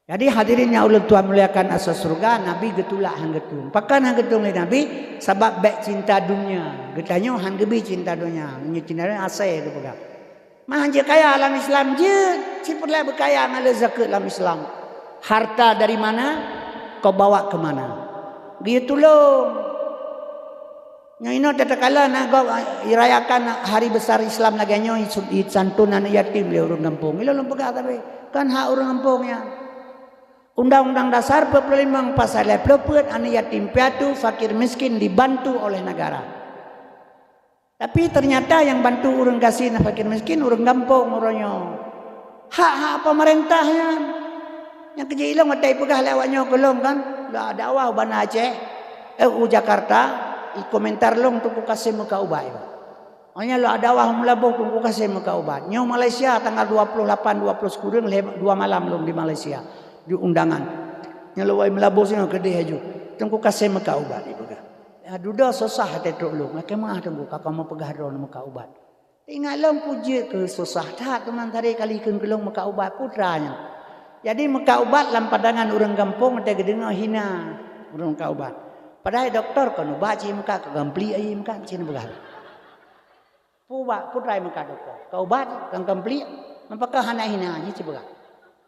Jadi hadirin yang ulun Tuhan muliakan asas surga Nabi getulak hang getung. Pakan hang getung Nabi sebab baik cinta dunia. Getanya hang gebi cinta dunia. Nya cinta dunia asai ke pegang. Mah je kaya alam Islam je, ciputlah berkaya ngale zakat dalam Islam. Harta dari mana? Kau bawa ke mana? Dia tolong. Nya ino tatkala nak irayakan hari besar Islam lagi nyo santunan yatim le urang kampung. Ilo lempega tapi kan hak urang kampungnya. Undang-Undang Dasar 45 pasal 24 anu yatim piatu fakir miskin dibantu oleh negara. Tapi ternyata yang bantu orang kasih fakir miskin orang kampung orangnya. Hak-hak pemerintahnya. Yang kerja ilang matai pegah lewatnya kolong kan. Lah dakwah bana Aceh, Jakarta, komentar long tuku kasih muka ubat. Hanya lo dakwah melabuh tuku kasih muka ubat. Nyo Malaysia tanggal 28 20 kurang 2 malam long di Malaysia. Di undangan nyelawai melabur sini ke dia haju tengku kasih muka ubat ibu kan ya duda susah hati tolong macam mana tengku kakak mau pegah drone muka ubat tinggal long puji ke susah tak teman tadi kali kelong muka ubat putranya jadi muka ubat lam padangan orang kampung ada gedengar hina orang muka ubat padahal doktor kan ubat cik muka kagampli ayi muka cina begah putra muka doktor kau ubat kang kampli apakah hana hina cik begah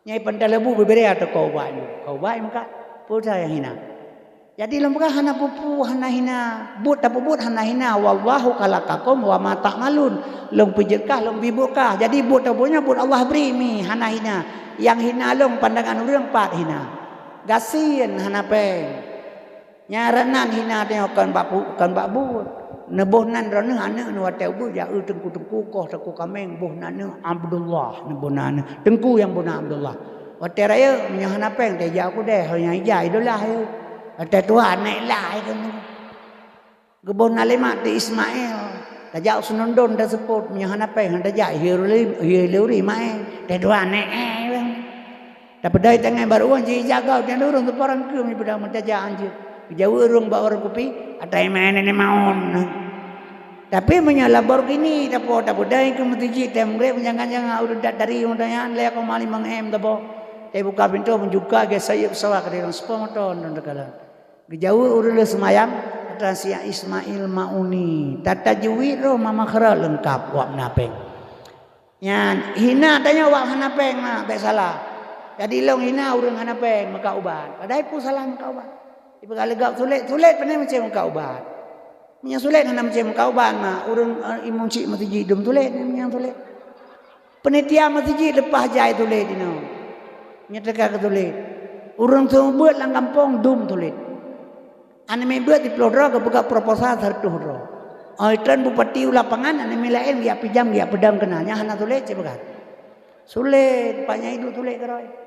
nyai pandalabu berberi atau kau baik muka putra yang hina. Jadi lembaga hana pupu hana hina but tapi but hana hina wallahu khalaqakum wa ma ta'malun long pejekah long bibukah jadi but tapunya but Allah beri mi hana hina yang hina long pandangan orang pak hina gasian hana peng Nyaranan hina tengok kan babu. Nebuh nan rana anak nu watai ubu ya tengku koh teku kameng buh nana Abdullah nebuh nana tengku yang bona Abdullah. Watai raya menyahan apa yang teja aku deh hanya ijai dolah yo. Watai Tuhan naik lah kamu. Gebon nalemak di Ismail. Teja sunondon dah sebut menyahan apa yang teja hiluri mai. Teh Tuhan naik dapat dari tangan baru anjir jaga dan urung tu orang ke ni pada menteja anjir. Jauh urung bawa orang kopi ada yang main ni maun. Tapi menyalabor gini tapo dai ke mutiji temgre jangan urut dari undangan le aku mali mangem tapo. Teh buka pintu menjuka ke sayap sawah ke dalam sepomoton dan dekalan. Jauh urut semayam kata si Ismail Mauni. Tata juwi ro mama khara lengkap wak napeng. Yan hina tanya wak hanapeng mah baik salah. Jadi long hina urang hanapeng maka ubat. Padahal ku salah maka ubat. Ibu legak sulit pandai macam muka ubat. Minyak sulit hana macam muka ubat mah urang imong cik mati jidum sulit minyak sulit. Penitia mati jid lepas jai sulit dino. Nyetaka ke sulit. Urang tu buat lang kampung dum sulit. Ane me buat di Plodra ke buka proposal sartuh ro. Tren bupati lapangan ane me lain dia pinjam dia pedang kenanya hana sulit cebakan. Sulit banyak itu sulit keroi.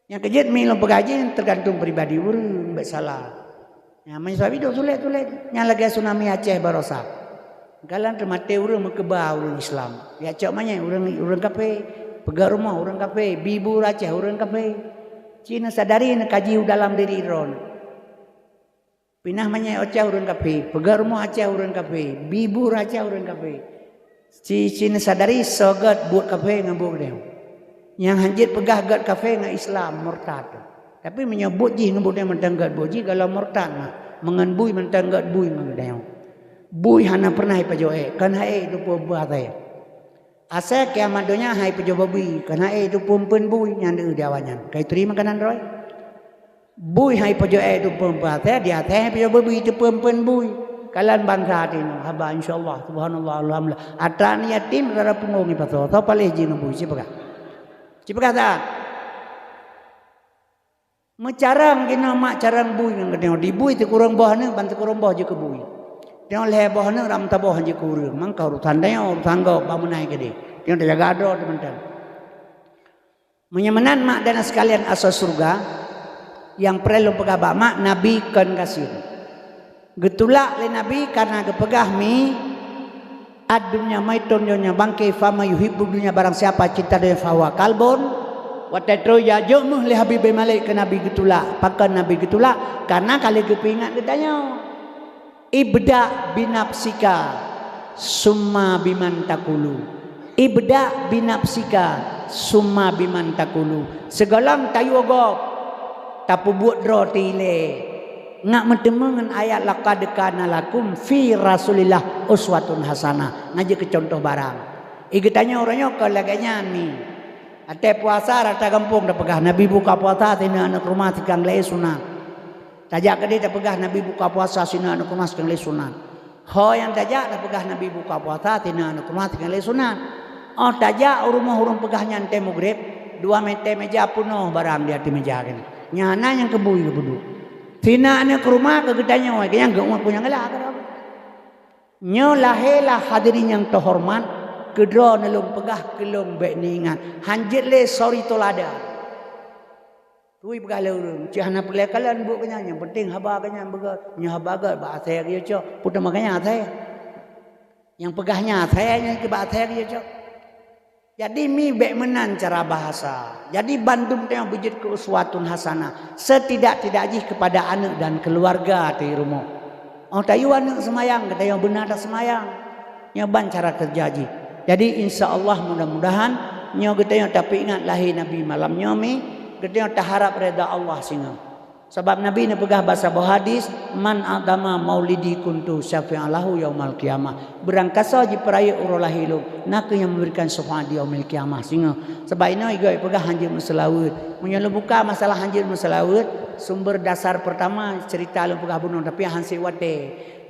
Yang kejut milo pegaji tergantung pribadi urang baik salah. Yang menyebab itu sulit. Yang lagi tsunami Aceh barosa. Galan termate urang mekeba urang Islam. Ya cak mana urang kafe, pegang rumah urang kafe, bibu Aceh urang kafe. Cina sadari nak kaji dalam diri ron. Pinah mana Aceh urang kafe, pegang rumah Aceh urang kafe, bibu Aceh urang kafe. Cina sadari sogat buat kafe ngabuk dia. Yang hanjit pegah gat kafe dengan Islam murtad. Tapi menyebut ji ngebut dia mentanggat buji kalau murtad mah mengan bui mentanggat bui mengdeo. Bui hana pernah pajoe kan hae itu pembuat saya. Asa kiamat donya hai pajo babi kan hae itu pempen bui nyande diawanyan. Kai terima kanan roy. Bui hai pajoe itu pembuat saya dia teh pajo babi itu pempen bui. Kalian bangsa tino haba insyaallah subhanallah alhamdulillah. Atan yatim rara pungungi pato tau paleh ji ngebui siapa Cipa kata, mecarang kena mak carang bui yang kedeng di bui tu kurang bawah ni bantu kurang bawah je ke bui. Tengok leh bawah ni ram tabah je kurang. Mangkau urutan dia urutan kau bangun naik ke dia. Tengok dia jaga ada teman-teman. Menyamanan mak dan sekalian asal surga yang perlu pegabak mak Nabi kan kasih. Getulak le Nabi karena kepegah mi adunya maiton nyonya bangke fama yuhibbu dunya barang siapa cinta dia fawa kalbon watatro ya jomuh li habibi malik ke nabi gitulah pakan nabi gitulah karena kali kepingat ditanya ibda binafsika summa biman takulu ibda binafsika summa biman takulu segalang tayu ogop tapu buat roti le ngak mentemengan ayat laqad kana lakum fi rasulillah uswatun hasanah ngaji ke contoh barang igi tanya orangnya ke laganya ni ate puasa rata kampung dah pegah nabi buka puasa tina anak rumah tikang le sunat tajak ke dia dah pegah nabi buka puasa sina anak rumah tikang le sunat ho yang tajak dah pegah nabi buka puasa tina anak rumah tikang le sunat oh tajak rumah urung pegahnya ante maghrib 2 meja penuh barang dia di meja kan nyana yang kebui kebudu tina ane ke rumah ke gedanya wai yang gak punya ngelah kan nyo lahela hadirin yang terhormat kedro nelung pegah kelong bek ningan hanjit le sorry tolada tui pegah le urang cihana pelai kalian buat kanya yang penting haba kanya bega nyo haba ga ba saya dia cok putar makanya saya yang pegahnya saya nya ke ba saya dia cok jadi mi bek menan cara bahasa. Jadi Bandung tengah bujit ke uswatun hasanah. Setidak-tidaknya kepada anak dan keluarga di rumah. Oh tayu anak semayang, kata yang benar dah semayang. Nyoban cara kerjaji. Jadi insya Allah mudah-mudahan nyo kita yang tapi ingat lahir Nabi malam nyomi, kita yang taharap reda Allah singa. Sebab Nabi ni pegah bahasa hadis man adama maulidi kuntu syafi'alahu yaumal qiyamah. Berangkasa ji peraya urulahilu nak yang memberikan syafaat di yaumil qiyamah singa. Sebab ini igai pegah hanjir musalawat. Munyo buka masalah hanjir musalawat, sumber dasar pertama cerita lu pegah bunuh tapi hansi wate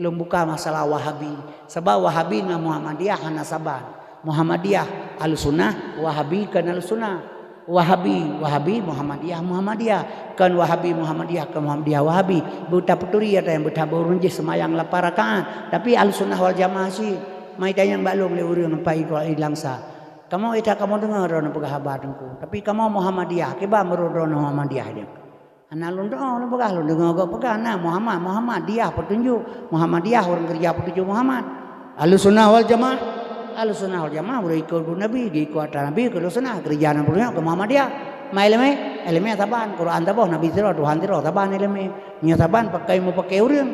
lu buka masalah Wahabi. Sebab Wahabi na Muhammadiyah hana saban. Muhammadiyah al-sunnah, Wahabi kan al-sunnah. Wahabi Muhammadiyah kan Wahabi Muhammadiyah kan Muhammadiyah Wahabi buta peturi ada yang buta berunjih semayang 8 rakaat tapi Ahlussunnah wal Jamaah sih mai tayang balung le urang pai ko ilangsa kamu ita kamu dengar rono pegah habarku tapi kamu Muhammadiyah ke ba merono Muhammadiyah dia ana lun doa pegah lun dengar go pegah na Muhammadiyah petunjuk Muhammadiyah orang kerja petunjuk Muhammad Ahlussunnah wal Jamaah Ahlussunnah wal Jamaah boleh ikut Nabi, ikut Nabi, ikut Sunnah, kerjaan punya ke Muhammadiyah. Mai ilmu taban, Quran tabah, Nabi tiro, Tuhan tiro, taban ilmu. Nya taban pakai mau pakai urang,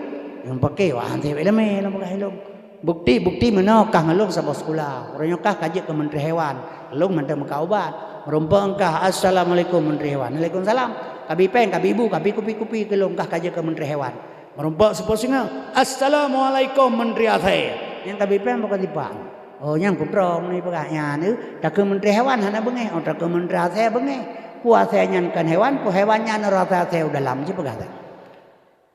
yang pakai wah hanti ilmu, pakai ilmu. Bukti mana kah ngalung sabah sekolah, orangnya kah kaji ke Menteri Hewan, ngalung menteri muka obat, merumpang kah Assalamualaikum Menteri Hewan, Waalaikumsalam. Kabi peng, kabi ibu, kabi kupi, kelung kah kaji ke Menteri Hewan. Merumpang seposingnya Assalamualaikum Menteri Athai. Yang kabi peng bukan dipang. Oh yang kuprong ni pegahnya ni tak ke Menteri Hewan hana bengeh oh tak ke Menteri Athai bengeh puasa nyankan hewan pu hewannya nerata Athai dalam je pegah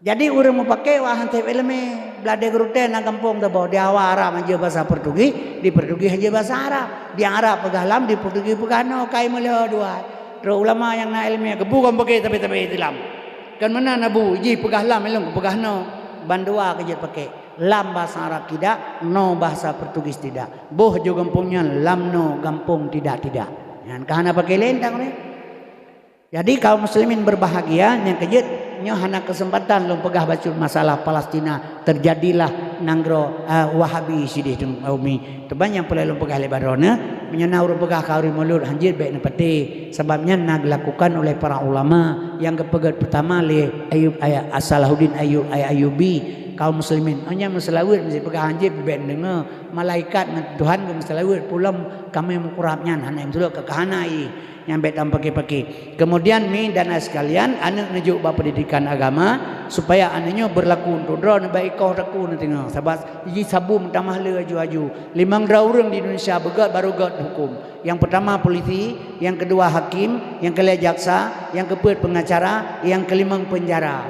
jadi urang mau pakai wah hantai ilmu belade gerute na kampung tabo di awara manja bahasa Portugis di Portugis aja bahasa Arab di Arab pegah lam di Portugis pegah no kai mulih dua terus ulama yang na ilmu kebu kan pakai tapi dalam kan mana nabu ji pegah lam ilmu pegah no bandua kerja pakai lam bahasa Arab tidak, no bahasa Portugis tidak. Boh juga gampungnya lam no gampung tidak. Yang kahana pakai lentang ni. Jadi kaum muslimin berbahagia yang kejut nyo hana kesempatan lom pegah bacul masalah Palestina terjadilah nanggro Wahabi sidih umi. Teban yang pula lom pegah Lebanon menyenau pegah kauri mulut hanjir baik nepati sebabnya nak dilakukan oleh para ulama yang kepegat pertama le Salahuddin Ayyubi kaum muslimin hanya meselawat mesti pegah hanjir ben dengar malaikat Tuhan ke meselawat pulam kami mukurapnya hana yang dulu ke kahanai yang betam pakai kemudian mi dan sekalian anak nejuk bapa pendidikan agama supaya anaknya berlaku untuk drone baik kau raku nanti tengok sebabiji sabu mentamah le aju-aju 5 orang di Indonesia begat baru gat hukum yang pertama polisi yang kedua hakim yang kelima jaksa yang keempat pengacara yang kelima penjara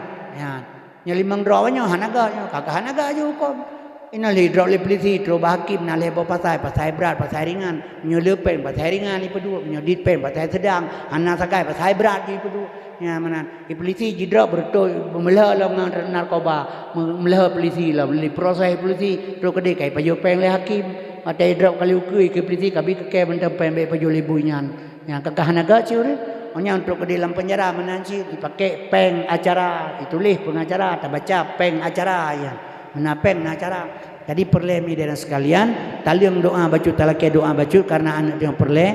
ya limang drawanya hanaga kakak hanaga aja hukum inali draw le polisi draw hakim nale pasai berat pasai ringan nyelepen pasai ringan itu dua nyodit pen pasai sedang anak sakai pasai berat itu dua ya mana polisi jidra bertoi memelah dengan narkoba memelah polisi lah beli proses polisi draw kedai kai pajo pen le hakim ada draw kali ukui ke polisi kabi ke bentam pen be pajo libunya yang kakak hanaga ciure hanya untuk ke dalam penjara menanci dipakai peng acara ditulis pengacara tak baca peng acara ya mana peng acara jadi perle mi dan sekalian taliang doa baca talaki doa baca karena anak yang perle